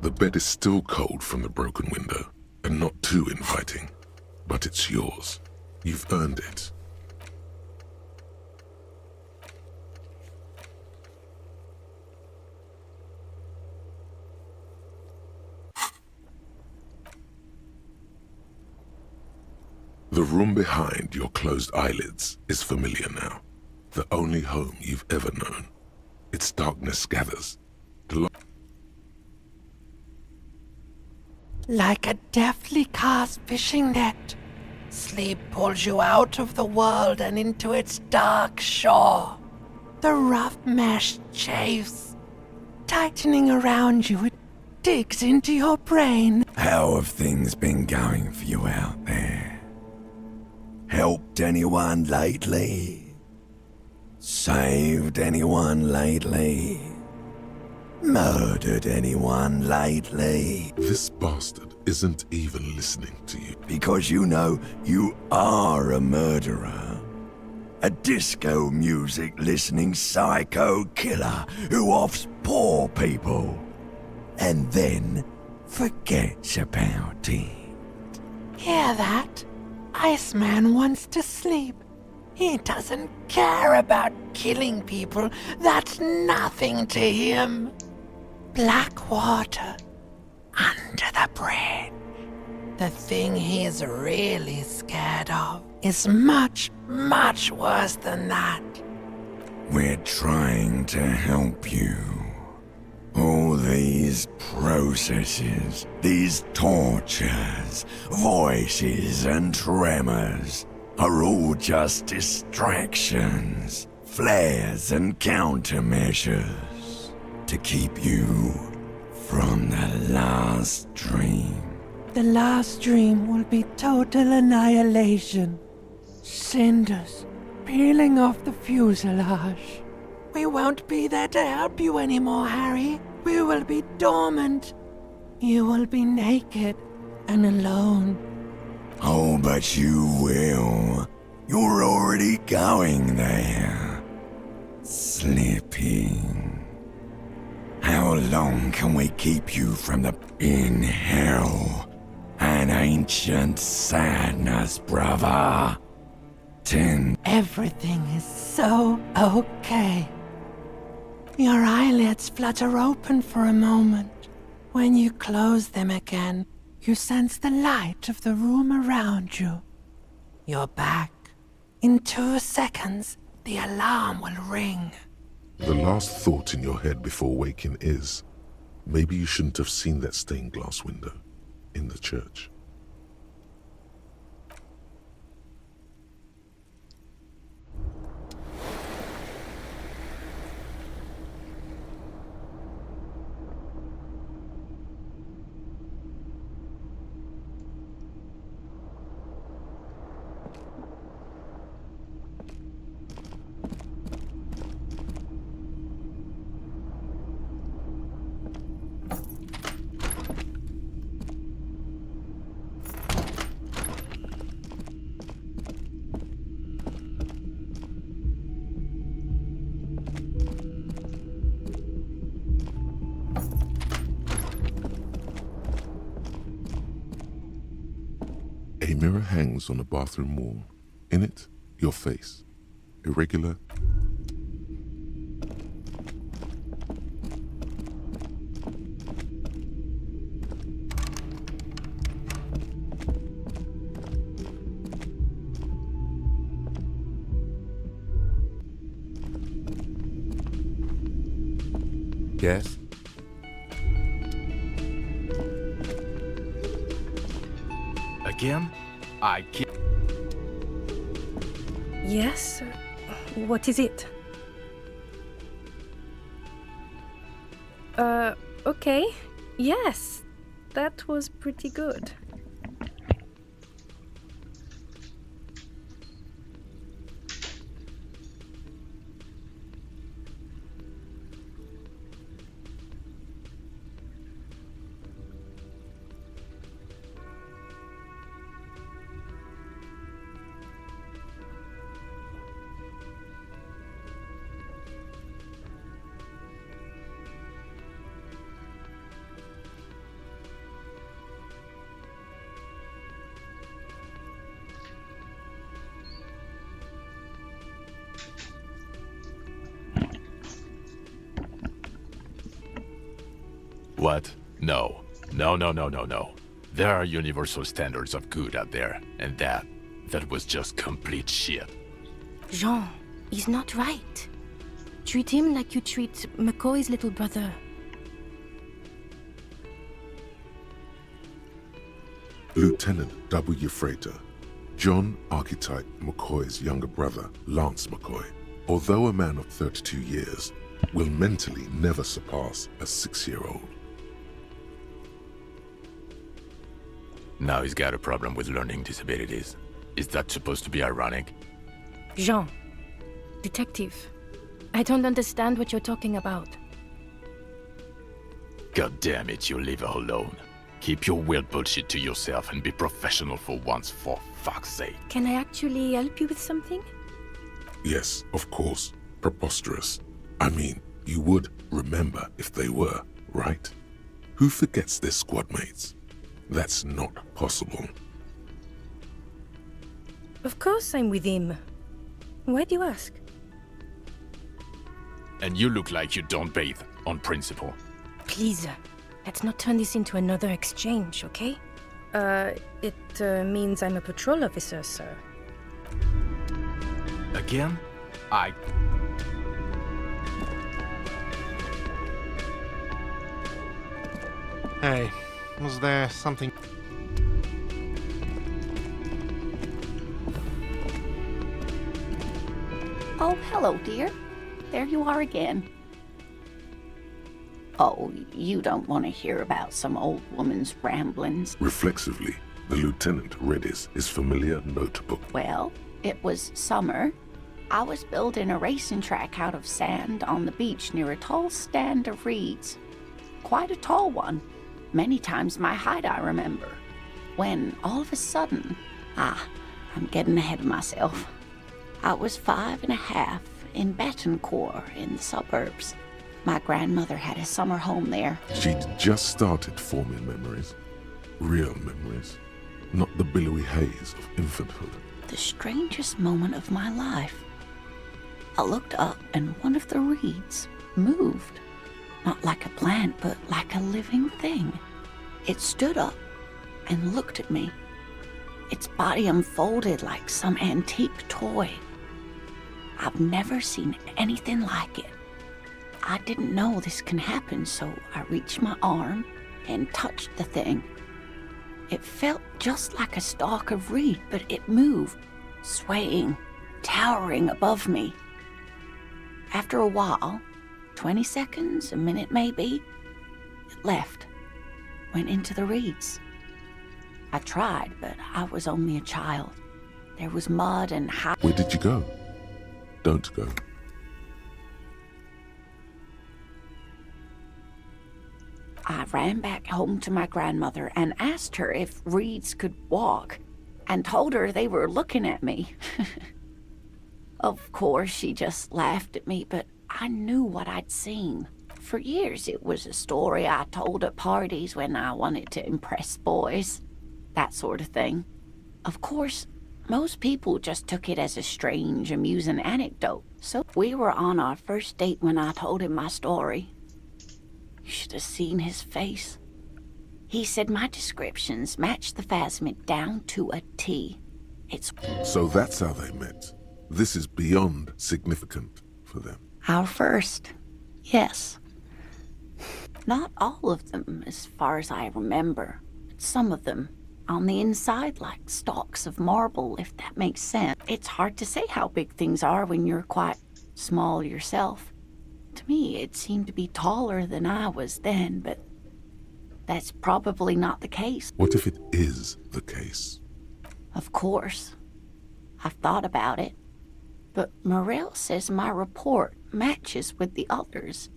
The bed is still cold from the broken window, and not too inviting. But it's yours. You've earned it. The room behind your closed eyelids is familiar now. The only home you've ever known. Its darkness gathers. Like a deftly cast fishing net, sleep pulls you out of the world and into its dark shore. The rough mesh chafes, tightening around you, it digs into your brain. How have things been going for you out there? Helped anyone lately? Saved anyone lately? Murdered anyone lately? This bastard isn't even listening to you. Because you know you are a murderer. A disco music listening psycho killer who offs poor people. And then forgets about it. Hear that? Iceman wants to sleep. He doesn't care about killing people. That's nothing to him. Black water under the bridge. The thing he's really scared of is much, much worse than that. We're trying to help you. All these processes, these tortures, voices and tremors are all just distractions, flares and countermeasures to keep you from the last dream. The last dream will be total annihilation. Cinders peeling off the fuselage. We won't be there to help you anymore, Harry. We will be dormant. You will be naked, and alone. Oh, but you will. You're already going there. Slipping. How long can we keep you from the... In hell. An ancient sadness, brother. 10. Everything is so okay. Your eyelids flutter open for a moment. When you close them again, you sense the light of the room around you. You're back. In 2 seconds, the alarm will ring. The last thought in your head before waking is, maybe you shouldn't have seen that stained glass window in the church. A mirror hangs on the bathroom wall. In it, your face. Irregular. Yes? Again? I can't... Yes? What is it? Okay. Yes. That was pretty good. What? No. No. There are universal standards of good out there, and that was just complete shit. Jean, he's not right. Treat him like you treat McCoy's little brother. Lieutenant W. Freighter, John Archetype McCoy's younger brother, Lance McCoy, although a man of 32 years, will mentally never surpass a 6-year-old. Now he's got a problem with learning disabilities. Is that supposed to be ironic? Jean, detective, I don't understand what you're talking about. God damn it, you leave her alone. Keep your weird bullshit to yourself and be professional for once, for fuck's sake. Can I actually help you with something? Yes, of course. Preposterous. I mean, you would remember if they were, right? Who forgets their squad mates? That's not possible. Of course I'm with him. Why do you ask? And you look like you don't bathe, on principle. Please, let's not turn this into another exchange, okay? It means I'm a patrol officer, sir. Again? Hey, was there something... Oh, hello, dear. There you are again. Oh, you don't want to hear about some old woman's ramblings. Reflexively, the lieutenant read his familiar notebook. Well, it was summer. I was building a racing track out of sand on the beach near a tall stand of reeds. Quite a tall one. Many times my height, I remember. when all of a sudden, I'm getting ahead of myself. I was 5.5 in Betancourt in the suburbs. My grandmother had a summer home there. She'd just started forming memories. Real memories. Not the billowy haze of infanthood. The strangest moment of my life. I looked up and one of the reeds moved. Not like a plant, but like a living thing. It stood up and looked at me. Its body unfolded like some antique toy. I've never seen anything like it. I didn't know this can happen, so I reached my arm and touched the thing. It felt just like a stalk of reed, but it moved, swaying, towering above me. After a while, 20 seconds, a minute maybe, it left, went into the reeds. I tried, but I was only a child. There was mud and Where did you go? Don't go. I ran back home to my grandmother and asked her if reeds could walk, and told her they were looking at me. Of course, she just laughed at me, but I knew what I'd seen. For years, it was a story I told at parties when I wanted to impress boys. That sort of thing. Of course, most people just took it as a strange, amusing anecdote. So we were on our first date when I told him my story. You should have seen his face. He said my descriptions matched the phasmid down to a T. It's... So that's how they met. This is beyond significant for them. Our first, yes. Not all of them, as far as I remember. But some of them, on the inside like stalks of marble, if that makes sense. It's hard to say how big things are when you're quite small yourself. To me, it seemed to be taller than I was then, but that's probably not the case. What if it is the case? Of course. I've thought about it. But Morel says my report matches with the others,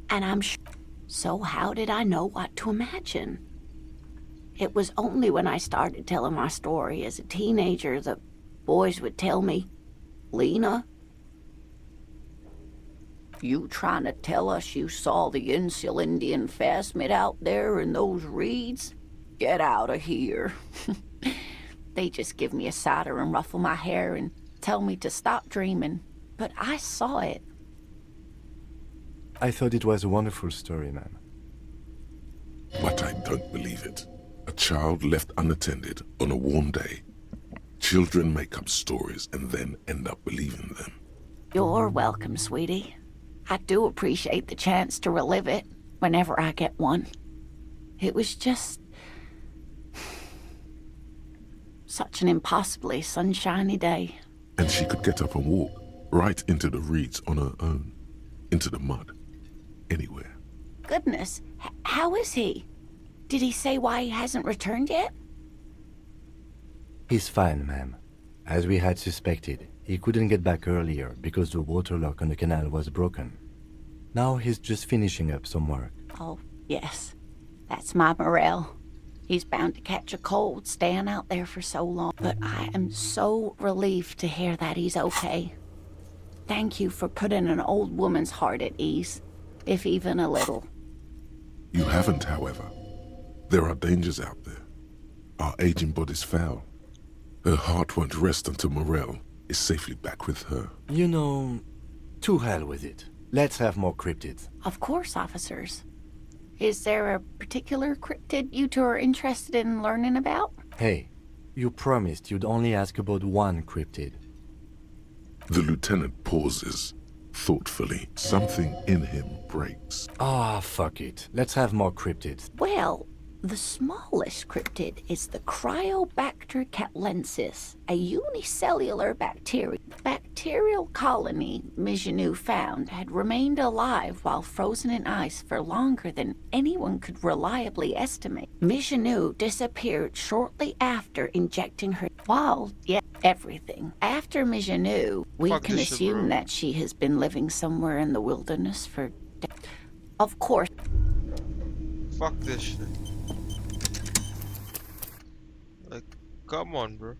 and I'm sure. So how did I know what to imagine? It was only when I started telling my story as a teenager that boys would tell me, Lena, you trying to tell us you saw the Insulindian phasmid out there in those reeds? Get out of here. They just give me a cider and ruffle my hair and tell me to stop dreaming, but I saw it. I thought it was a wonderful story, ma'am. But I don't believe it. A child left unattended on a warm day. Children make up stories and then end up believing them. You're welcome, sweetie. I do appreciate the chance to relive it whenever I get one. It was just such an impossibly sunshiny day. And she could get up and walk right into the reeds on her own, into the mud, anywhere. Goodness, how is he? Did he say why he hasn't returned yet? He's fine, ma'am. As we had suspected, he couldn't get back earlier because the water lock on the canal was broken. Now he's just finishing up some work. Oh, yes. That's my Morel. He's bound to catch a cold staying out there for so long. But I am so relieved to hear that he's okay. Thank you for putting an old woman's heart at ease, if even a little. You haven't, however. There are dangers out there. Our aging body's foul. Her heart won't rest until Morel is safely back with her. You know, to hell with it. Let's have more cryptids. Of course, officers. Is there a particular cryptid you two are interested in learning about? Hey, you promised you'd only ask about one cryptid. The lieutenant pauses, thoughtfully. Something in him breaks. Ah, fuck it. Let's have more cryptids. Well, the smallest cryptid is the Cryobacter catlensis, a unicellular bacteria. The bacterial colony Migenou found had remained alive while frozen in ice for longer than anyone could reliably estimate. Migenou disappeared shortly after injecting her everything. After Migenou, we can assume that she has been living somewhere in the wilderness for of course. Fuck this shit. come on, bro.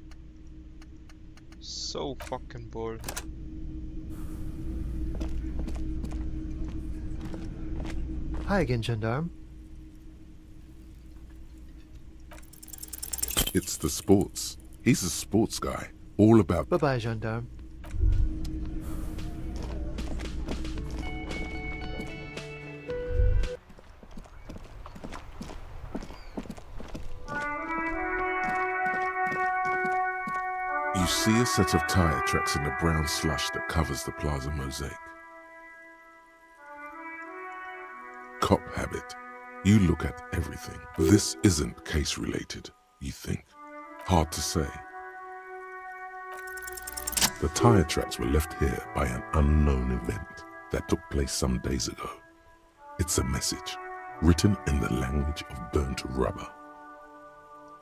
So fucking bored. Hi again, gendarme. It's the sports. He's a sports guy. All about... Bye-bye, gendarme. You see a set of tire tracks in the brown slush that covers the plaza mosaic. Cop habit. You look at everything. This isn't case-related, you think. Hard to say. The tire tracks were left here by an unknown event that took place some days ago. It's a message, written in the language of burnt rubber.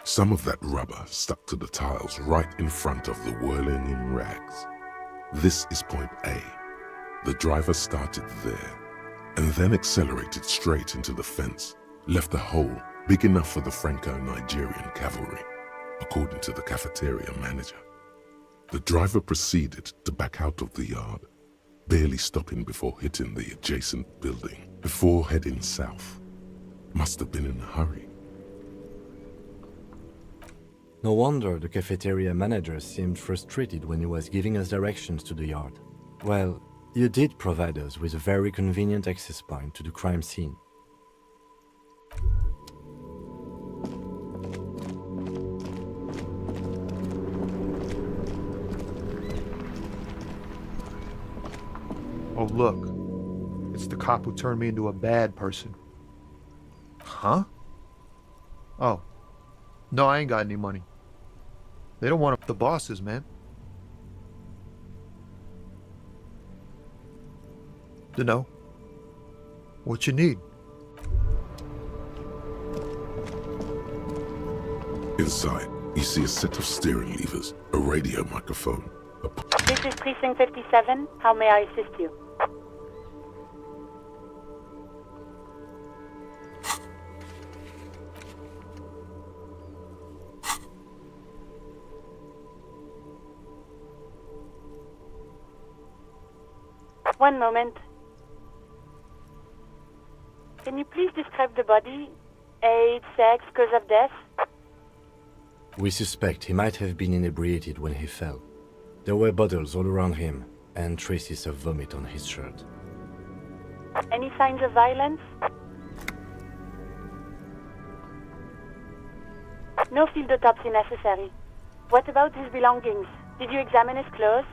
Some of that rubber stuck to the tiles right in front of the whirling in rags. This is point A. The driver started there, and then accelerated straight into the fence, left a hole big enough for the Franco-Nigerian cavalry, according to the cafeteria manager. The driver proceeded to back out of the yard, barely stopping before hitting the adjacent building, before heading south. Must have been in a hurry. No wonder the cafeteria manager seemed frustrated when he was giving us directions to the yard. Well, you did provide us with a very convenient access point to the crime scene. Oh, look. It's the cop who turned me into a bad person. Huh? Oh. No, I ain't got any money. They don't want the bosses, man. Dunno. What you need? Inside, you see a set of steering levers, a radio microphone, This is Precinct 57. How may I assist you? One moment. Can you please describe the body? Age, sex, cause of death? We suspect he might have been inebriated when he fell. There were bottles all around him, and traces of vomit on his shirt. Any signs of violence? No field autopsy necessary. What about his belongings? Did you examine his clothes?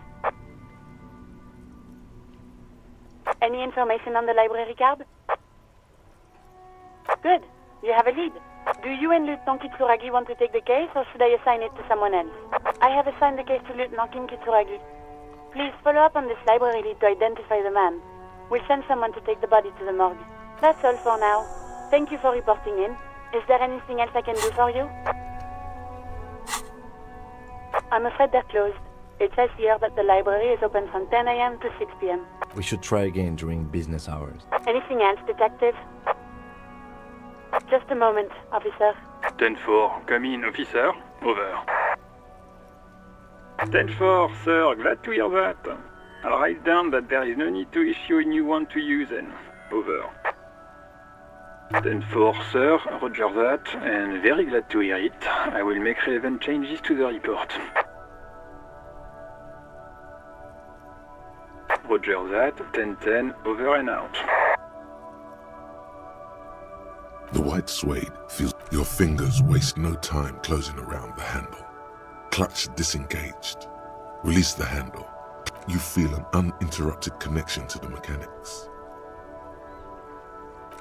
Any information on the library card? Good. You have a lead. Do you and Lieutenant Kitsuragi want to take the case, or should I assign it to someone else? I have assigned the case to Lieutenant Kim Kitsuragi. Please follow up on this library lead to identify the man. We'll send someone to take the body to the morgue. That's all for now. Thank you for reporting in. Is there anything else I can do for you? I'm afraid they're closed. It says here that the library is open from 10 a.m. to 6 p.m. We should try again during business hours. Anything else, Detective? Just a moment, officer. 10-4, come in, officer. Over. 10-4, sir, glad to hear that. I'll write down that there is no need to issue a new one to you then. Over. 10-4, sir, roger that, and very glad to hear it. I will make relevant changes to the report. Roger that, 10-10, over and out. The white suede feels your fingers waste no time closing around the handle. Clutch disengaged. Release the handle. You feel an uninterrupted connection to the mechanics.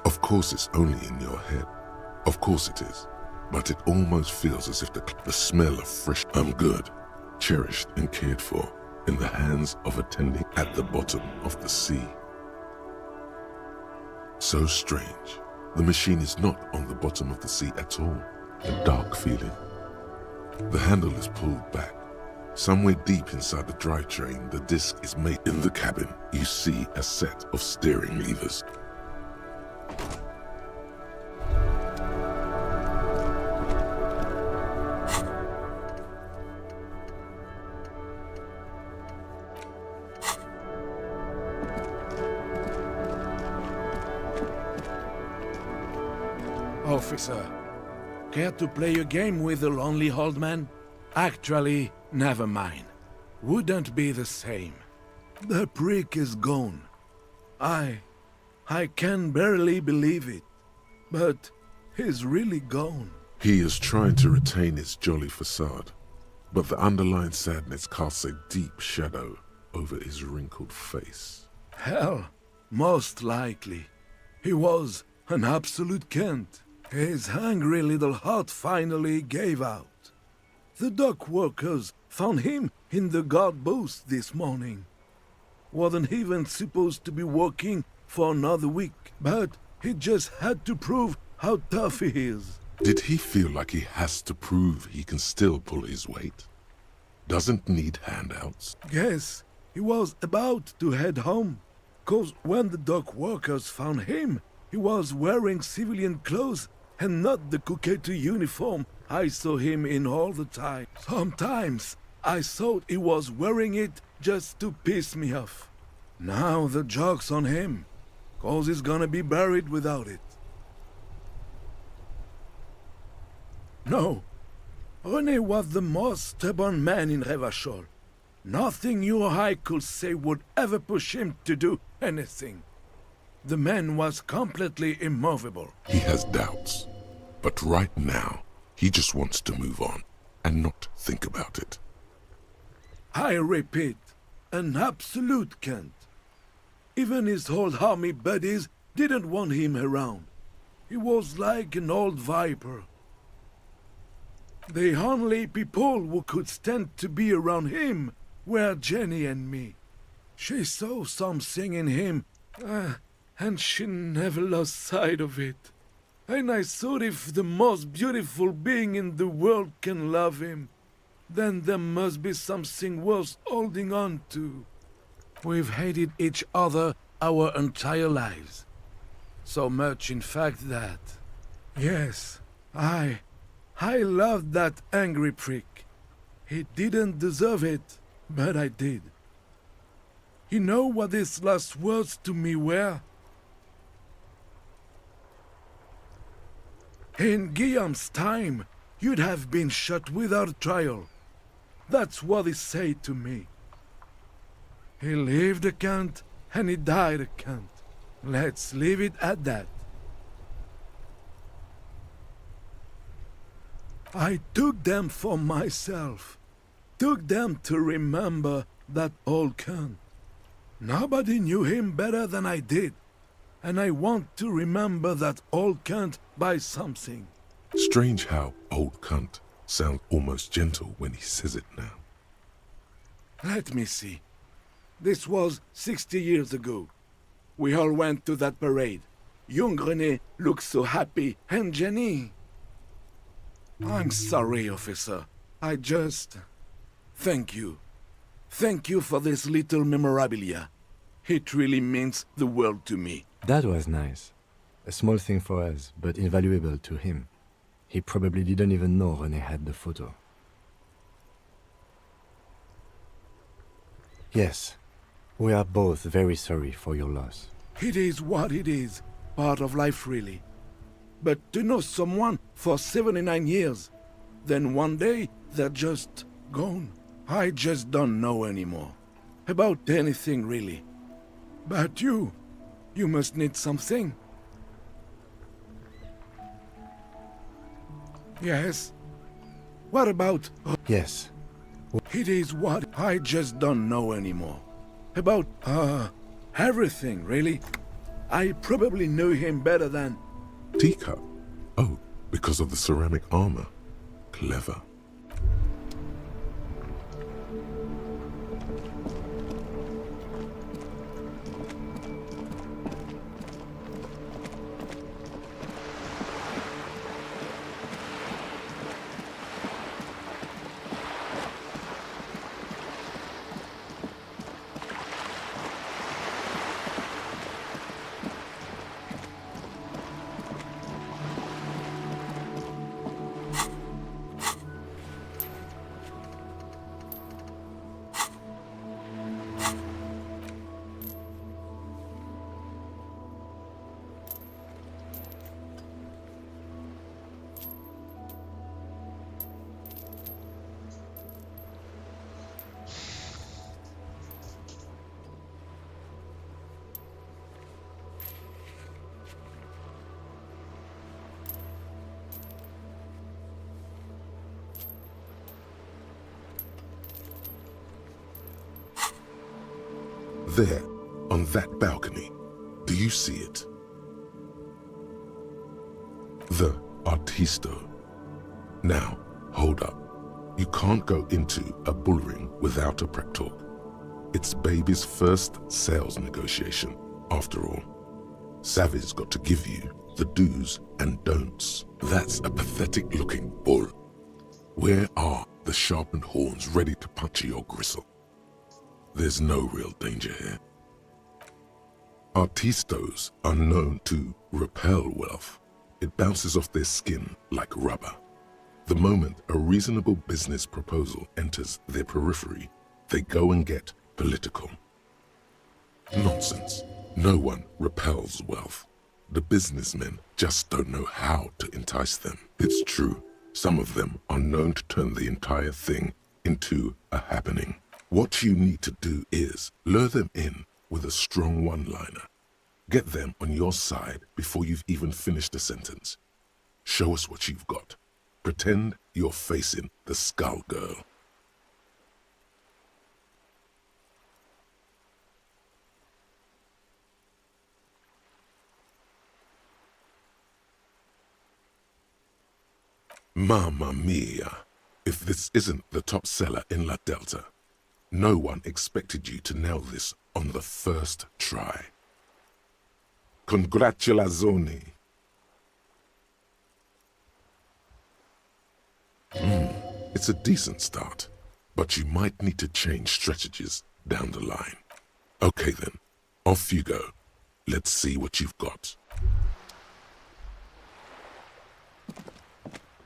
Of course it's only in your head. Of course it is. But it almost feels as if the smell of fresh, I'm good, cherished and cared for, in the hands of attending at the bottom of the sea. So strange. The machine is not on the bottom of the sea at all. A dark feeling. The handle is pulled back. Somewhere deep inside the drivetrain, the disc is made. In the cabin, you see a set of steering levers. officer. Care to play a game with the lonely old man? Actually, never mind. Wouldn't be the same. The prick is gone. I can barely believe it. But he's really gone. He is trying to retain his jolly facade, but the underlying sadness casts a deep shadow over his wrinkled face. Hell, most likely. He was an absolute Kent. His hungry little heart finally gave out. The dock workers found him in the guard booth this morning. Wasn't even supposed to be working for another week, but he just had to prove how tough he is. Did he feel like he has to prove he can still pull his weight? Doesn't need handouts? Guess he was about to head home, 'cause when the dock workers found him, he was wearing civilian clothes and not the Kuketu uniform I saw him in all the time. Sometimes I thought he was wearing it just to piss me off. Now the joke's on him, 'cause he's gonna be buried without it. No, René was the most stubborn man in Revachol. Nothing you or I could say would ever push him to do anything. The man was completely immovable. He has doubts, but right now, he just wants to move on and not think about it. I repeat, an absolute Kent. Even his old army buddies didn't want him around. He was like an old viper. The only people who could stand to be around him were Jenny and me. She saw something in him, and she never lost sight of it. And I thought if the most beautiful being in the world can love him, then there must be something worth holding on to. We've hated each other our entire lives. So much, in fact, that... Yes, I loved that angry prick. He didn't deserve it, but I did. You know what his last words to me were? In Guillaume's time, you'd have been shot without trial. That's what he said to me. He lived a Kent, and he died a Kent. Let's leave it at that. I took them for myself. Took them to remember that old Kent. Nobody knew him better than I did. And I want to remember that old Kent by something. Strange how old cunt sounds almost gentle when he says it now. Let me see. This was 60 years ago. We all went to that parade. Young René looked so happy, and Jenny... I'm sorry, officer. I just... Thank you. Thank you for this little memorabilia. It really means the world to me. That was nice. A small thing for us, but invaluable to him. He probably didn't even know René had the photo. Yes, we are both very sorry for your loss. It is what it is. Part of life, really. But to know someone for 79 years, then one day they're just gone. I just don't know anymore. About anything, really. But you must need something. Yes? What about... Yes. It is what I just don't know anymore. About, everything, really. I probably knew him better than... Teacup? Oh, because of the ceramic armor. Clever. There, on that balcony, do you see it? The Artisto. Now, hold up. You can't go into a bullring without a prep talk. It's baby's first sales negotiation, after all. Savvy's got to give you the do's and don'ts. That's a pathetic-looking bull. Where are the sharpened horns ready to puncture your gristle? There's no real danger here. Artistos are known to repel wealth. It bounces off their skin like rubber. The moment a reasonable business proposal enters their periphery, they go and get political. Nonsense. No one repels wealth. The businessmen just don't know how to entice them. It's true, some of them are known to turn the entire thing into a happening. What you need to do is lure them in with a strong one-liner. Get them on your side before you've even finished a sentence. Show us what you've got. Pretend you're facing the Skull Girl. Mamma mia! If this isn't the top seller in La Delta, no one expected you to nail this on the first try. Congratulazioni! It's a decent start, but you might need to change strategies down the line. Okay then, off you go. Let's see what you've got.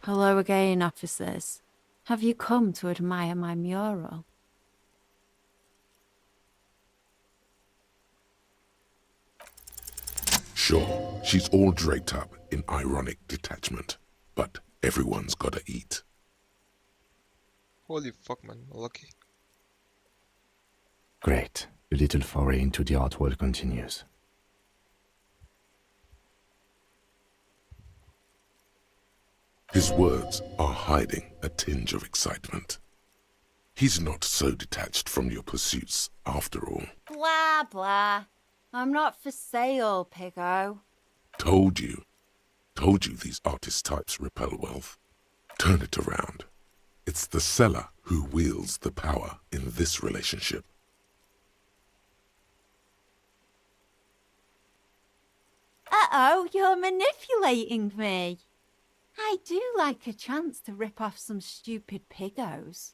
Hello again, officers. Have you come to admire my mural? Sure, she's all draped up in ironic detachment, but everyone's gotta eat. Holy fuck, man, lucky. Great. The little foray into the art world continues. His words are hiding a tinge of excitement. He's not so detached from your pursuits, after all. Blah, blah. I'm not for sale, Piggo. Told you these artist types repel wealth. Turn it around. It's the seller who wields the power in this relationship. Uh-oh, you're manipulating me. I do like a chance to rip off some stupid Piggos.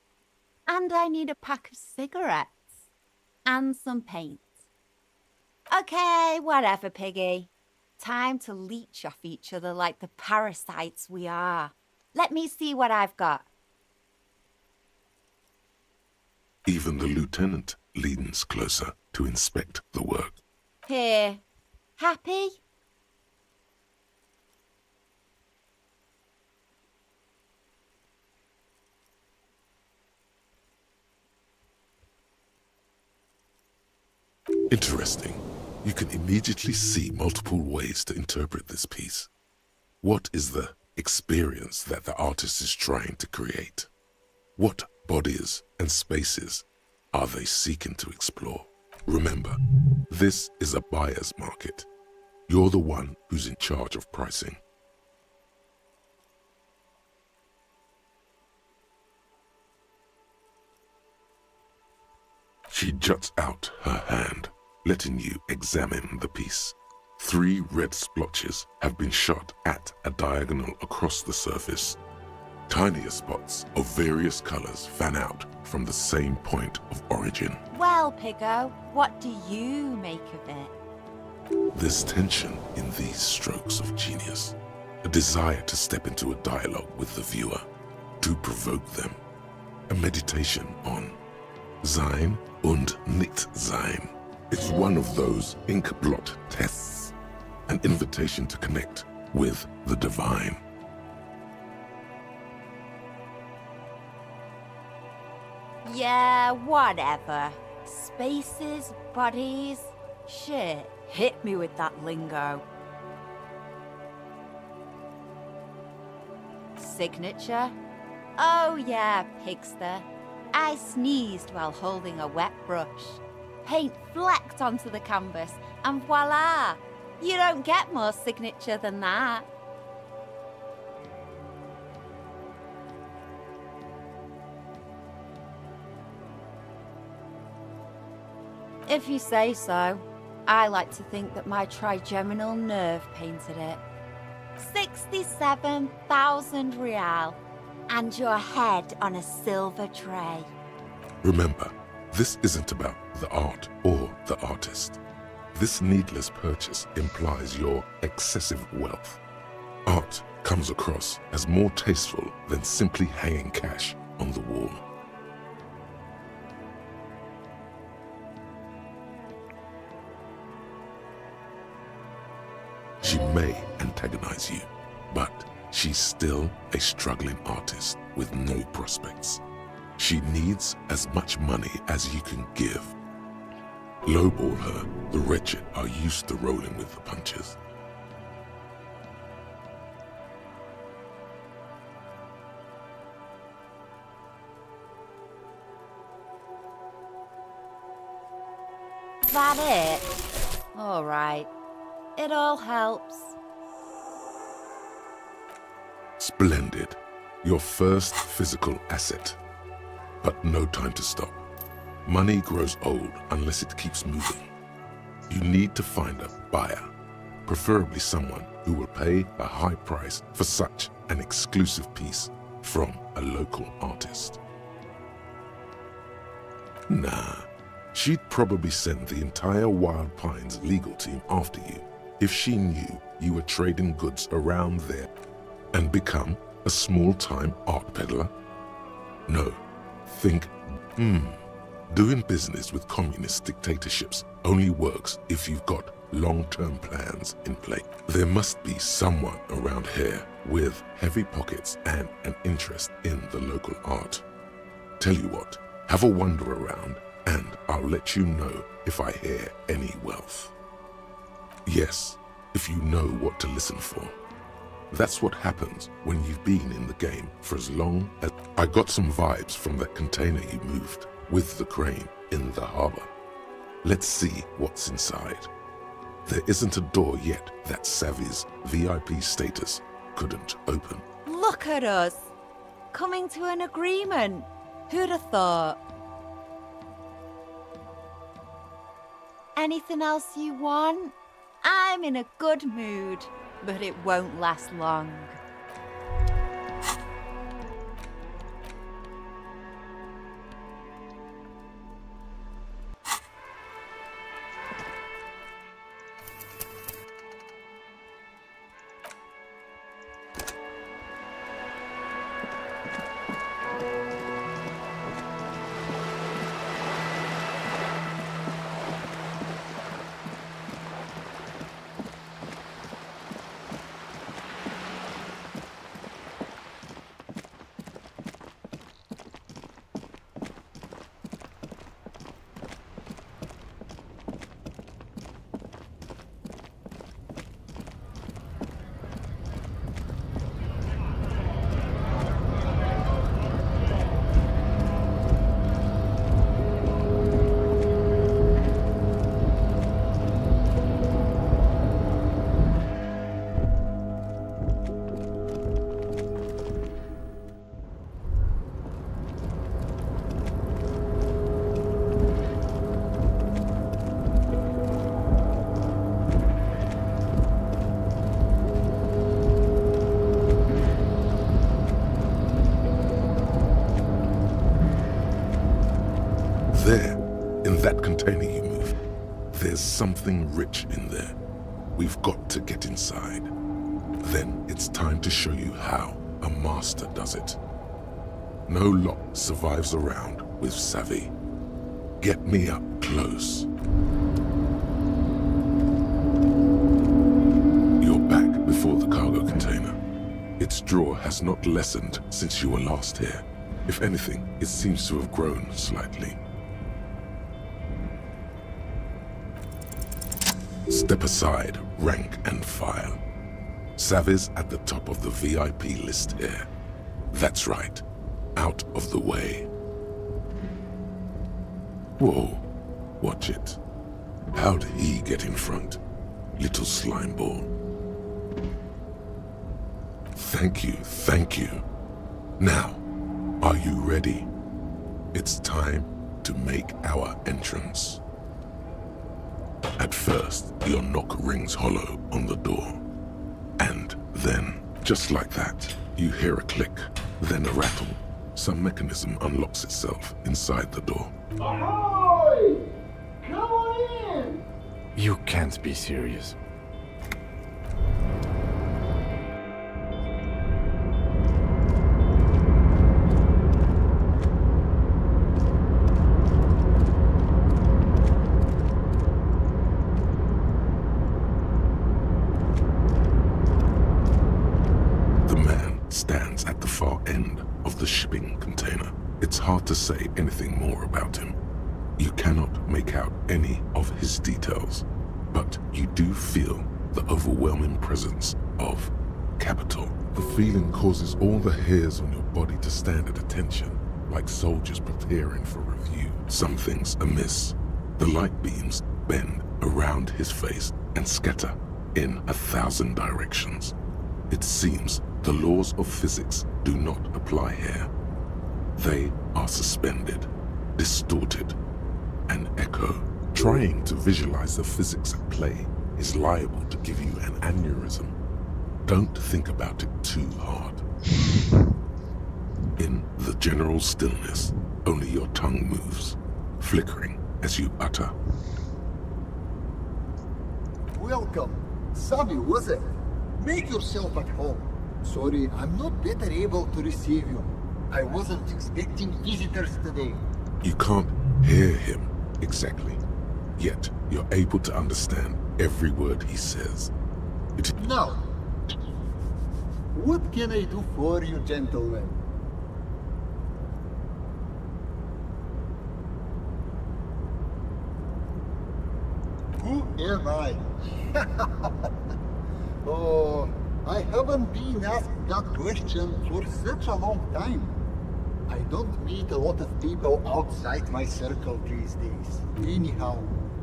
And I need a pack of cigarettes. And some paint. Okay, whatever, Piggy. Time to leech off each other like the parasites we are. Let me see what I've got. Even the lieutenant leans closer to inspect the work. Here. Happy? Interesting. You can immediately see multiple ways to interpret this piece. What is the experience that the artist is trying to create? What bodies and spaces are they seeking to explore? Remember, this is a buyer's market. You're the one who's in charge of pricing. She juts out her hand, letting you examine the piece. 3 red splotches have been shot at a diagonal across the surface. Tinier spots of various colors fan out from the same point of origin. Well, Piggo, what do you make of it? There's tension in these strokes of genius. A desire to step into a dialogue with the viewer, to provoke them. A meditation on Sein und Nicht-Sein. It's one of those ink blot tests, an invitation to connect with the divine. Yeah, whatever. Spaces, bodies, shit. Hit me with that lingo. Signature? Oh yeah, Pigster. I sneezed while holding a wet brush. paint flecked onto the canvas, and voila! You don't get more signature than that. If you say so. I like to think that my trigeminal nerve painted it. 67,000 real, and your head on a silver tray. Remember, this isn't about the art or the artist. This needless purchase implies your excessive wealth. Art comes across as more tasteful than simply hanging cash on the wall. She may antagonize you, but she's still a struggling artist with no prospects. She needs as much money as you can give. Lowball her, the wretched are used to rolling with the punches. That it? All right. It all helps. Splendid. Your first physical asset. But no time to stop. Money grows old unless it keeps moving. You need to find a buyer, preferably someone who will pay a high price for such an exclusive piece from a local artist. Nah, she'd probably send the entire Wild Pines legal team after you if she knew you were trading goods around there and become a small-time art peddler. No, think, doing business with communist dictatorships only works if you've got long-term plans in place. There must be someone around here with heavy pockets and an interest in the local art. Tell you what, have a wander around and I'll let you know if I hear any wealth. Yes, if you know what to listen for. That's what happens when you've been in the game for as long as... I got some vibes from that container you moved with the crane in the harbor. Let's see what's inside. There isn't a door yet that Savvy's VIP status couldn't open. Look at us, coming to an agreement. Who'd have thought? Anything else you want? I'm in a good mood, but it won't last long. There, in that container you moved, there's something rich in there. We've got to get inside. Then it's time to show you how a master does it. No lot survives around with Savvy. Get me up close. You're back before the cargo container. Its drawer has not lessened since you were last here. If anything, it seems to have grown slightly. Step aside, rank and file. Savvy's at the top of the VIP list here. That's right, out of the way. Whoa, Watch it. How'd he get in front? Little slime ball. Thank you. Now, are you ready? It's time to make our entrance. At first, your knock rings hollow on the door. And then, just like that, you hear a click, then a rattle. Some mechanism unlocks itself inside the door. Ahoy! Come on in! You can't be serious. The man stands at the far end of the shipping container. It's hard to say anything more about him. You cannot make out any of his details, but you do feel the overwhelming presence of capital. The feeling causes all the hairs on your body to stand at attention, like soldiers preparing for review. Something's amiss. The light beams bend around his face and scatter in 1,000 directions. It seems the laws of physics do not apply here. They are suspended, distorted, and echo. Trying to visualize the physics at play is liable to give you an aneurysm. Don't think about it too hard. In the general stillness, only your tongue moves, flickering as you utter. Welcome. Savvy, was it? Make yourself at home. Sorry, I'm not better able to receive you. I wasn't expecting visitors today. You can't hear him exactly, yet you're able to understand every word he says. Now, what can I do for you, gentlemen? Who am I? Oh, I haven't been asked that question for such a long time. I don't meet a lot of people outside my circle these days. Anyhow,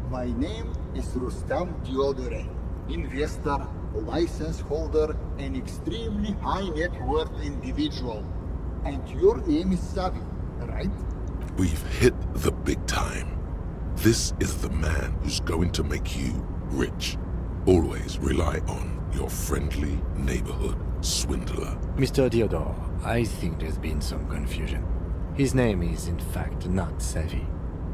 my name is Rustam Diodore, investor, license holder, and extremely high net worth individual. And your name is Savvy, right? We've hit the big time. This is the man who's going to make you rich. Always rely on your friendly neighborhood swindler. Mr. Diodore, I think there's been some confusion. His name is, in fact, not Savvy.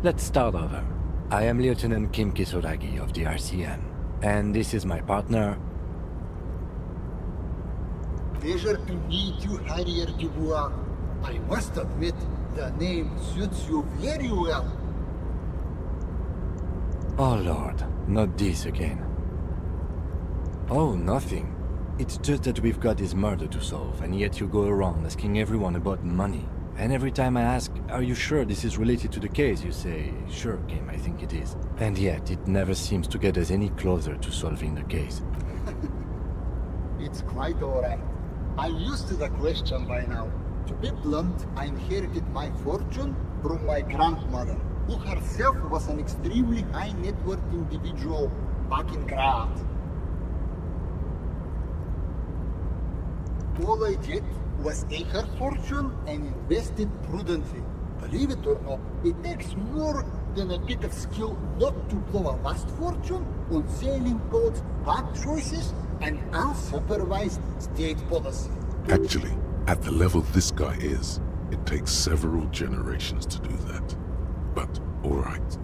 Let's start over. I am Lieutenant Kim Kisuragi of the RCN, and this is my partner. Pleasure to meet you, Harrier Dubois. I must admit, the name suits you very well. Oh Lord, not this again. Oh, nothing. It's just that we've got this murder to solve, and yet you go around asking everyone about money. And every time I ask, are you sure this is related to the case, you say, sure, Kim, I think it is. And yet, it never seems to get us any closer to solving the case. It's quite alright. I'm used to the question by now. To be blunt, I inherited my fortune from my grandmother, who herself was an extremely high net worth individual back in Grad. All I did was take her fortune and invest it prudently. Believe it or not, it takes more than a bit of skill not to blow a vast fortune on sailing boats, bad choices, and unsupervised state policy. Actually, at the level this guy is, it takes several generations to do that. But, alright.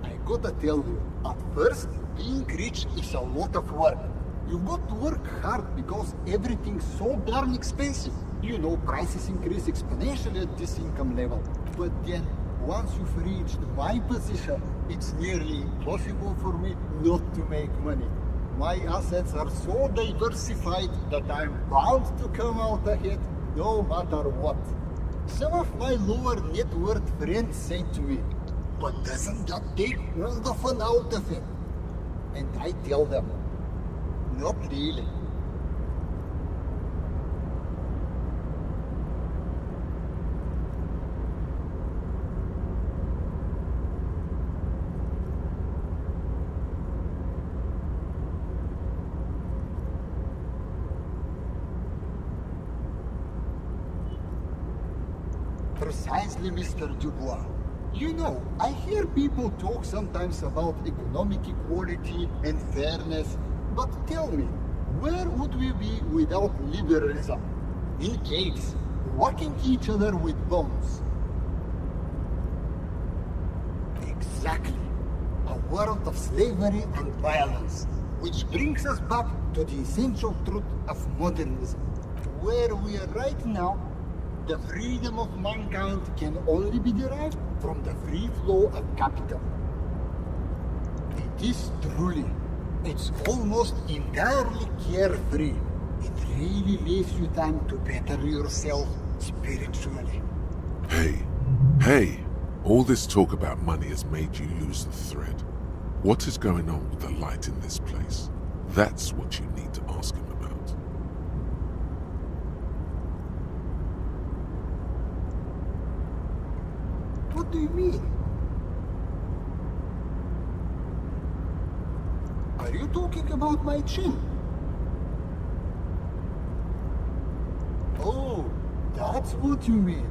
I gotta tell you, at first, being rich is a lot of work. You've got to work hard because everything's so darn expensive. You know, prices increase exponentially at this income level. But then, once you've reached my position, it's nearly impossible for me not to make money. My assets are so diversified that I'm bound to come out ahead no matter what. Some of my lower net worth friends say to me, but doesn't that take all the fun out of it? And I tell them, not really. Precisely, Mr. Dubois. You know, I hear people talk sometimes about economic equality and fairness, but tell me, where would we be without liberalism? In caves, whacking each other with bombs. Exactly. A world of slavery and violence, which brings us back to the essential truth of modernism. Where we are right now, the freedom of mankind can only be derived from the free flow of capital. It is truly, it's almost entirely carefree. It really leaves you time to better yourself spiritually. Hey, all this talk about money has made you lose the thread. What is going on with the light in this place? That's what you need to ask him about. What do you mean? Are you talking about my chin? Oh, that's what you mean.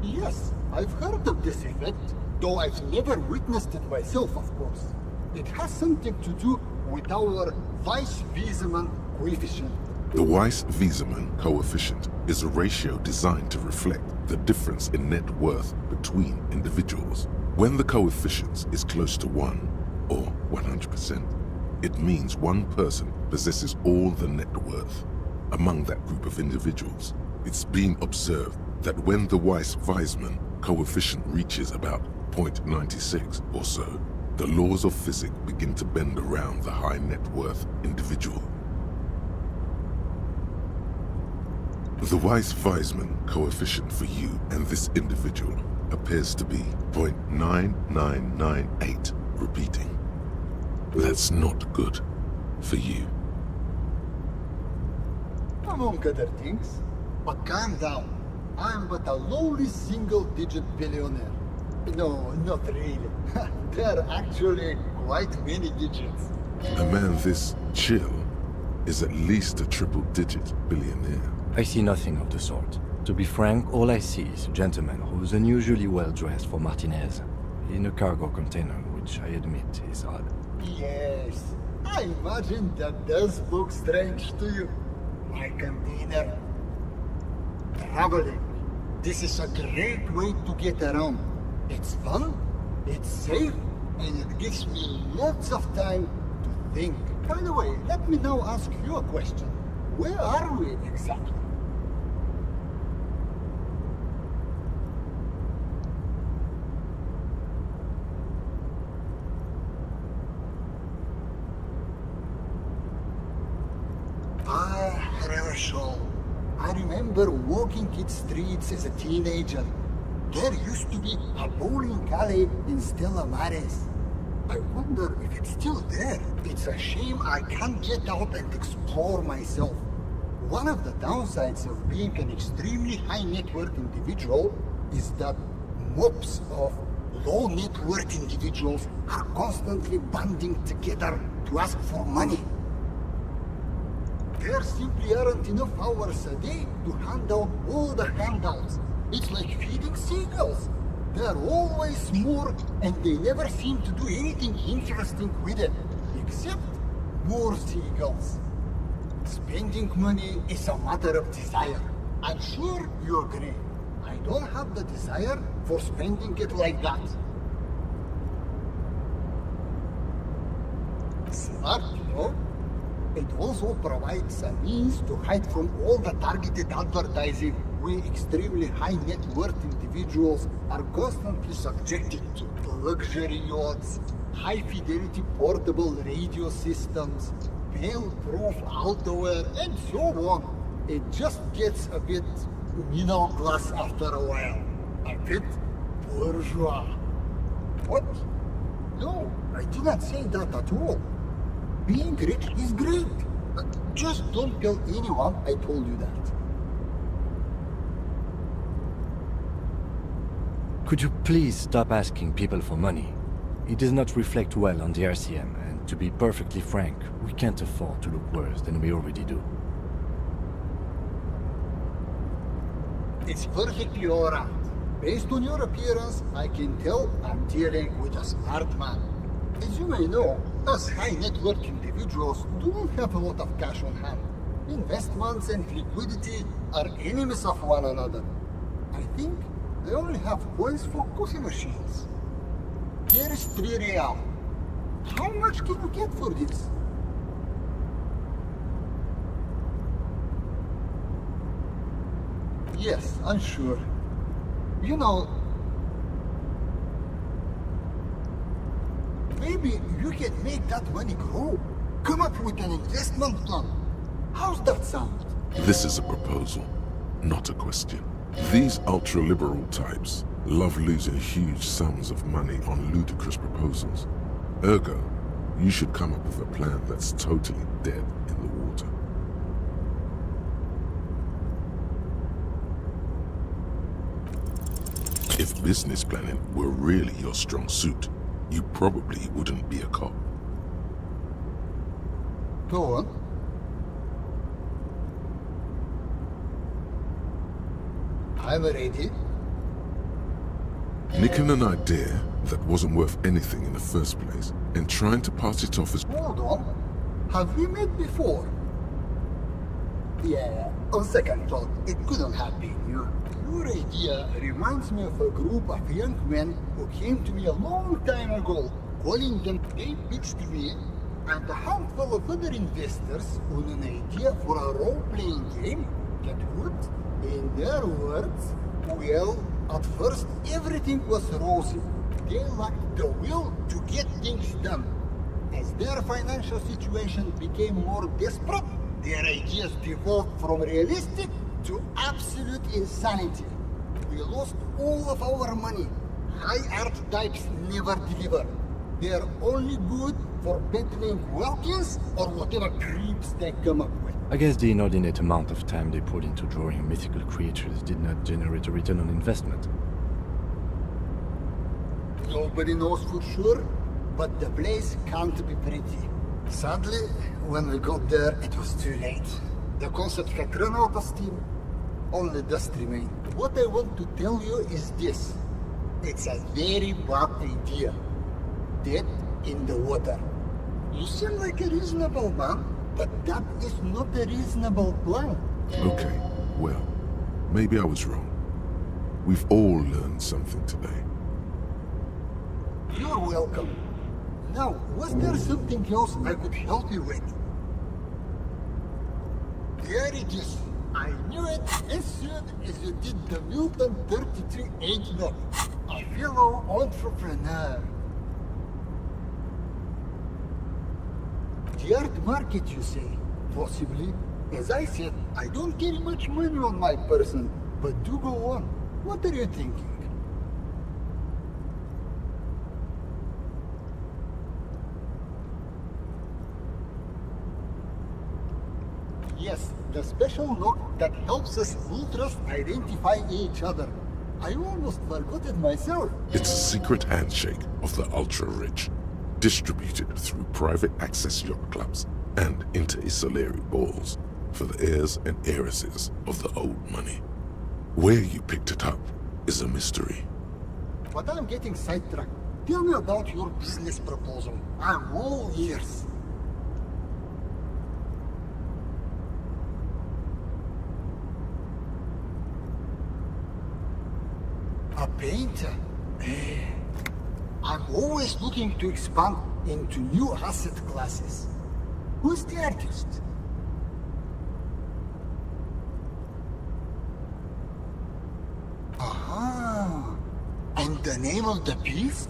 Yes, I've heard of this effect, though I've never witnessed it myself, of course. It has something to do with our Weiss-Wiesemann coefficient. The Weiss-Wiesemann coefficient is a ratio designed to reflect the difference in net worth between individuals. When the coefficient is close to 1, or 100%, it means one person possesses all the net worth. Among that group of individuals, it's been observed that when the Weiss-Wiesemann coefficient reaches about 0.96 or so, the laws of physics begin to bend around the high net worth individual. The Weiss-Wiesemann coefficient for you and this individual appears to be 0.9998, repeating. That's not good for you. Among other things, but calm down. I'm but a lowly single-digit billionaire. No, not really. There are actually quite many digits. A man this chill is at least a triple-digit billionaire. I see nothing of the sort. To be frank, all I see is a gentleman who's unusually well dressed for Martinez, in a cargo container, which I admit is odd. Yes, I imagine that does look strange to you. My container. Traveling. This is a great way to get around. It's fun, it's safe, and it gives me lots of time to think. By the way, let me now ask you a question. Where are we exactly? Herschel. I remember walking its streets as a teenager. There used to be a bowling alley in Stella Maris. I wonder if it's still there. It's a shame I can't get out and explore myself. One of the downsides of being an extremely high net worth individual is that mobs of low net worth individuals are constantly banding together to ask for money. There simply aren't enough hours a day to hand out all the handouts. It's like feeding seagulls. There are always more, and they never seem to do anything interesting with it, except more seagulls. Spending money is a matter of desire. I'm sure you agree. I don't have the desire for spending it like that. Smart, you know? It also provides a means to hide from all the targeted advertising we extremely high net worth individuals are constantly subjected to. Luxury yachts, high fidelity portable radio systems, fail-proof outerwear, and so on. It just gets a bit middle class after a while. A bit bourgeois. What? No, I did not say that at all. Being rich is great. Just don't tell anyone I told you that. Could you please stop asking people for money? It does not reflect well on the RCM, and to be perfectly frank, we can't afford to look worse than we already do. It's perfectly alright. Based on your appearance, I can tell I'm dealing with a smart man. As you may know, us high net worth individuals don't have a lot of cash on hand. Investments and liquidity are enemies of one another. I think they only have coins for coffee machines. Here is 3 real. How much can you get for this? Yes, I'm sure. You know, maybe you can make that money grow. Come up with an investment plan. How's that sound? This is a proposal, not a question. These ultra-liberal types love losing huge sums of money on ludicrous proposals. Ergo, you should come up with a plan that's totally dead in the water. If business planning were really your strong suit, you probably wouldn't be a cop. Go on. I'm ready. Nicking an idea that wasn't worth anything in the first place and trying to pass it off as... Hold on. Have we met before? Yeah, on second thought, it couldn't have been you. Your idea reminds me of a group of young men who came to me a long time ago, calling them they pitched me and a handful of other investors on an idea for a role-playing game that would, in their words, well, at first everything was rosy. They lacked the will to get things done. As their financial situation became more desperate, their ideas devolved from realistic to absolute insanity. We lost all of our money. High art types never deliver. They're only good for peddling Welkins or whatever creeps they come up with. I guess the inordinate amount of time they put into drawing mythical creatures did not generate a return on investment. Nobody knows for sure, but the place can't be pretty. Sadly, when we got there, it was too late. The concept had run out of steam. Only dust remained. What I want to tell you is this. It's a very bad idea. Dead in the water. You seem like a reasonable man, but that is not a reasonable plan. Okay, well, maybe I was wrong. We've all learned something today. You're welcome. Now, was there something else I could help you with? There it is. I knew it as soon as you did the Milton 33 eggnog. A fellow entrepreneur. The art market, you say? Possibly. As I said, I don't carry much money on my person, but do go on. What are you thinking? Yes, the special knock that helps us ultras identify each other. I almost forgot it myself. It's a secret handshake of the ultra-rich, distributed through private access yacht clubs and inter-isolary balls for the heirs and heiresses of the old money. Where you picked it up is a mystery. But I'm getting sidetracked. Tell me about your business proposal. I'm all ears. A painter? I'm always looking to expand into new asset classes. Who's the artist? Aha! And the name of the piece?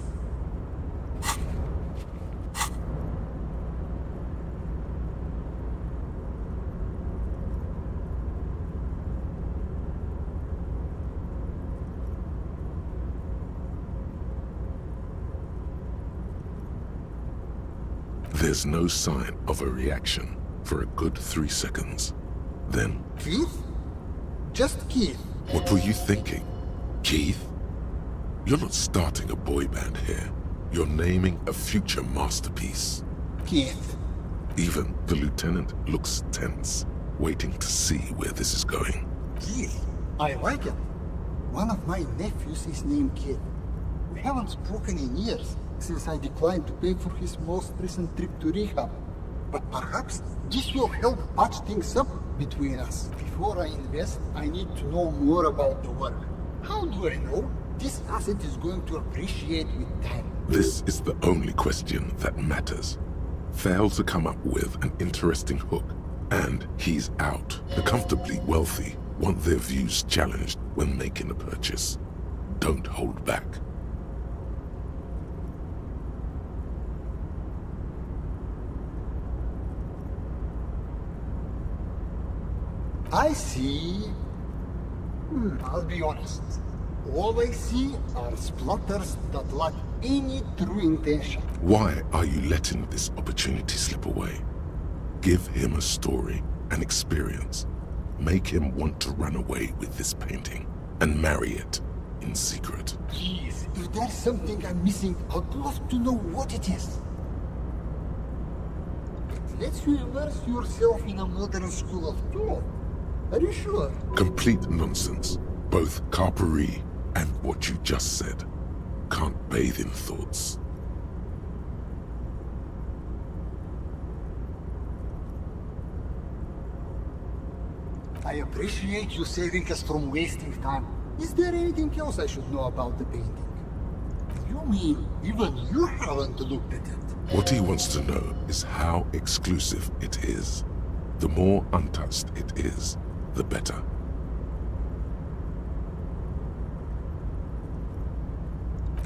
There's no sign of a reaction for a good 3 seconds. Then... Keith? Just Keith. What were you thinking? Keith? You're not starting a boy band here. You're naming a future masterpiece. Keith. Even the lieutenant looks tense, waiting to see where this is going. Keith, I like it. One of my nephews is named Kid. We haven't spoken in years, since I declined to pay for his most recent trip to rehab. But perhaps this will help patch things up between us. Before I invest, I need to know more about the work. How do I know this asset is going to appreciate with time? This is the only question that matters. Fail to come up with an interesting hook, and he's out. The comfortably wealthy want their views challenged when making a purchase. Don't hold back. I see. I'll be honest. All I see are splutters that lack any true intention. Why are you letting this opportunity slip away? Give him a story, an experience. Make him want to run away with this painting and marry it in secret. Please, if there's something I'm missing, I'd love to know what it is. It lets you immerse yourself in a modern school of thought. Are you sure? Complete nonsense. Both Carpery and what you just said. Can't bathe in thoughts. I appreciate you saving us from wasting time. Is there anything else I should know about the painting? You mean even you haven't looked at it? What he wants to know is how exclusive it is. The more untouched it is, the better.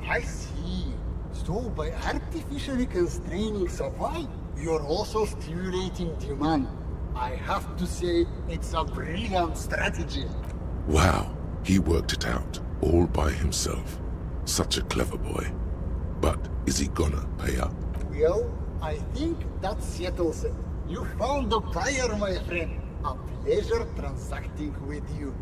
I see. So by artificially constraining supply, you're also stimulating demand. I have to say, it's a brilliant strategy. Wow, he worked it out all by himself. Such a clever boy. But is he gonna pay up? Well, I think that settles it. You found the buyer, my friend. A pleasure transacting with you.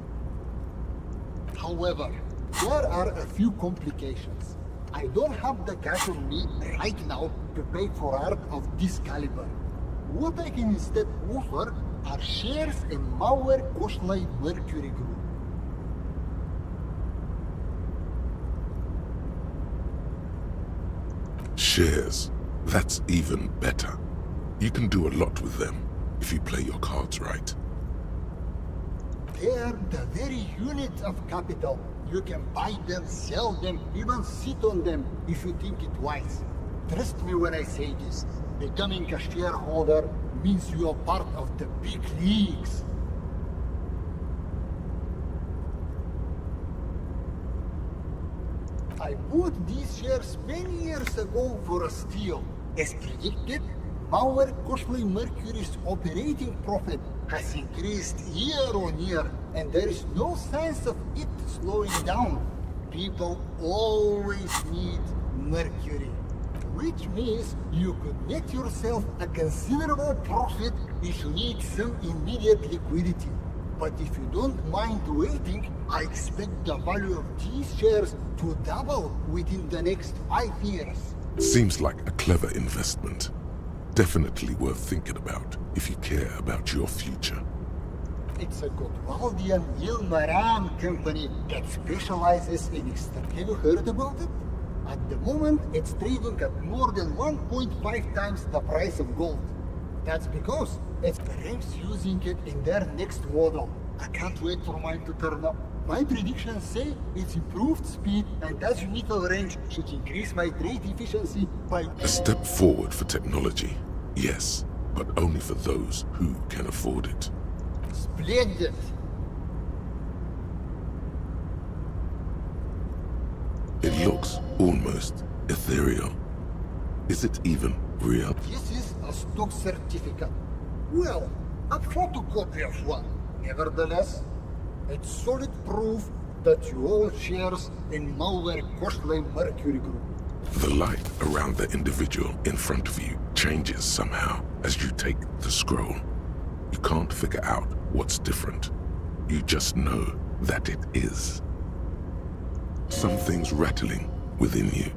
However, there are a few complications. I don't have the cash on me right now to pay for art of this caliber. What I can instead offer are shares in Mauer Koschlei Mercury Group. Shares. That's even better. You can do a lot with them if you play your cards right. They are the very units of capital. You can buy them, sell them, even sit on them if you think it wise. Trust me when I say this. Becoming a shareholder means you are part of the big leagues. I bought these shares many years ago for a steal. As predicted, Mauer Koschlei Mercury's operating profit has increased year on year, and there is no signs of it slowing down. People always need mercury, which means you could net yourself a considerable profit if you need some immediate liquidity. But if you don't mind waiting, I expect the value of these shares to double within the next 5 years. Seems like a clever investment. Definitely worth thinking about if you care about your future. It's a Gotwaldian Ilmaran company that specializes in extraction. Have you heard about it? At the moment, it's trading at more than 1.5 times the price of gold. That's because it's Ram's using it in their next model. I can't wait for mine to turn up. My predictions say its improved speed and azimuthal range should increase my trade efficiency by... A step forward for technology, yes, but only for those who can afford it. Splendid! It looks almost ethereal. Is it even real? This is a stock certificate. Well, a photocopy of one. Nevertheless, it's solid proof that you hold shares in Mauer Koschlei Mercury Group. The light around the individual in front of you changes somehow as you take the scroll. You can't figure out what's different. You just know that it is. Something's rattling within you.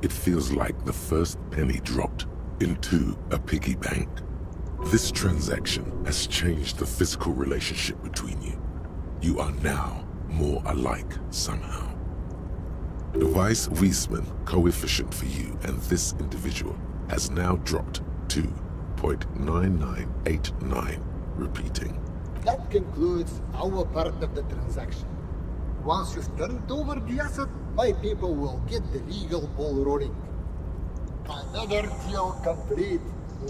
It feels like the first penny dropped into a piggy bank. This transaction has changed the physical relationship between you. You are now more alike somehow. The Weiss-Wiesmann coefficient for you and this individual has now dropped to 0.9989, repeating. That concludes our part of the transaction. Once you've turned over the asset, my people will get the legal ball rolling. Another deal complete.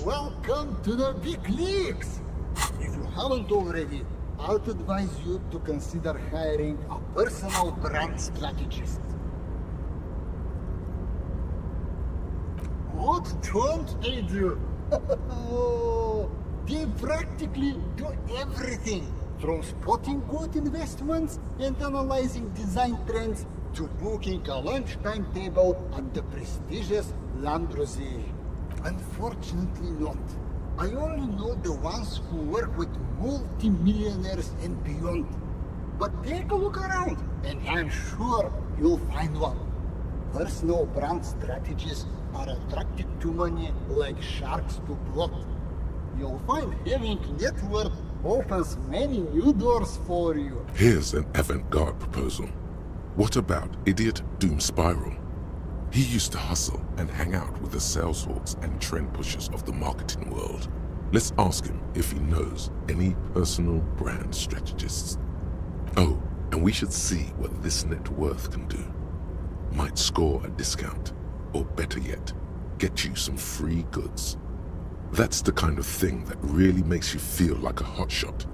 Welcome to the big leagues! If you haven't already, I'd advise you to consider hiring a personal brand strategist. What don't they do? They practically do everything, from spotting good investments and analyzing design trends to booking a lunchtime table at the prestigious Landrosier. Unfortunately not. I only know the ones who work with multi-millionaires and beyond. But take a look around, and I'm sure you'll find one. Personal brand strategists are attracted to money like sharks to blood. You'll find having net worth opens many new doors for you. Here's an avant-garde proposal. What about idiot Doom Spiral? He used to hustle and hang out with the sales hawks and trend pushers of the marketing world. Let's ask him if he knows any personal brand strategists. Oh, and we should see what this net worth can do. Might score a discount, or better yet, get you some free goods. That's the kind of thing that really makes you feel like a hotshot.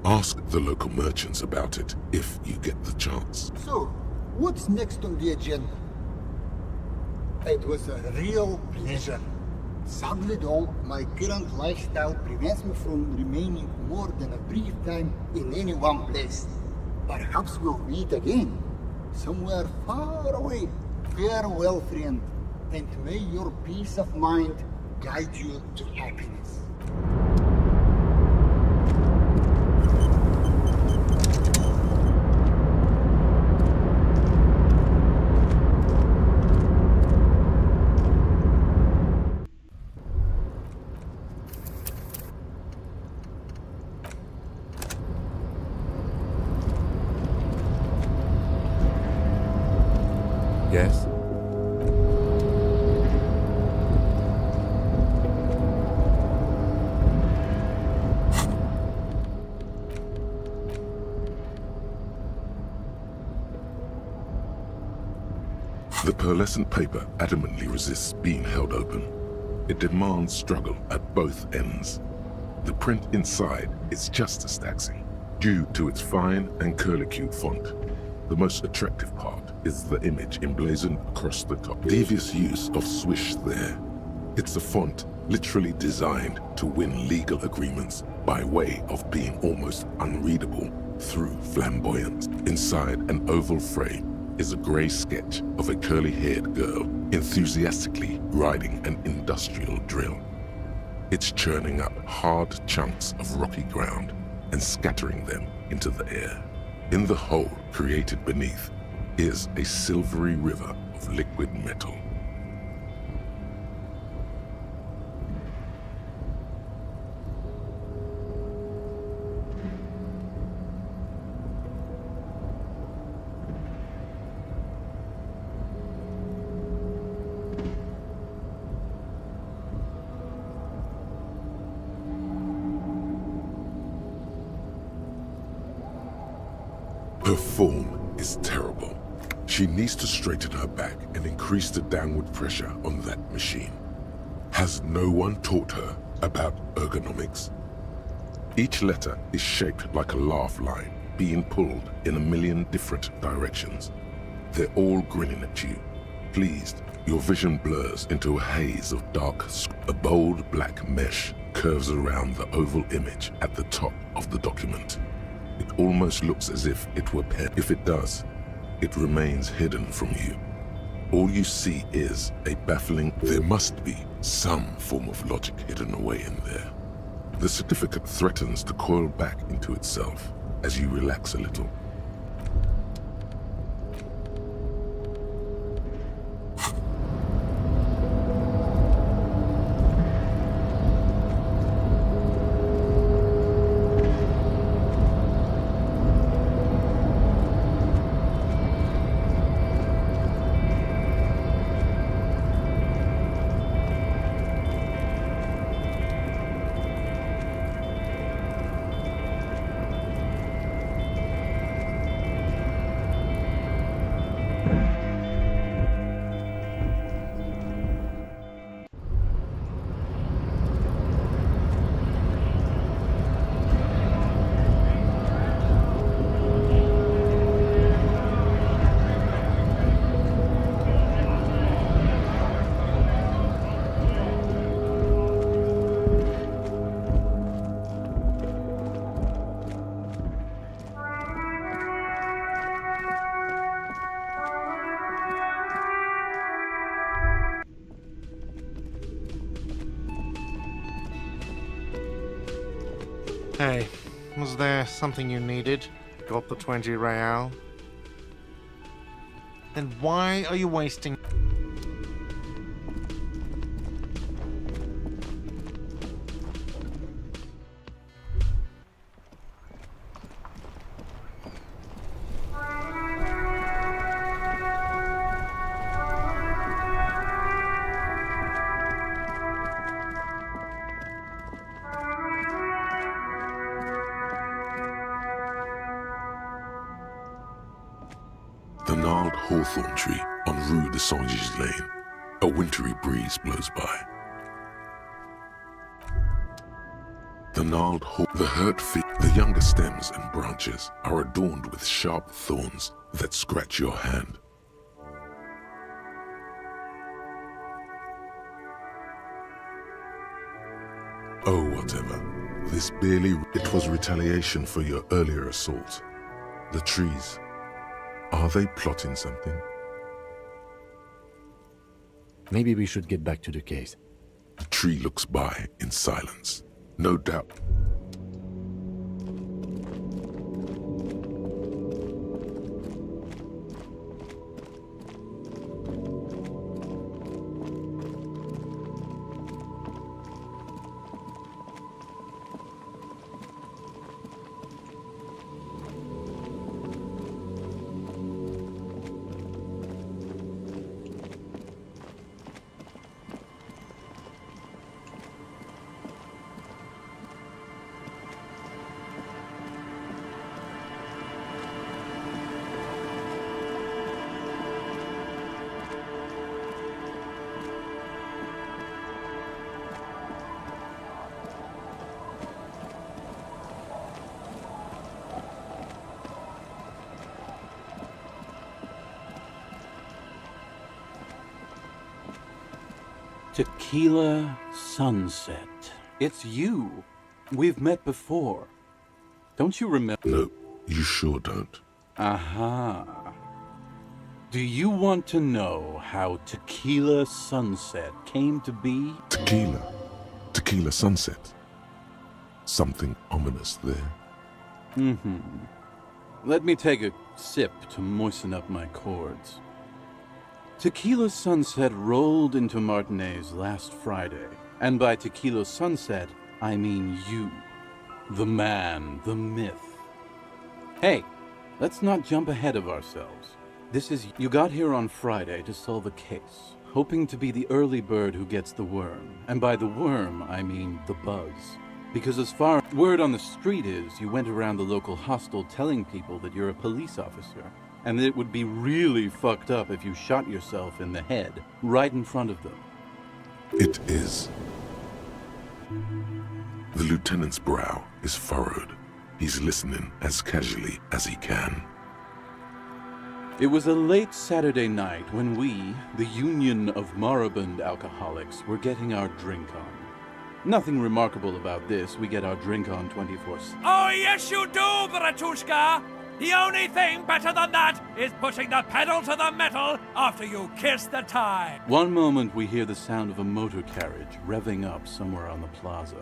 Ask the local merchants about it if you get the chance. So, what's next on the agenda? It was a real pleasure. Sadly though, my current lifestyle prevents me from remaining more than a brief time in any one place. Perhaps we'll meet again, somewhere far away. Farewell, friend, and may your peace of mind guide you to happiness. Yes? The pearlescent paper adamantly resists being held open. It demands struggle at both ends. The print inside is just as taxing, due to its fine and curlicue font. The most attractive part is the image emblazoned across the top. Devious use of swish there. It's a font literally designed to win legal agreements by way of being almost unreadable through flamboyance. Inside an oval frame is a grey sketch of a curly-haired girl enthusiastically riding an industrial drill. It's churning up hard chunks of rocky ground and scattering them into the air. In the hole created beneath is a silvery river of liquid metal. Her form is terrible. She needs to straighten her back and increase the downward pressure on that machine. Has no one taught her about ergonomics? Each letter is shaped like a laugh line, being pulled in a million different directions. They're all grinning at you. Pleased, your vision blurs into a haze of dark. A bold black mesh curves around the oval image at the top of the document. It almost looks as if it were pen. If it does, it remains hidden from you. All you see is a baffling. There must be some form of logic hidden away in there. The certificate threatens to coil back into itself as you relax a little. Hey, was there something you needed? Got the 20 real? Then why are you wasting... The gnarled hawthorn tree on Rue de Saint-Gilles Lane. A wintry breeze blows by. The hurt feet, the younger stems and branches are adorned with sharp thorns that scratch your hand. Oh, whatever. It was retaliation for your earlier assault. The trees, are they plotting something? Maybe we should get back to the case. The tree looks by in silence. No doubt. Tequila Sunset. It's you. We've met before. Don't you remember? No, you sure don't. Aha. Do you want to know how Tequila Sunset came to be? Tequila Sunset. Something ominous there. Mm-hmm. Let me take a sip to moisten up my cords. Tequila Sunset rolled into Martinez last Friday, and by Tequila Sunset, I mean you. The man, the myth. Hey, let's not jump ahead of ourselves. You got here on Friday to solve a case, hoping to be the early bird who gets the worm. And by the worm, I mean the buzz. Because as far as word on the street is, you went around the local hostel telling people that you're a police officer. And that it would be really fucked up if you shot yourself in the head, right in front of them. It is. The lieutenant's brow is furrowed. He's listening as casually as he can. It was a late Saturday night when we, the Union of Moribund Alcoholics, were getting our drink on. Nothing remarkable about this. We get our drink on 24/7. Oh, yes you do, Bratushka! The only thing better than that is putting the pedal to the metal after you kiss the time. One moment we hear the sound of a motor carriage revving up somewhere on the plaza,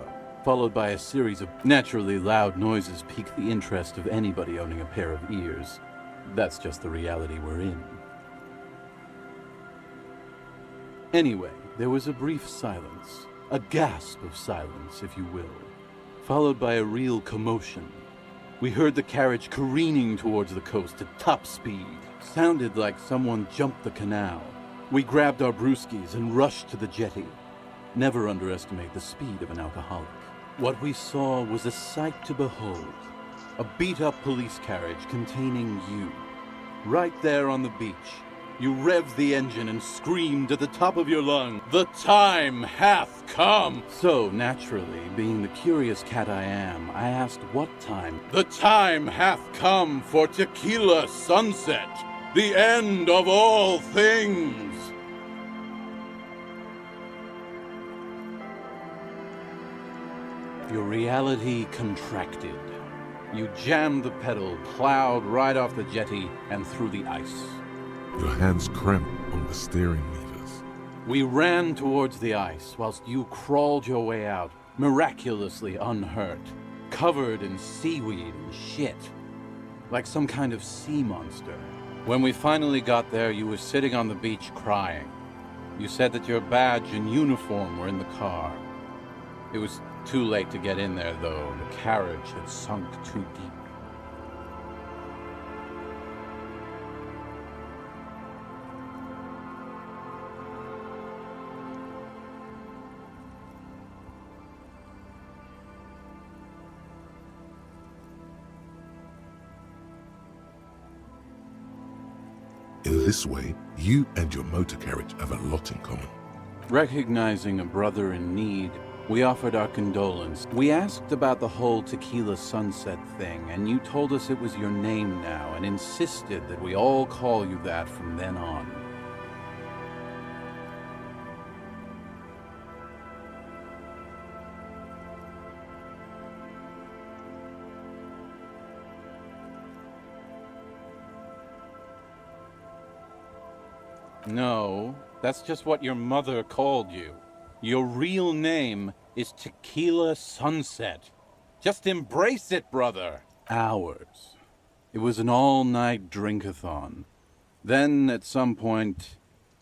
followed by a series of naturally loud noises pique the interest of anybody owning a pair of ears. That's just the reality we're in. Anyway, there was a brief silence, a gasp of silence, if you will, followed by a real commotion. We heard the carriage careening towards the coast at top speed. Sounded like someone jumped the canal. We grabbed our brewskis and rushed to the jetty. Never underestimate the speed of an alcoholic. What we saw was a sight to behold. A beat-up police carriage containing you. Right there on the beach. You revved the engine and screamed at the top of your lungs, "The time hath come!" So, naturally, being the curious cat I am, I asked what time. "The time hath come for Tequila Sunset, the end of all things!" Your reality contracted. You jammed the pedal, plowed right off the jetty and through the ice. Your hands cramp on the steering levers. We ran towards the ice whilst you crawled your way out, miraculously unhurt. covered in seaweed and shit. Like some kind of sea monster. When we finally got there, you were sitting on the beach crying. You said that your badge and uniform were in the car. It was too late to get in there, though. The carriage had sunk too deep. In this way, you and your motor carriage have a lot in common. Recognizing a brother in need, we offered our condolence. We asked about the whole Tequila Sunset thing, and you told us it was your name now, and insisted that we all call you that from then on. No, that's just what your mother called you. Your real name is Tequila Sunset. Just embrace it, brother. Ours. It was an all-night drink-a-thon. Then, at some point,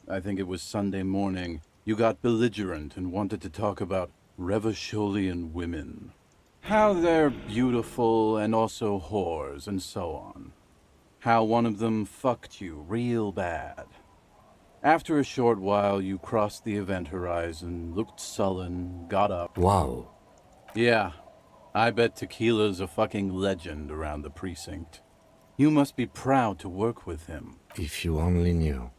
I think it was Sunday morning, you got belligerent and wanted to talk about Revacholian women. How they're beautiful and also whores and so on. How one of them fucked you real bad. After a short while, you crossed the event horizon, looked sullen, got up. Wow. Yeah, I bet Tequila's a fucking legend around the precinct. You must be proud to work with him. If you only knew.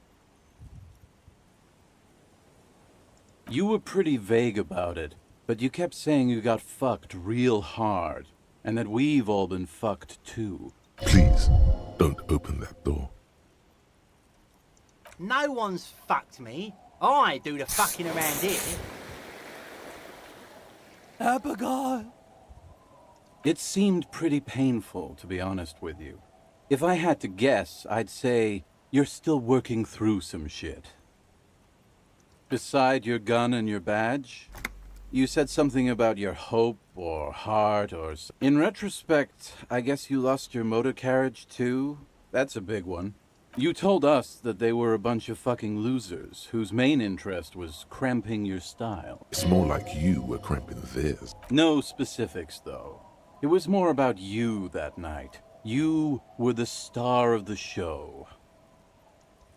You were pretty vague about it, but you kept saying you got fucked real hard, and that we've all been fucked too. Please, don't open that door. No one's fucked me. I do the fucking around here. Abigail! It seemed pretty painful, to be honest with you. If I had to guess, I'd say you're still working through some shit. Beside your gun and your badge, you said something about your hope or heart or... In retrospect, I guess you lost your motor carriage too? That's a big one. You told us that they were a bunch of fucking losers whose main interest was cramping your style. It's more like you were cramping theirs. No specifics, though. It was more about you that night. You were the star of the show.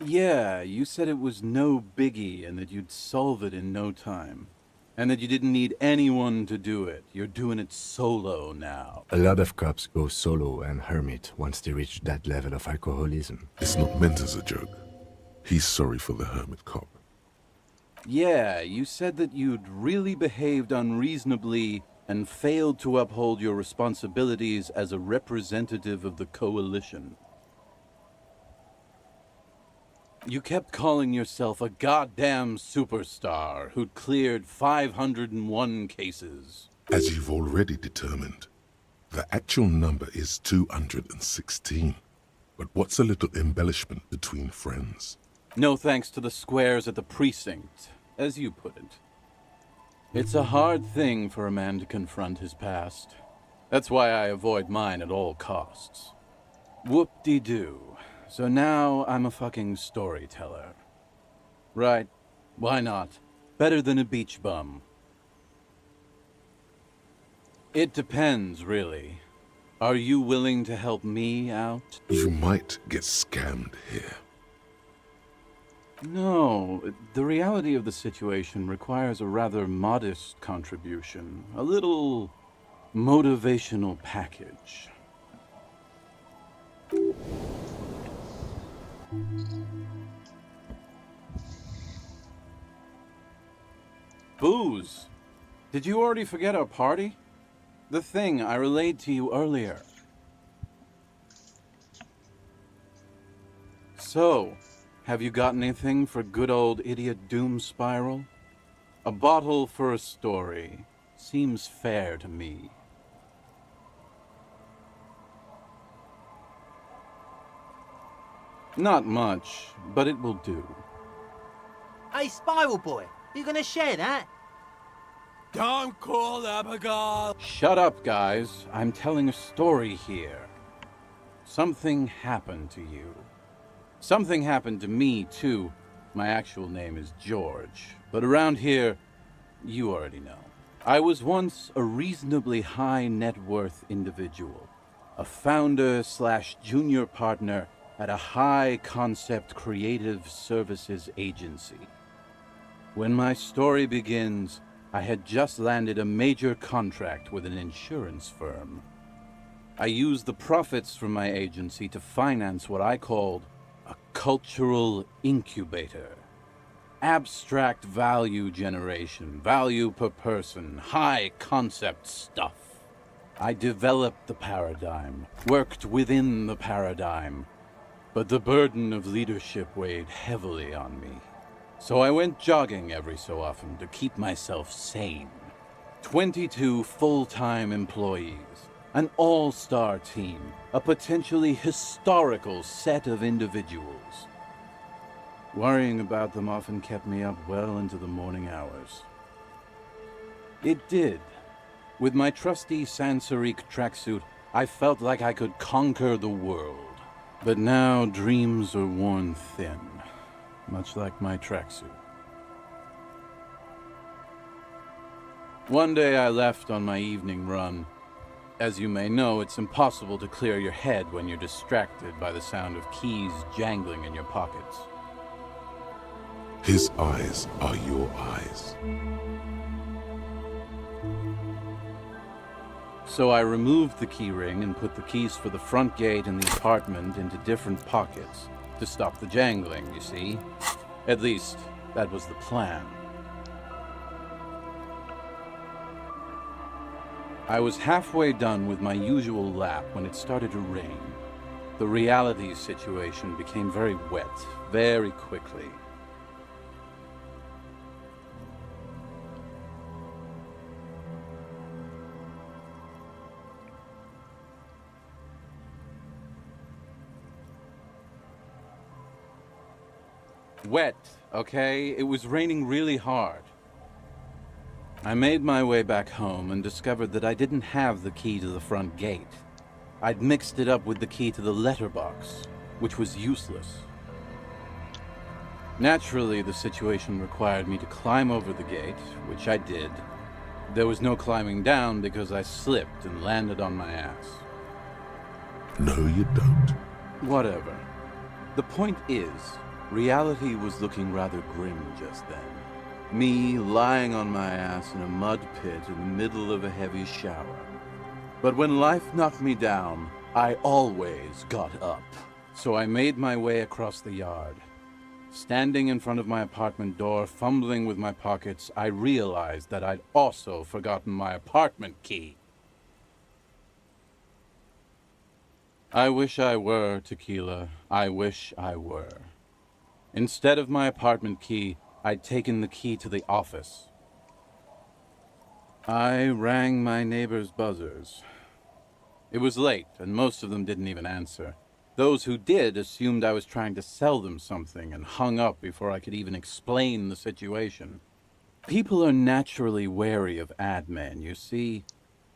Yeah, you said it was no biggie and that you'd solve it in no time. And that you didn't need anyone to do it. You're doing it solo now. A lot of cops go solo and hermit once they reach that level of alcoholism. It's not meant as a joke. He's sorry for the hermit cop. Yeah, you said that you'd really behaved unreasonably and failed to uphold your responsibilities as a representative of the coalition. You kept calling yourself a goddamn superstar who'd cleared 501 cases. As you've already determined, the actual number is 216. But what's a little embellishment between friends? No thanks to the squares at the precinct, as you put it. It's a hard thing for a man to confront his past. That's why I avoid mine at all costs. Whoop-de-doo. So now I'm a fucking storyteller. Right, why not? Better than a beach bum. It depends, really. Are you willing to help me out? You might get scammed here. No, the reality of the situation requires a rather modest contribution. A little motivational package. Booze. Did you already forget our party? The thing I relayed to you earlier. So, have you got anything for good old idiot Doom Spiral? A bottle for a story. Seems fair to me. Not much, but it will do. Hey, Spiral Boy, you gonna share that? Don't call Abigail! Shut up, guys. I'm telling a story here. Something happened to you. Something happened to me, too. My actual name is George, but around here, you already know. I was once a reasonably high net worth individual, a founder/junior partner at a high concept creative services agency. When my story begins, I had just landed a major contract with an insurance firm. I used the profits from my agency to finance what I called a cultural incubator. Abstract value generation, value per person, high concept stuff. I developed the paradigm, worked within the paradigm, but the burden of leadership weighed heavily on me. So I went jogging every so often to keep myself sane. 22 full-time employees, an all-star team, a potentially historical set of individuals. Worrying about them often kept me up well into the morning hours. It did. With my trusty Sansarique tracksuit, I felt like I could conquer the world. But now dreams are worn thin, much like my tracksuit. One day I left on my evening run. As you may know, it's impossible to clear your head when you're distracted by the sound of keys jangling in your pockets. His eyes are your eyes. So I removed the key ring and put the keys for the front gate and the apartment into different pockets to stop the jangling, you see. At least, that was the plan. I was halfway done with my usual lap when it started to rain. The reality situation became very wet, very quickly. Wet, okay? It was raining really hard. I made my way back home and discovered that I didn't have the key to the front gate. I'd mixed it up with the key to the letterbox, which was useless. Naturally, the situation required me to climb over the gate, which I did. There was no climbing down because I slipped and landed on my ass. No, you don't. Whatever. The point is, reality was looking rather grim just then. Me lying on my ass in a mud pit in the middle of a heavy shower. But when life knocked me down, I always got up. So I made my way across the yard. Standing in front of my apartment door, fumbling with my pockets, I realized that I'd also forgotten my apartment key. I wish I were, Tequila. I wish I were. Instead of my apartment key, I'd taken the key to the office. I rang my neighbor's buzzers. It was late, and most of them didn't even answer. Those who did assumed I was trying to sell them something and hung up before I could even explain the situation. People are naturally wary of ad men, you see.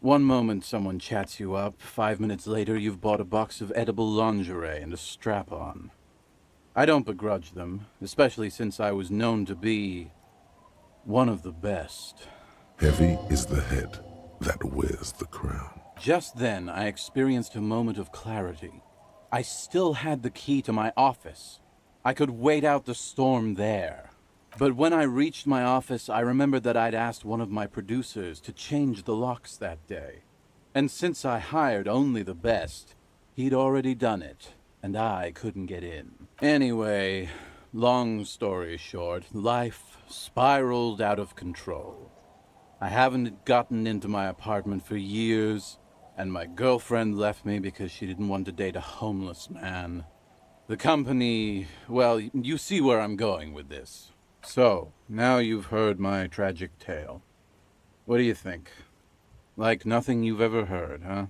One moment someone chats you up, 5 minutes later you've bought a box of edible lingerie and a strap-on. I don't begrudge them, especially since I was known to be one of the best. Heavy is the head that wears the crown. Just then, I experienced a moment of clarity. I still had the key to my office. I could wait out the storm there. But when I reached my office, I remembered that I'd asked one of my producers to change the locks that day. And since I hired only the best, he'd already done it, and I couldn't get in. Anyway, long story short, life spiraled out of control. I haven't gotten into my apartment for years, and my girlfriend left me because she didn't want to date a homeless man. The company, well, you see where I'm going with this. So, now you've heard my tragic tale. What do you think? Like nothing you've ever heard, huh?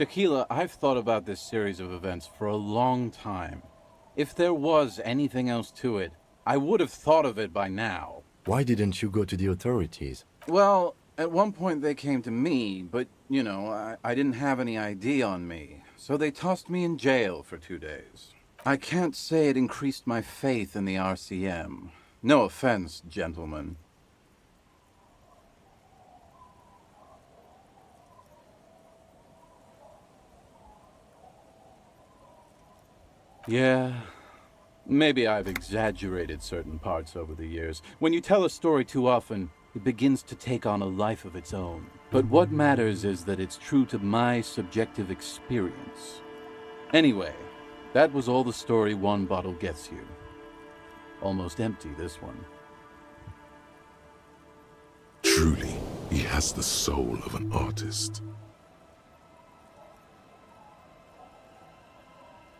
Tequila, I've thought about this series of events for a long time. If there was anything else to it, I would have thought of it by now. Why didn't you go to the authorities? Well, at one point they came to me, but, you know, I didn't have any ID on me, so they tossed me in jail for 2 days. I can't say it increased my faith in the RCM. No offense, gentlemen. Yeah, maybe I've exaggerated certain parts over the years. When you tell a story too often, it begins to take on a life of its own. But what matters is that it's true to my subjective experience. Anyway, that was all the story one bottle gets you. Almost empty, this one. Truly, he has the soul of an artist.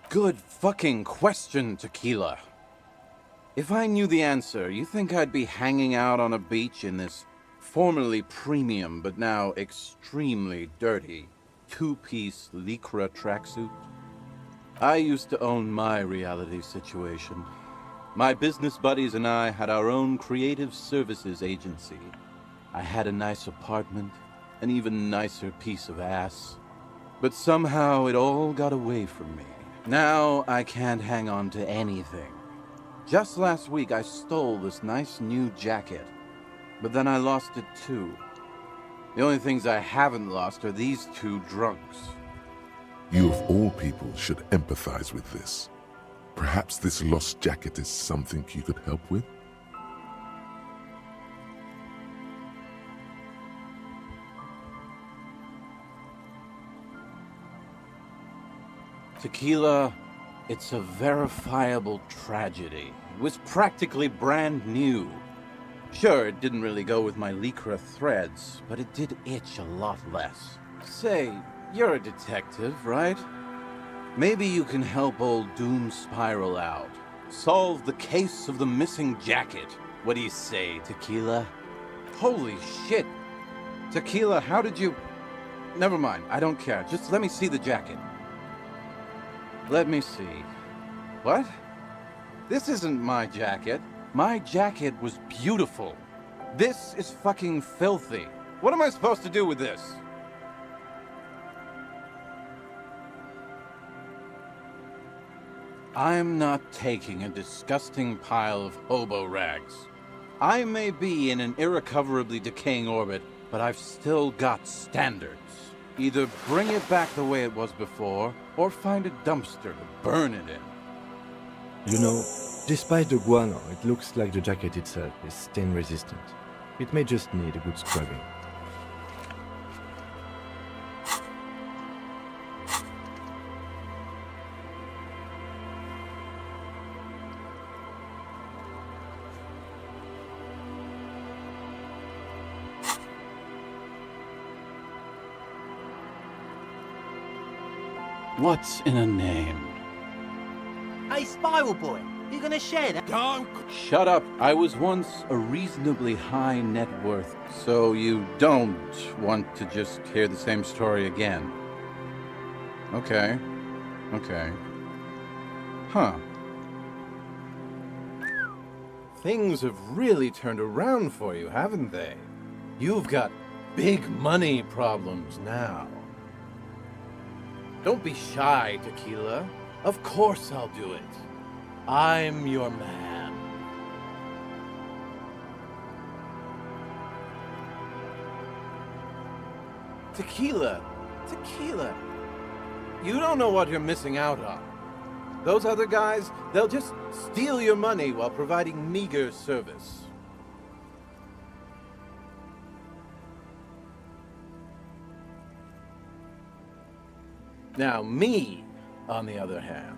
Good fucking question, Tequila. If I knew the answer, you think I'd be hanging out on a beach in this formerly premium but now extremely dirty two-piece Lycra tracksuit? I used to own my reality situation. My business buddies and I had our own creative services agency. I had a nice apartment, an even nicer piece of ass. But somehow it all got away from me. Now I can't hang on to anything. Just last week I stole this nice new jacket, but then I lost it too. The only things I haven't lost are these two drunks. You of all people should empathize with this. Perhaps this lost jacket is something you could help with? Tequila, it's a verifiable tragedy. It was practically brand new. Sure, it didn't really go with my Lycra threads, but it did itch a lot less. Say, you're a detective, right? Maybe you can help old Doom Spiral out. Solve the case of the missing jacket. What do you say, Tequila? Holy shit! Tequila, how did you... Never mind, I don't care. Just let me see the jacket. Let me see. What? This isn't my jacket. My jacket was beautiful. This is fucking filthy. What am I supposed to do with this? I'm not taking a disgusting pile of hobo rags. I may be in an irrecoverably decaying orbit, but I've still got standards. Either bring it back the way it was before, or find a dumpster to burn it in. You know, despite the guano, it looks like the jacket itself is stain resistant. It may just need a good scrubbing. What's in a name? Hey, Spiral Boy, you gonna share that? Don't! Shut up. I was once a reasonably high net worth, so you don't want to just hear the same story again. Okay. Okay. Huh. Things have really turned around for you, haven't they? You've got big money problems now. Don't be shy, Tequila. Of course I'll do it. I'm your man. Tequila. Tequila. You don't know what you're missing out on. Those other guys, they'll just steal your money while providing meager service. Now, me, on the other hand,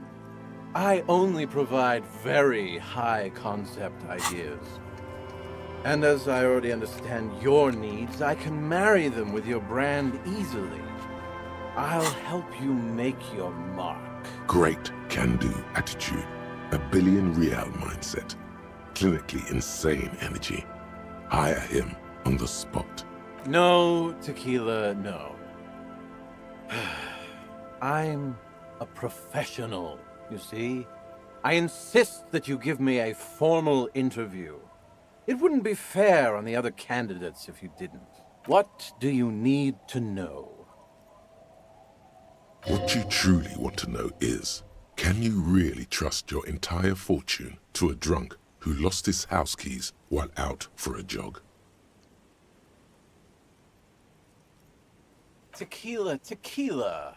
I only provide very high-concept ideas. And as I already understand your needs, I can marry them with your brand easily. I'll help you make your mark. Great can-do attitude. A billion real mindset. Clinically insane energy. Hire him on the spot. No, Tequila, no. I'm a professional, you see? I insist that you give me a formal interview. It wouldn't be fair on the other candidates if you didn't. What do you need to know? What you truly want to know is, can you really trust your entire fortune to a drunk who lost his house keys while out for a jog? Tequila, tequila.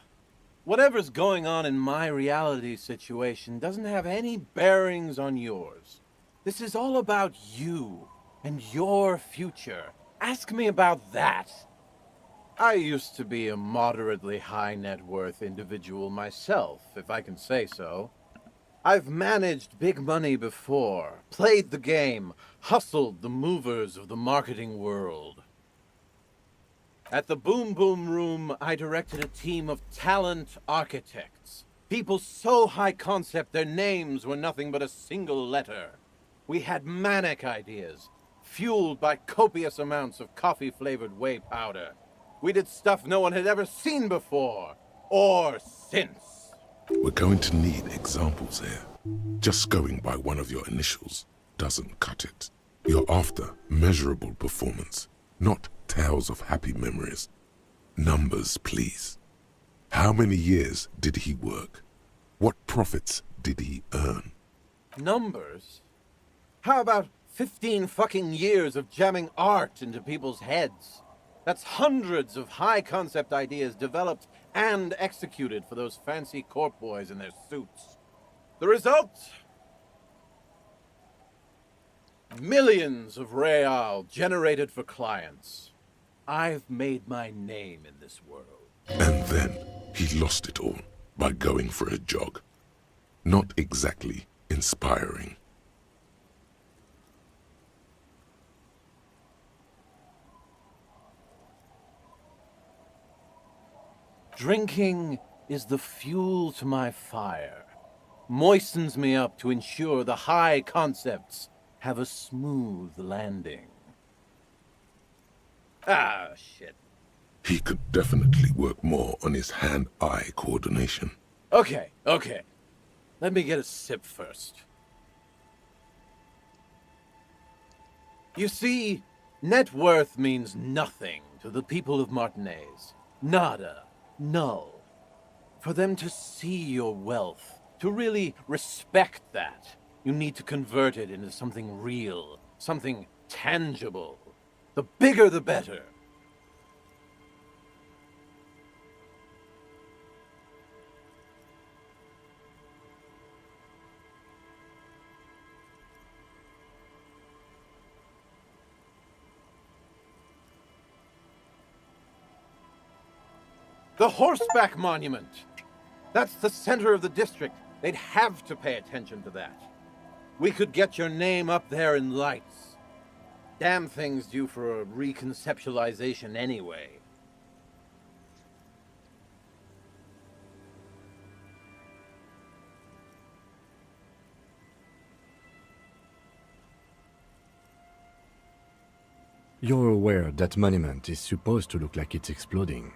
Whatever's going on in my reality situation doesn't have any bearings on yours. This is all about you and your future. Ask me about that. I used to be a moderately high net worth individual myself, if I can say so. I've managed big money before, played the game, hustled the movers of the marketing world. At the Boom Boom Room, I directed a team of talent architects. People so high concept their names were nothing but a single letter. We had manic ideas, fueled by copious amounts of coffee-flavored whey powder. We did stuff no one had ever seen before, or since. We're going to need examples here. Just going by one of your initials doesn't cut it. You're after measurable performance, not tales of happy memories. Numbers, please. How many years did he work? What profits did he earn? Numbers? How about 15 fucking years of jamming art into people's heads? That's hundreds of high-concept ideas developed and executed for those fancy corp boys in their suits. The result? Millions of real generated for clients. I've made my name in this world. And then he lost it all by going for a jog. Not exactly inspiring. Drinking is the fuel to my fire. Moistens me up to ensure the high concepts have a smooth landing. Ah, shit. He could definitely work more on his hand-eye coordination. Okay. Let me get a sip first. You see, net worth means nothing to the people of Martinez. Nada. Null. For them to see your wealth, to really respect that, you need to convert it into something real, something tangible. The bigger the better. The Horseback Monument. That's the center of the district. They'd have to pay attention to that. We could get your name up there in lights. Damn thing's due for a reconceptualization anyway. You're aware that monument is supposed to look like it's exploding.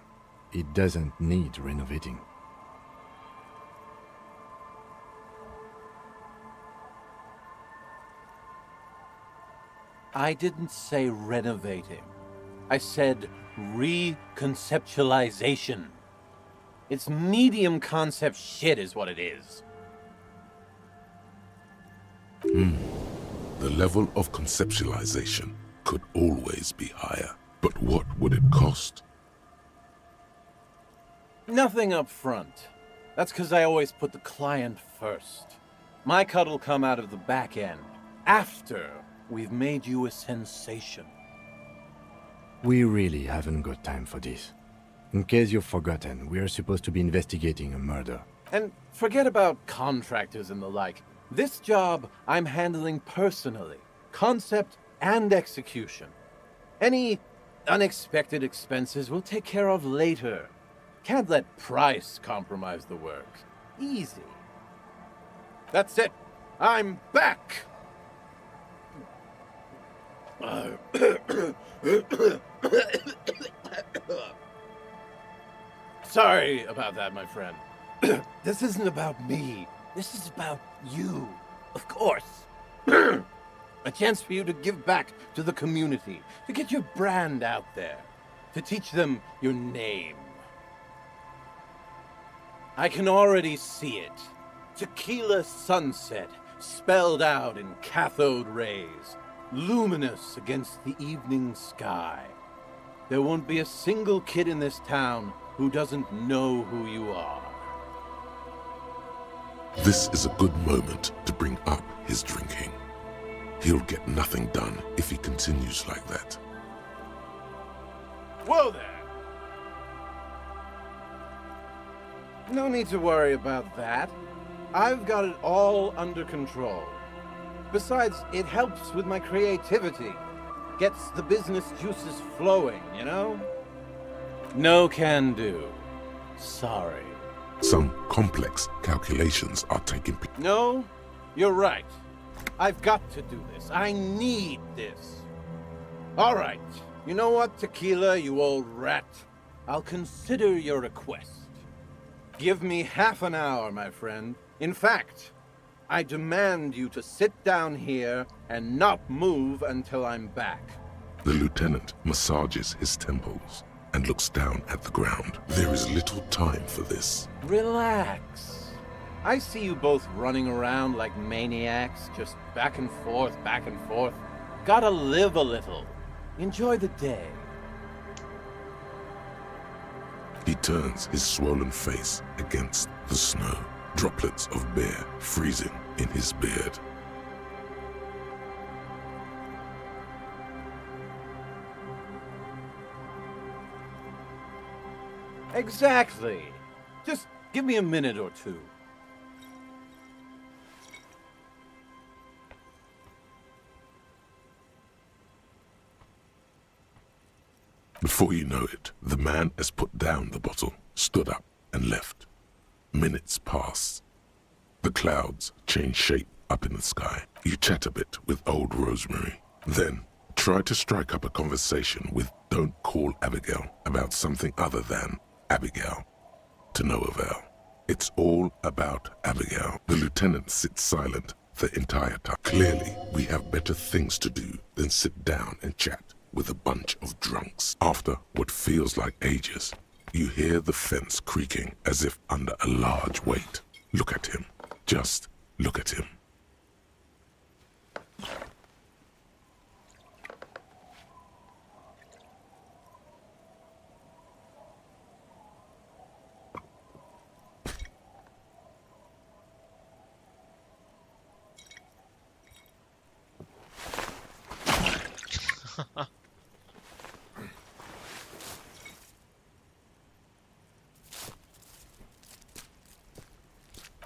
It doesn't need renovating. I didn't say renovating. I said reconceptualization. It's medium concept shit is what it is. The level of conceptualization could always be higher. But what would it cost? Nothing up front. That's because I always put the client first. My cut'll come out of the back end, after we've made you a sensation. We really haven't got time for this. In case you've forgotten, we are supposed to be investigating a murder. And forget about contractors and the like. This job I'm handling personally. Concept and execution. Any unexpected expenses we'll take care of later. Can't let price compromise the work. Easy. That's it. I'm back! Sorry about that, my friend. This isn't about me. This is about you, of course. A chance for you to give back to the community, to get your brand out there, to teach them your name. I can already see it. Tequila sunset, spelled out in cathode rays, luminous against the evening sky. There won't be a single kid in this town who doesn't know who you are. This is a good moment to bring up his drinking. He'll get nothing done if he continues like that. Whoa there! No need to worry about that. I've got it all under control. Besides, it helps with my creativity. Gets the business juices flowing, you know? No can do. Sorry. Some complex calculations are taking place. No, you're right. I've got to do this. I need this. All right. You know what, Tequila, you old rat? I'll consider your request. Give me half an hour, my friend. In fact, I demand you to sit down here and not move until I'm back. The lieutenant massages his temples and looks down at the ground. There is little time for this. Relax. I see you both running around like maniacs, just back and forth, back and forth. Gotta live a little. Enjoy the day. He turns his swollen face against the snow, droplets of beer freezing in his beard. Exactly. Just give me a minute or two. Before you know it, the man has put down the bottle, stood up, and left. Minutes pass. The clouds change shape up in the sky. You chat a bit with old Rosemary. Then, try to strike up a conversation with Don't Call Abigail about something other than Abigail. To no avail. It's all about Abigail. The lieutenant sits silent the entire time. Clearly, we have better things to do than sit down and chat with a bunch of drunks. After what feels like ages, you hear the fence creaking as if under a large weight. Look at him. Just look at him.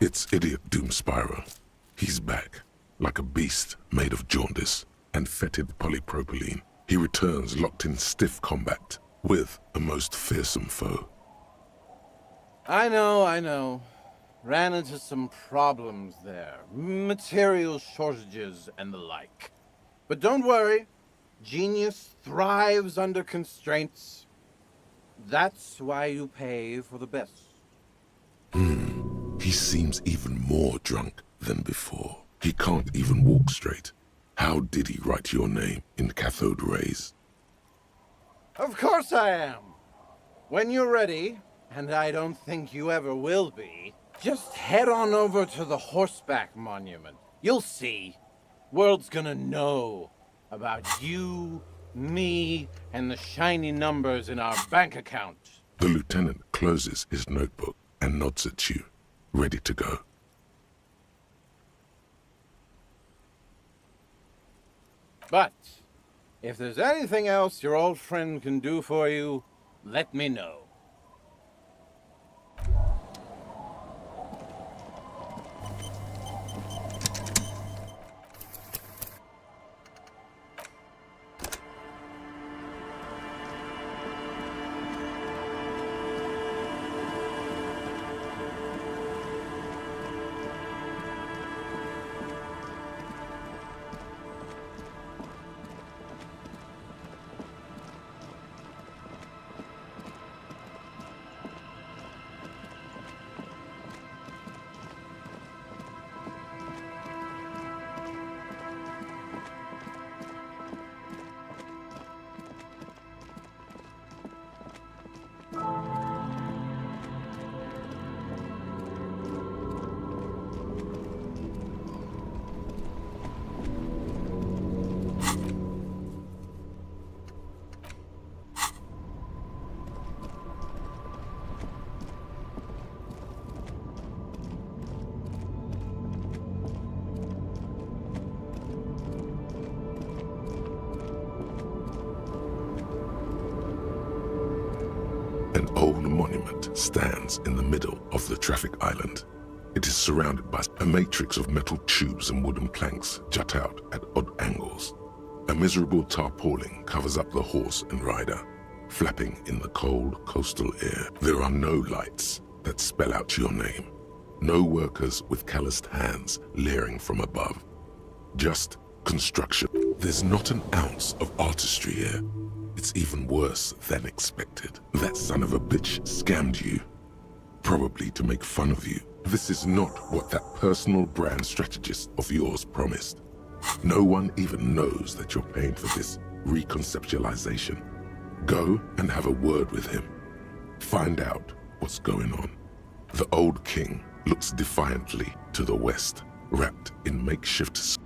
It's idiot Doomspyro. He's back, like a beast made of jaundice and fetid polypropylene. He returns locked in stiff combat with a most fearsome foe. I know. Ran into some problems there. Material shortages and the like. But don't worry. Genius thrives under constraints. That's why you pay for the best. He seems even more drunk than before. He can't even walk straight. How did he write your name in cathode rays? Of course I am. When you're ready, and I don't think you ever will be, just head on over to the Horseback Monument. You'll see. World's gonna know about you, me, and the shiny numbers in our bank account. The lieutenant closes his notebook and nods at you, ready to go. But if there's anything else your old friend can do for you, let me know. encampment stands in the middle of the traffic island. It is surrounded by a matrix of metal tubes and wooden planks jut out at odd angles. A miserable tarpaulin covers up the horse and rider, flapping in the cold coastal air. There are no lights that spell out your name. No workers with calloused hands leering from above. Just construction. There's not an ounce of artistry here. It's even worse than expected. That son of a bitch scammed you, probably to make fun of you. This is not what that personal brand strategist of yours promised. No one even knows that you're paying for this reconceptualization. Go and have a word with him. Find out what's going on. The old king looks defiantly to the west, wrapped in makeshift.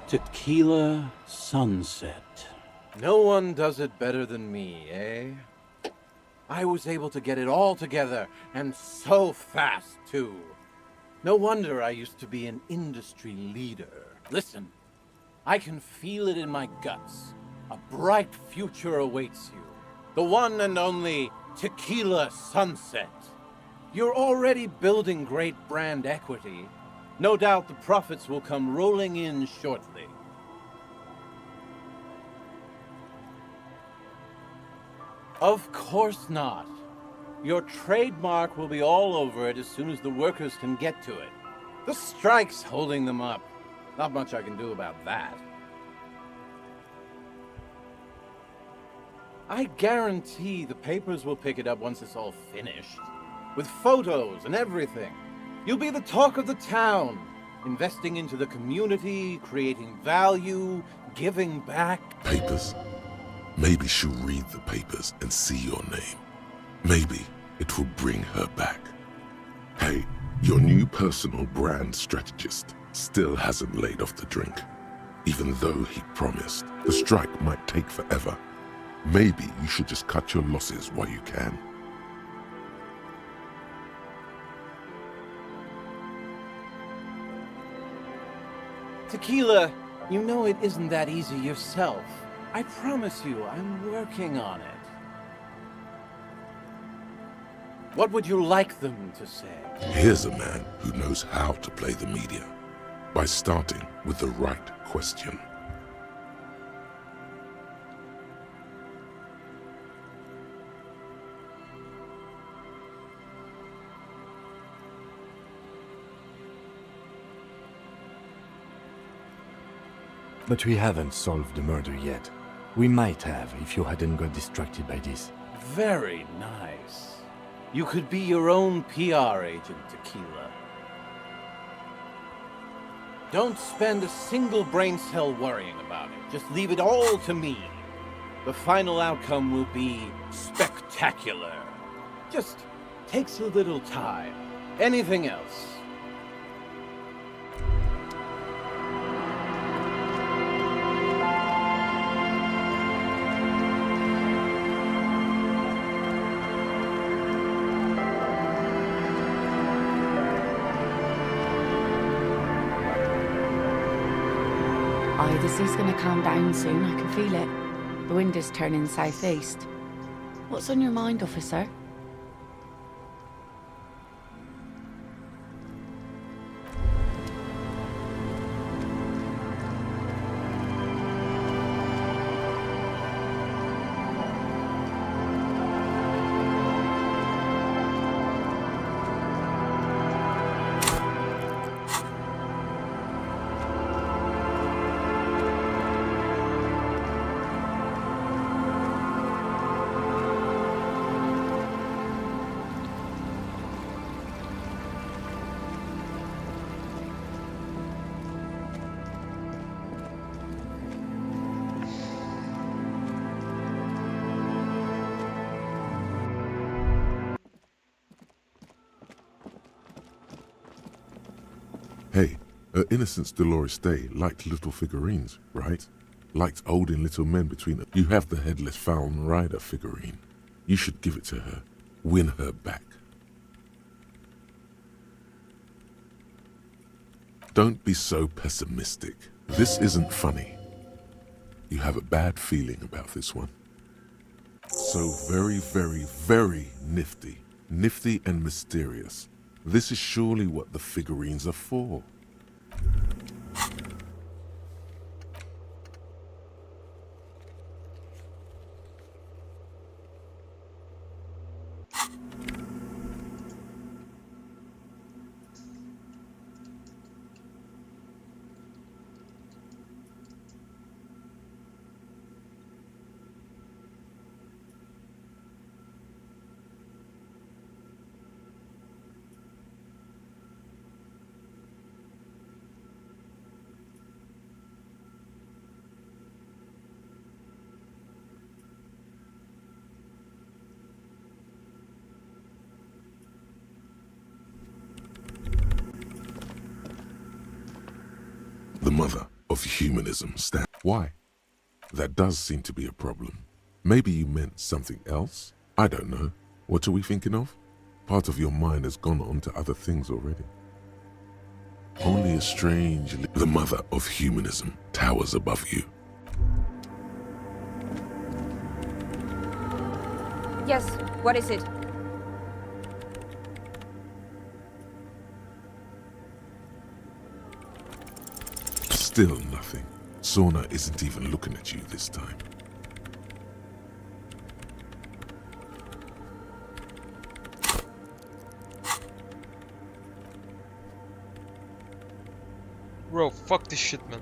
Tequila Sunset. No one does it better than me, eh? I was able to get it all together, and so fast, too. No wonder I used to be an industry leader. Listen, I can feel it in my guts. A bright future awaits you. The one and only Tequila Sunset. You're already building great brand equity. No doubt the profits will come rolling in shortly. Of course not. Your trademark will be all over it as soon as the workers can get to it. The strike's holding them up. Not much I can do about that. I guarantee the papers will pick it up once it's all finished. With photos and everything. You'll be the talk of the town, investing into the community, creating value, giving back. Papers? Maybe she'll read the papers and see your name. Maybe it will bring her back. Hey, your new personal brand strategist still hasn't laid off the drink. Even though he promised, the strike might take forever. Maybe you should just cut your losses while you can. Tequila, you know it isn't that easy yourself. I promise you, I'm working on it. What would you like them to say? Here's a man who knows how to play the media by starting with the right question. But we haven't solved the murder yet. We might have if you hadn't got distracted by this. Very nice. You could be your own PR agent, Tequila. Don't spend a single brain cell worrying about it. Just leave it all to me. The final outcome will be spectacular. Just takes a little time. Anything else? Aye, the sea's gonna calm down soon, I can feel it. The wind is turning southeast. What's on your mind, officer? Hey, her Innocence Dolores Day liked little figurines, right? Liked holding little men between them. You have the headless Falcon Rider figurine. You should give it to her. Win her back. Don't be so pessimistic. This isn't funny. You have a bad feeling about this one. So very, very, very nifty. Nifty and mysterious. This is surely what the figurines are for. The mother of humanism stands. Why? That does seem to be a problem. Maybe you meant something else? I don't know. What are we thinking of? Part of your mind has gone on to other things already. Only a strange... The mother of humanism towers above you. Yes, what is it? Still nothing. Sorna isn't even looking at you this time. Bro, fuck this shit, man.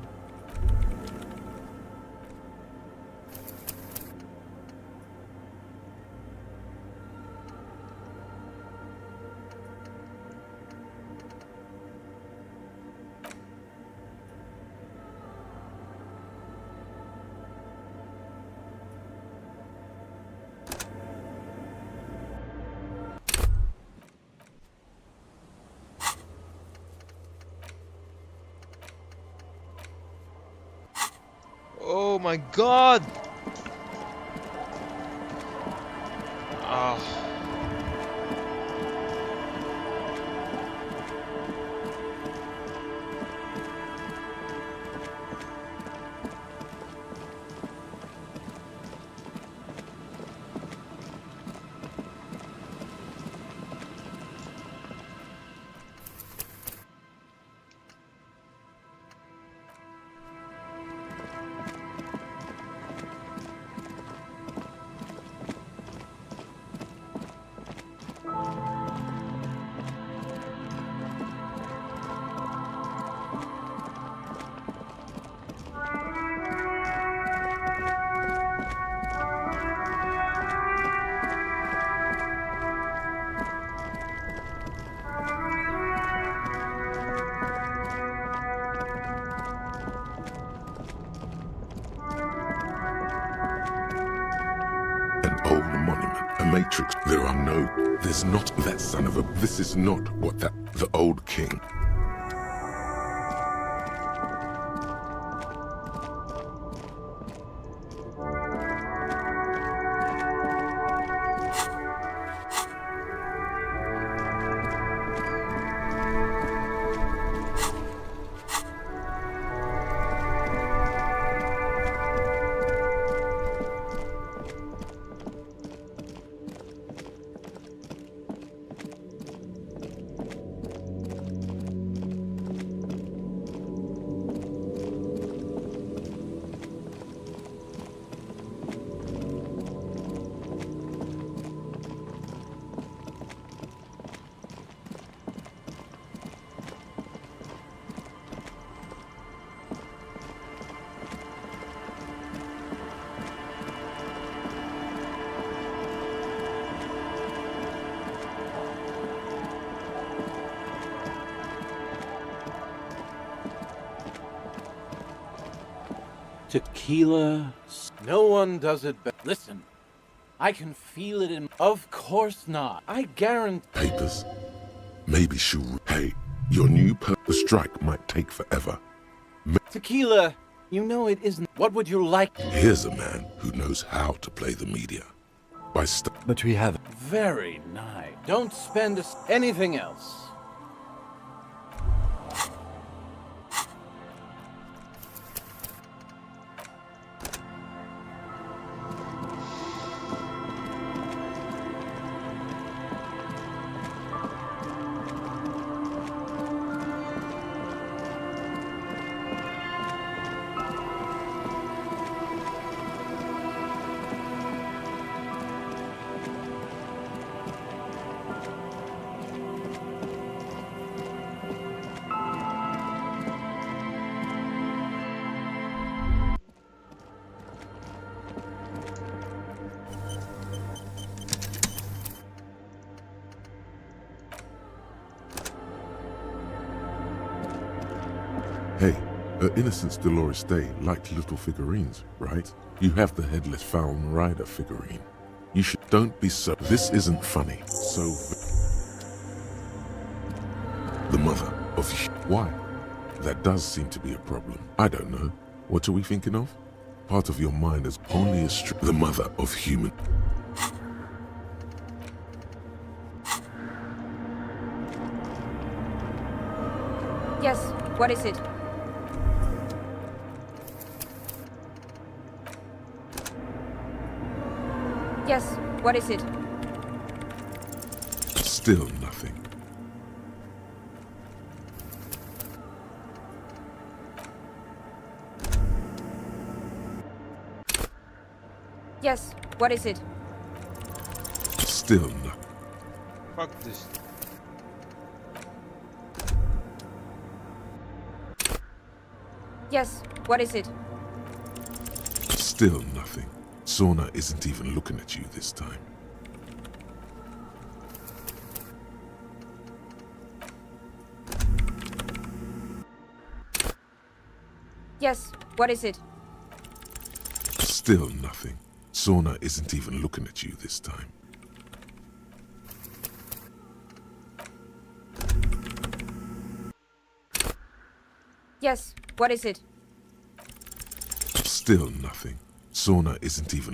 Oh my god! Ah. Old monument, a matrix. There's not that son of a... This is not what the old king. Tequila. No one does it better. Listen, I can feel it in... Of course not. I guarantee... Papers. Maybe she'll... Hey, Your new the strike might take forever. Tequila, you know it isn't. What would you like? Here's a man who knows how to play the media. But we have... Very nice. Don't spend anything else. Hey, her Innocence Dolores Day liked little figurines, right? You have the headless Fallen Rider figurine. You should... Don't be so... This isn't funny. So... The mother of... Why? That does seem to be a problem. I don't know. What are we thinking of? Part of your mind is only as the mother of human... Yes, what is it? Yes, what is it? Still nothing. Yes, what is it? Still nothing. Fuck this. Yes, what is it? Still nothing. Sauna isn't even looking at you this time. Yes, what is it? Still nothing. Sauna isn't even looking at you this time. Yes, what is it? Still nothing. Sauna isn't even...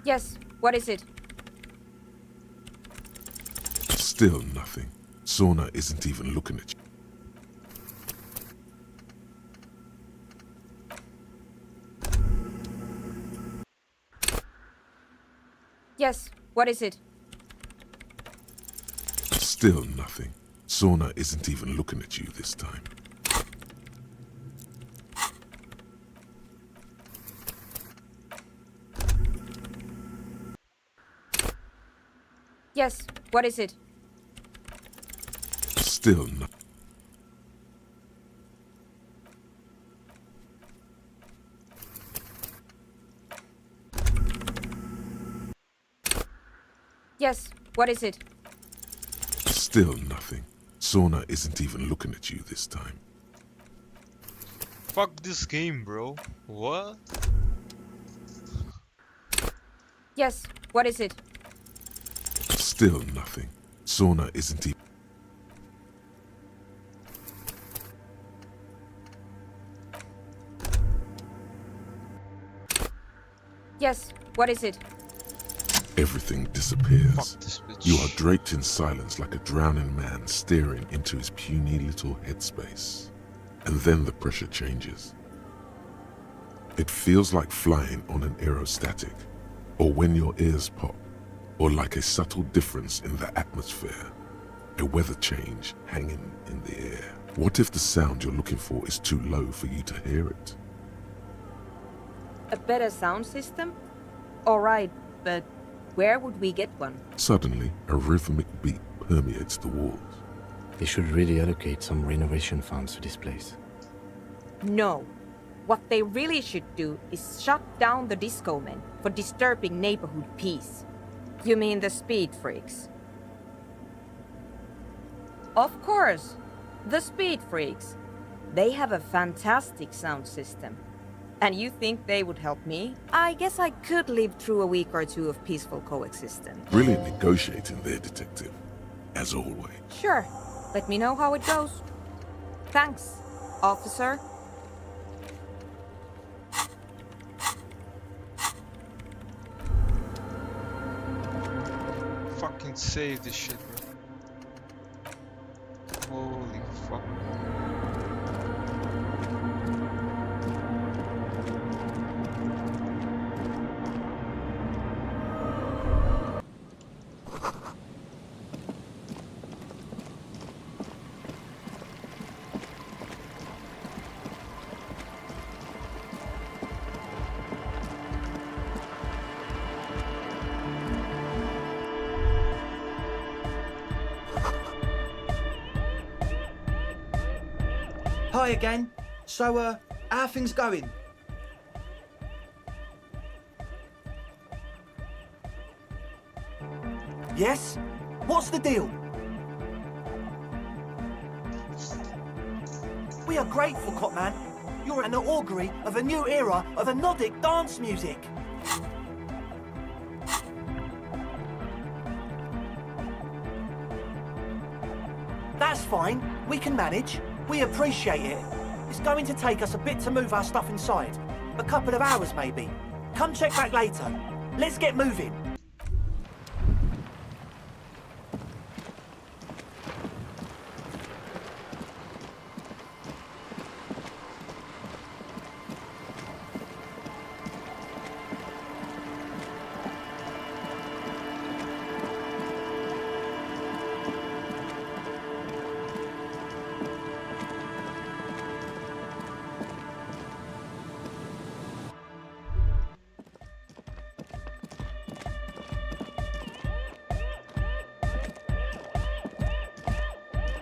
Yes, what is it? Still nothing. Sauna isn't even looking at you. Yes, what is it? Still nothing. Sauna isn't even looking at you this time. Yes, what is it? Still nothing. Yes, what is it? Still nothing. Sauna isn't even looking at you this time. Fuck this game, bro. What? Yes, what is it? Still nothing. Sauna isn't even... Yes, what is it? Everything disappears. Fuck this bitch. You are draped in silence like a drowning man staring into his puny little headspace. And then the pressure changes. It feels like flying on an aerostatic, or when your ears pop, or like a subtle difference in the atmosphere, a weather change hanging in the air. What if the sound you're looking for is too low for you to hear it? A better sound system? Alright, but where would we get one? Suddenly, a rhythmic beat permeates the walls. They should really allocate some renovation funds to this place. No. What they really should do is shut down the disco men for disturbing neighborhood peace. You mean the speed freaks? Of course, the speed freaks. They have a fantastic sound system. And you think they would help me? I guess I could live through a week or two of peaceful coexistence. Brilliant negotiating there, Detective. As always. Sure. Let me know how it goes. Thanks, officer. Fucking save this shit, bro. Holy fuck. Hi again. So, how are things going? Yes? What's the deal? We are grateful, Copman. You're an augury of a new era of the Nordic dance music. That's fine. We can manage. We appreciate it. It's going to take us a bit to move our stuff inside. A couple of hours, maybe. Come check back later. Let's get moving.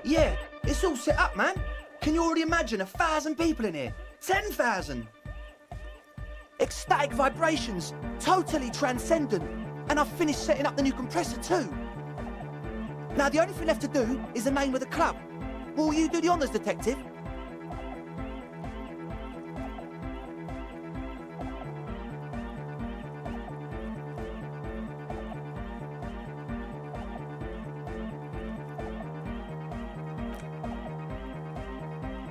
Yeah, it's all set up, man. Can you already imagine 1,000 people in here? 10,000! Ecstatic vibrations, totally transcendent. And I've finished setting up the new compressor too. Now the only thing left to do is the name of the club. Will you do the honours, Detective?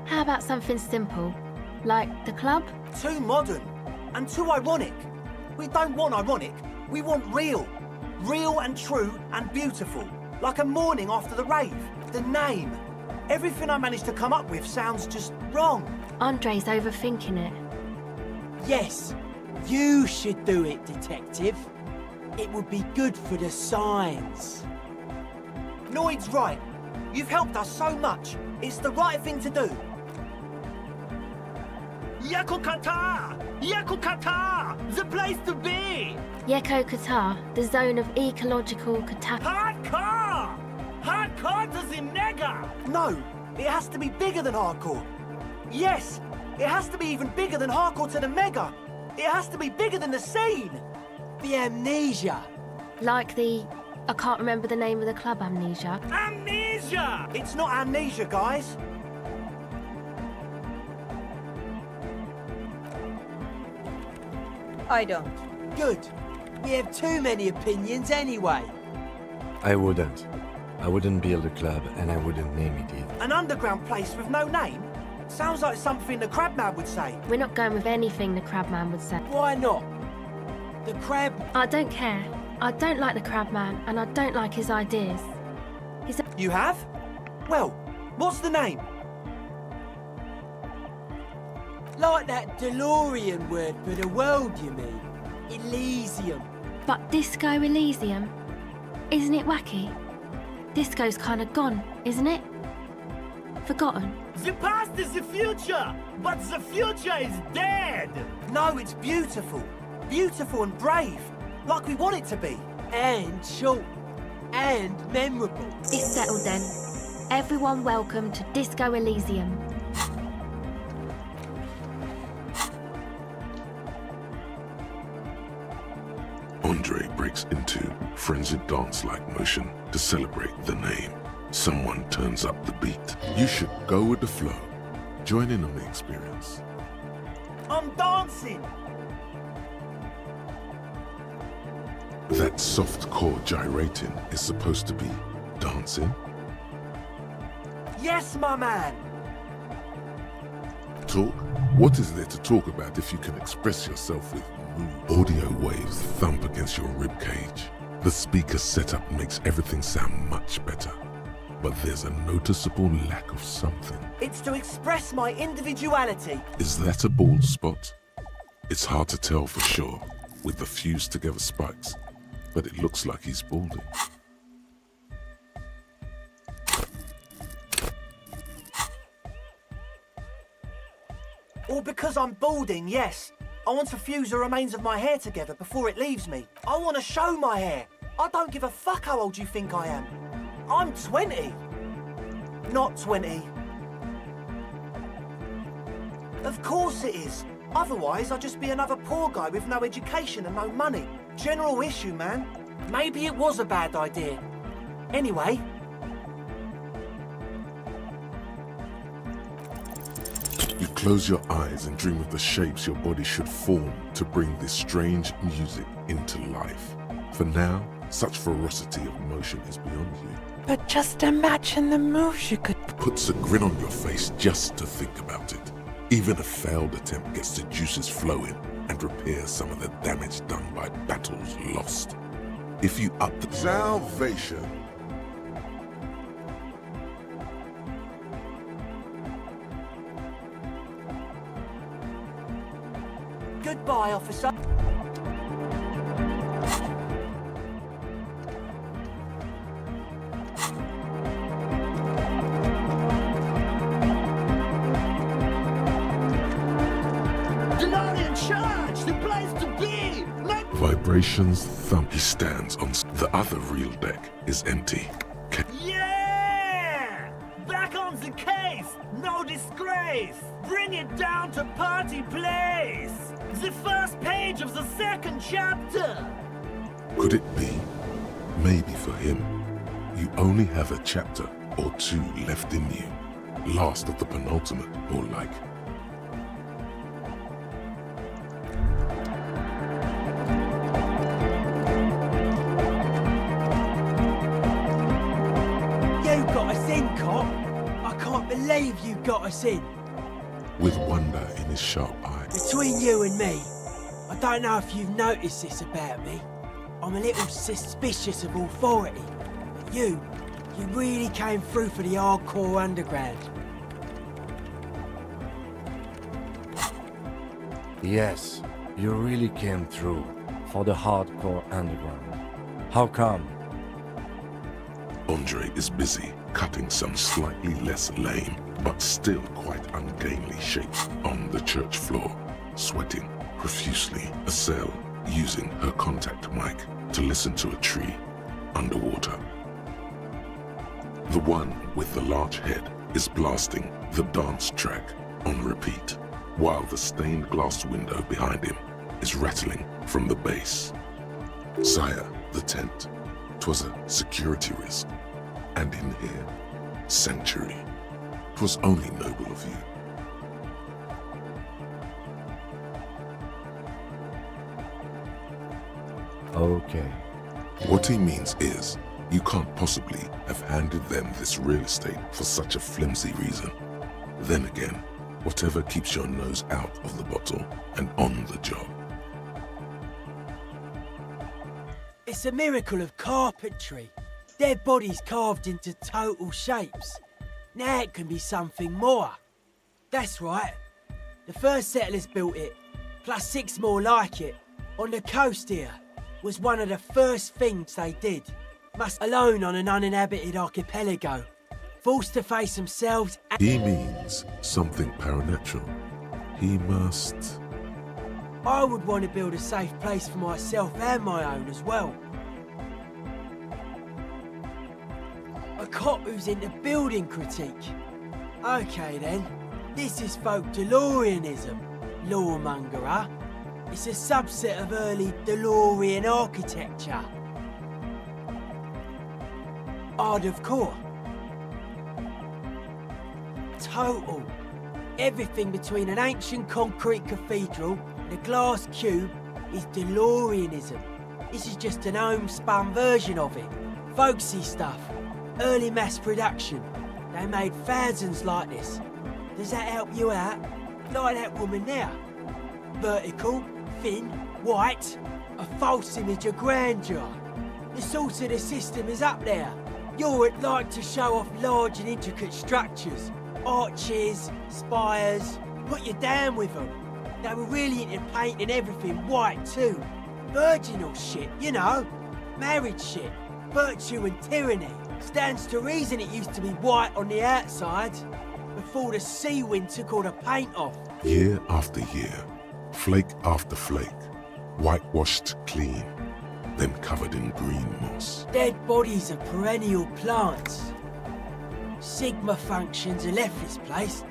How about something simple? Like the club? Too modern and too ironic. We don't want ironic, we want real. Real and true and beautiful. Like a morning after the rave. The name. Everything I managed to come up with sounds just wrong. Andre's overthinking it. Yes, you should do it, Detective. It would be good for the signs. Noid's right. You've helped us so much. It's the right thing to do. Yakukata! Yakukata! The place to be! Yeko Qatar, the zone of ecological catastrophe. Hardcore! Hardcore to the mega! No, it has to be bigger than hardcore. Yes, it has to be even bigger than hardcore to the mega. It has to be bigger than the scene. The amnesia. Like the... I can't remember the name of the club, Amnesia. Amnesia! It's not amnesia, guys. I don't. Good. We have too many opinions anyway. I wouldn't. I wouldn't build a club, and I wouldn't name it either. An underground place with no name? Sounds like something the Crabman would say. We're not going with anything the Crabman would say. Why not? The Crab... I don't care. I don't like the Crabman, and I don't like his ideas. You have? Well, what's the name? Like that DeLorean word for the world, you mean? Elysium. But Disco Elysium? Isn't it wacky? Disco's kind of gone, isn't it? Forgotten. The past is the future, but the future is dead. No, it's beautiful. Beautiful and brave. Like we want it to be. And short. And memorable. It's settled then. Everyone welcome to Disco Elysium. Andre breaks into frenzied dance-like motion to celebrate the name. Someone turns up the beat. You should go with the flow. Join in on the experience. I'm dancing! That soft core gyrating is supposed to be dancing. Yes, my man! Talk? What is there to talk about if you can express yourself with mood? Audio waves thump against your ribcage. The speaker setup makes everything sound much better. But there's a noticeable lack of something. It's to express my individuality. Is that a bald spot? It's hard to tell for sure with the fused together spikes, but it looks like he's balding. Or because I'm balding, yes. I want to fuse the remains of my hair together before it leaves me. I want to show my hair. I don't give a fuck how old you think I am. I'm 20. Not 20. Of course it is. Otherwise, I'd just be another poor guy with no education and no money. General issue, man. Maybe it was a bad idea. Anyway. You close your eyes and dream of the shapes your body should form to bring this strange music into life. For now, such ferocity of motion is beyond you. But just imagine the moves you could... Puts a grin on your face just to think about it. Even a failed attempt gets the juices flowing and repairs some of the damage done by battles lost. If you up the... Salvation. Goodbye, officer. Vibrations thump. He stands on the other real deck is empty. Yeah! Back on the case! No disgrace! Bring it down to party place! The first page of the second chapter! Could it be? Maybe for him, you only have a chapter or two left in you. Last of the penultimate, or like. Believe you got us in. With wonder in his sharp eye. Between you and me, I don't know if you've noticed this about me. I'm a little suspicious of authority. But you really came through for the hardcore underground. Yes, you really came through for the hardcore underground. How come? Andre is busy cutting some slightly less lame, but still quite ungainly shapes on the church floor, sweating profusely. Estelle using her contact mic to listen to a tree underwater. The one with the large head is blasting the dance track on repeat, while the stained glass window behind him is rattling from the bass. Sire, the tent. 'Twas a security risk. And in here, sanctuary. 'Twas only noble of you. Okay. What he means is, you can't possibly have handed them this real estate for such a flimsy reason. Then again, whatever keeps your nose out of the bottle and on the job. It's a miracle of carpentry. Their bodies carved into total shapes. Now it can be something more. That's right. The first settlers built it, plus 6 more like it, on the coast here. Was one of the first things they did. Must alone on an uninhabited archipelago. Forced to face themselves and... He means something paranatural. He must... I would want to build a safe place for myself and my own as well. A cop who's into building critique. Okay then, this is folk DeLoreanism, lawmonger, huh? It's a subset of early DeLorean architecture. Art of core. Total. Everything between an ancient concrete cathedral and a glass cube is DeLoreanism. This is just an homespun version of it. Folksy stuff. Early mass production. They made thousands like this. Does that help you out? Like that woman there. Vertical, thin, white. A false image of grandeur. The source of the system is up there. Europe like to show off large and intricate structures. Arches, spires. Put you down with them. They were really into painting everything white too. Virginal shit, you know. Marriage shit. Virtue and tyranny. Stands to reason it used to be white on the outside. Before the sea wind took all the paint off. Year after year, flake after flake, whitewashed clean, then covered in green moss. Dead bodies of perennial plants. Sigma functions have left this place.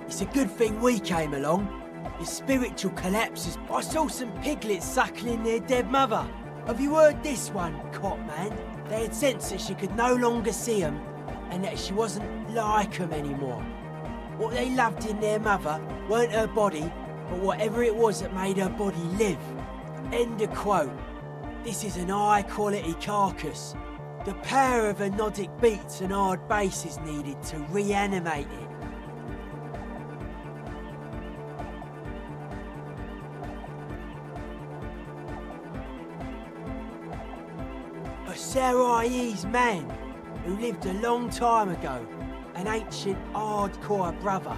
It's a good thing we came along. The spiritual collapses. I saw some piglets suckling their dead mother. Have you heard this one, cop man? They had sensed that she could no longer see them, and that she wasn't like them anymore. What they loved in their mother weren't her body, but whatever it was that made her body live. End of quote. This is an high-quality carcass. The power of anodic beats and hard bass is needed to reanimate it. A Sarais man who lived a long time ago, an ancient hardcore brother.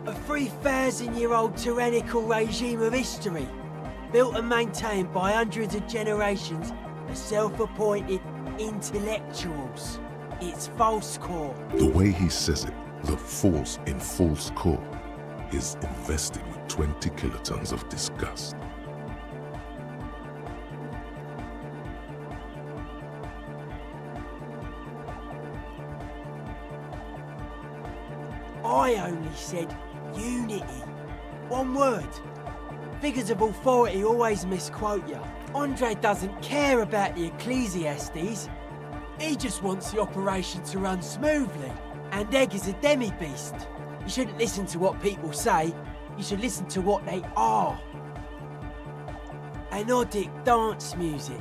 A 3,000-year-old tyrannical regime of history, built and maintained by hundreds of generations of self-appointed intellectuals. It's false core. The way he says it, the force in false core, is invested with 20 kilotons of disgust. I only said unity. One word. Figures of authority always misquote you. Andre doesn't care about the Ecclesiastes. He just wants the operation to run smoothly. And Egg is a demi-beast. You shouldn't listen to what people say. You should listen to what they are. Anodic dance music.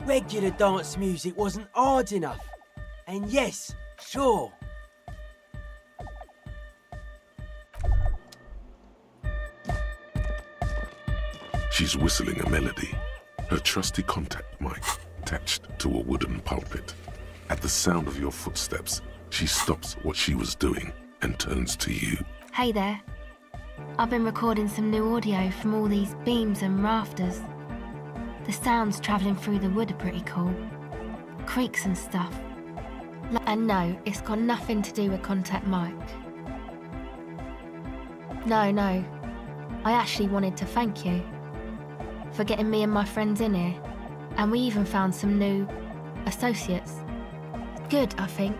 Regular dance music wasn't hard enough. And yes, sure. She's whistling a melody, her trusty contact mic attached to a wooden pulpit. At the sound of your footsteps, she stops what she was doing and turns to you. Hey there. I've been recording some new audio from all these beams and rafters. The sounds travelling through the wood are pretty cool. Creaks and stuff. And no, it's got nothing to do with contact mic. No. I actually wanted to thank you for getting me and my friends in here. And we even found some new associates. Good, I think.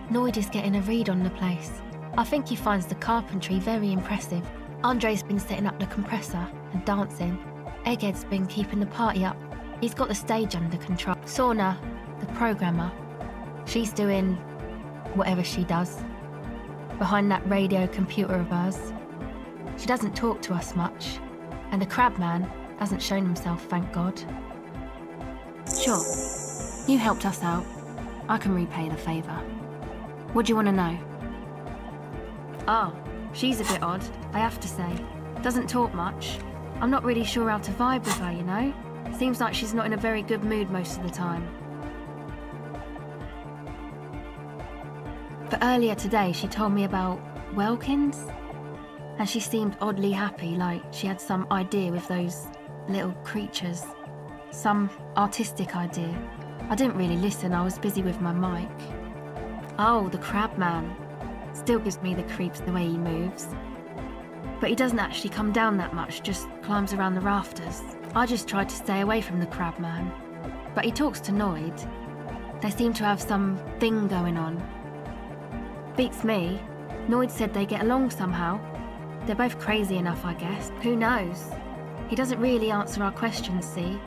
Noid is getting a read on the place. I think he finds the carpentry very impressive. Andre's been setting up the compressor and dancing. Egghead's been keeping the party up. He's got the stage under control. Sauna, the programmer, she's doing whatever she does behind that radio computer of hers. She doesn't talk to us much. And the Crabman hasn't shown himself, thank God. Sure, you helped us out. I can repay the favour. What do you want to know? Oh, she's a bit odd, I have to say. Doesn't talk much. I'm not really sure how to vibe with her, you know? Seems like she's not in a very good mood most of the time. But earlier today, she told me about Welkins. And she seemed oddly happy, like she had some idea with those little creatures. Some artistic idea. I didn't really listen, I was busy with my mic. Oh, the Crabman. Still gives me the creeps the way he moves. But he doesn't actually come down that much, just climbs around the rafters. I just tried to stay away from the Crabman. But he talks to Noid. They seem to have some thing going on. Beats me. Noid said they get along somehow. They're both crazy enough, I guess. Who knows? He doesn't really answer our questions, see?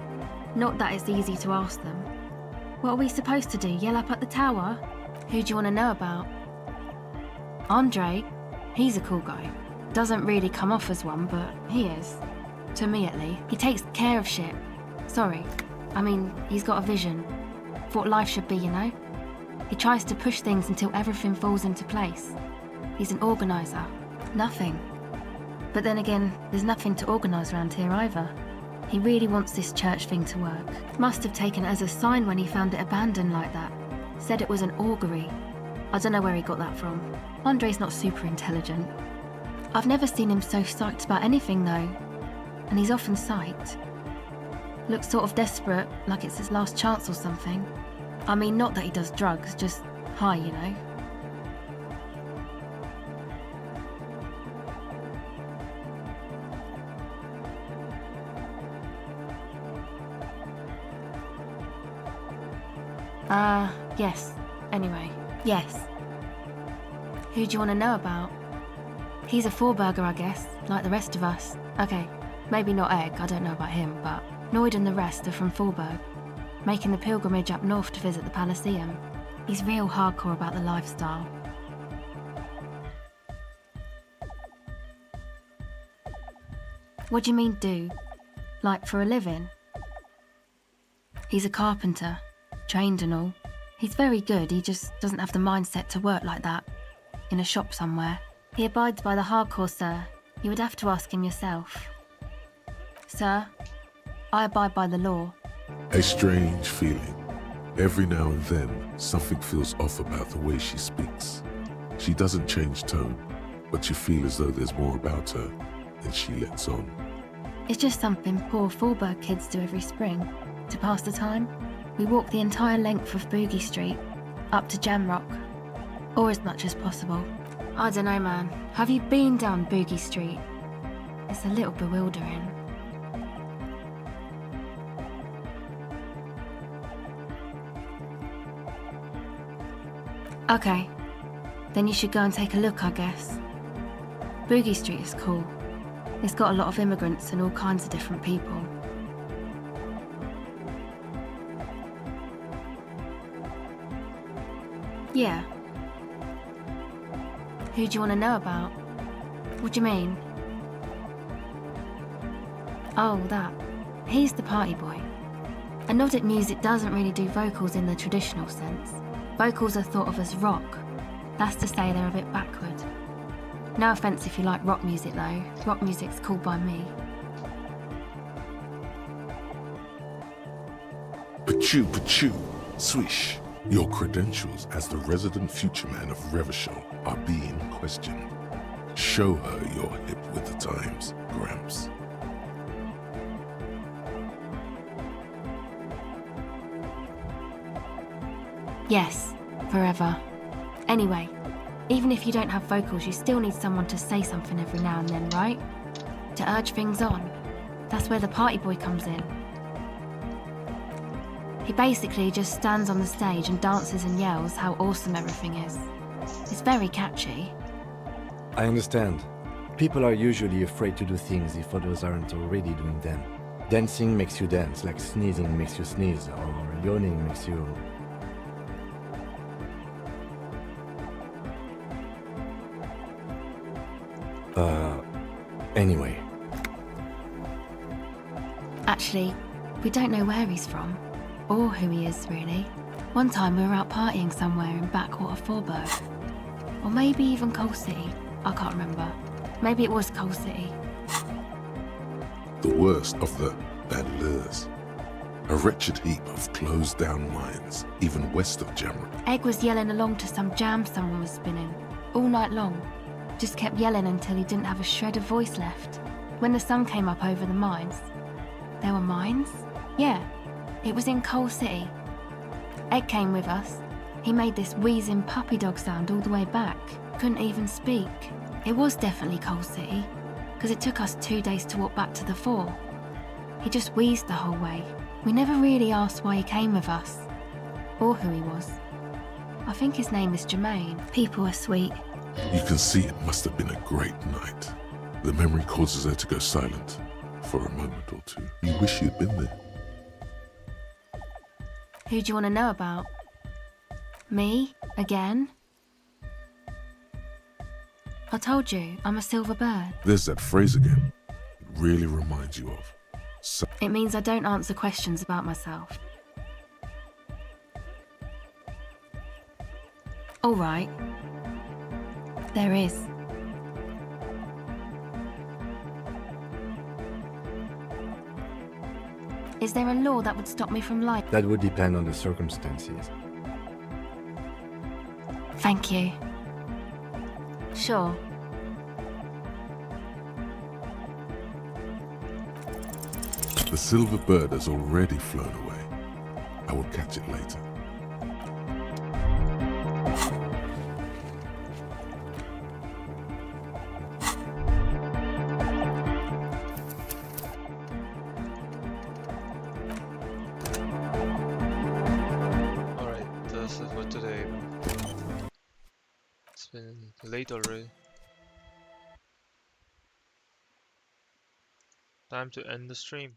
Not that it's easy to ask them. What are we supposed to do, yell up at the tower? Who do you want to know about? Andre. He's a cool guy. Doesn't really come off as one, but he is. To me, at least. He takes care of shit. Sorry. I mean, he's got a vision. For what life should be, you know? He tries to push things until everything falls into place. He's an organiser. Nothing. But then again, there's nothing to organise around here either. He really wants this church thing to work. Must have taken it as a sign when he found it abandoned like that. Said it was an augury. I don't know where he got that from. Andre's not super intelligent. I've never seen him so psyched about anything though. And he's often psyched. Looks sort of desperate, like it's his last chance or something. I mean, not that he does drugs, just high, you know. Yes. Anyway, yes. Who do you want to know about? He's a Forburger, I guess, like the rest of us. Okay, maybe not Egg, I don't know about him, but Noid and the rest are from Forburg, making the pilgrimage up north to visit the Elysium. He's real hardcore about the lifestyle. What do you mean, do? Like, for a living? He's a carpenter, trained and all. He's very good, he just doesn't have the mindset to work like that, in a shop somewhere. He abides by the hardcore, sir. You would have to ask him yourself. Sir, I abide by the law. A strange feeling. Every now and then, something feels off about the way she speaks. She doesn't change tone, but you feel as though there's more about her than she lets on. It's just something poor Forburg kids do every spring, to pass the time. We walk the entire length of Boogie Street, up to Jamrock, or as much as possible. I don't know, man. Have you been down Boogie Street? It's a little bewildering. Okay, then you should go and take a look, I guess. Boogie Street is cool. It's got a lot of immigrants and all kinds of different people. Yeah. Who do you want to know about? What do you mean? Oh, that. He's the party boy. And Nordic music doesn't really do vocals in the traditional sense. Vocals are thought of as rock. That's to say they're a bit backward. No offence if you like rock music though. Rock music's cool by me. Pachoo, pachoo, swish. Your credentials as the resident future man of Revachol are being questioned. Show her you're hip with the times, Gramps. Yes, forever. Anyway, even if you don't have vocals, you still need someone to say something every now and then, right? To urge things on. That's where the party boy comes in. He basically just stands on the stage and dances and yells how awesome everything is. It's very catchy. I understand. People are usually afraid to do things if others aren't already doing them. Dancing makes you dance, like sneezing makes you sneeze, or yawning makes you... Anyway. Actually, we don't know where he's from. Or who he is, really. One time we were out partying somewhere in backwater Forburg. Or maybe even Coal City. I can't remember. Maybe it was Coal City. The worst of the bandleurs. A wretched heap of closed-down mines, even west of Jamrock. Egg was yelling along to some jam someone was spinning. All night long. Just kept yelling until he didn't have a shred of voice left. When the sun came up over the mines. There were mines? Yeah. It was in Coal City. Ed came with us. He made this wheezing puppy dog sound all the way back. Couldn't even speak. It was definitely Coal City, because it took us 2 days to walk back to the fort. He just wheezed the whole way. We never really asked why he came with us, or who he was. I think his name is Jermaine. People are sweet. You can see it must have been a great night. The memory causes her to go silent for a moment or two. You wish you'd been there. Who do you want to know about? Me? Again? I told you, I'm a silver bird. There's that phrase again. It really reminds you of. It means I don't answer questions about myself. All right. There is. Is there a law that would stop me from lying? That would depend on the circumstances. Thank you. Sure. The silver bird has already flown away. I will catch it later. Alright, that's it for today. It's been late already. Time to end the stream.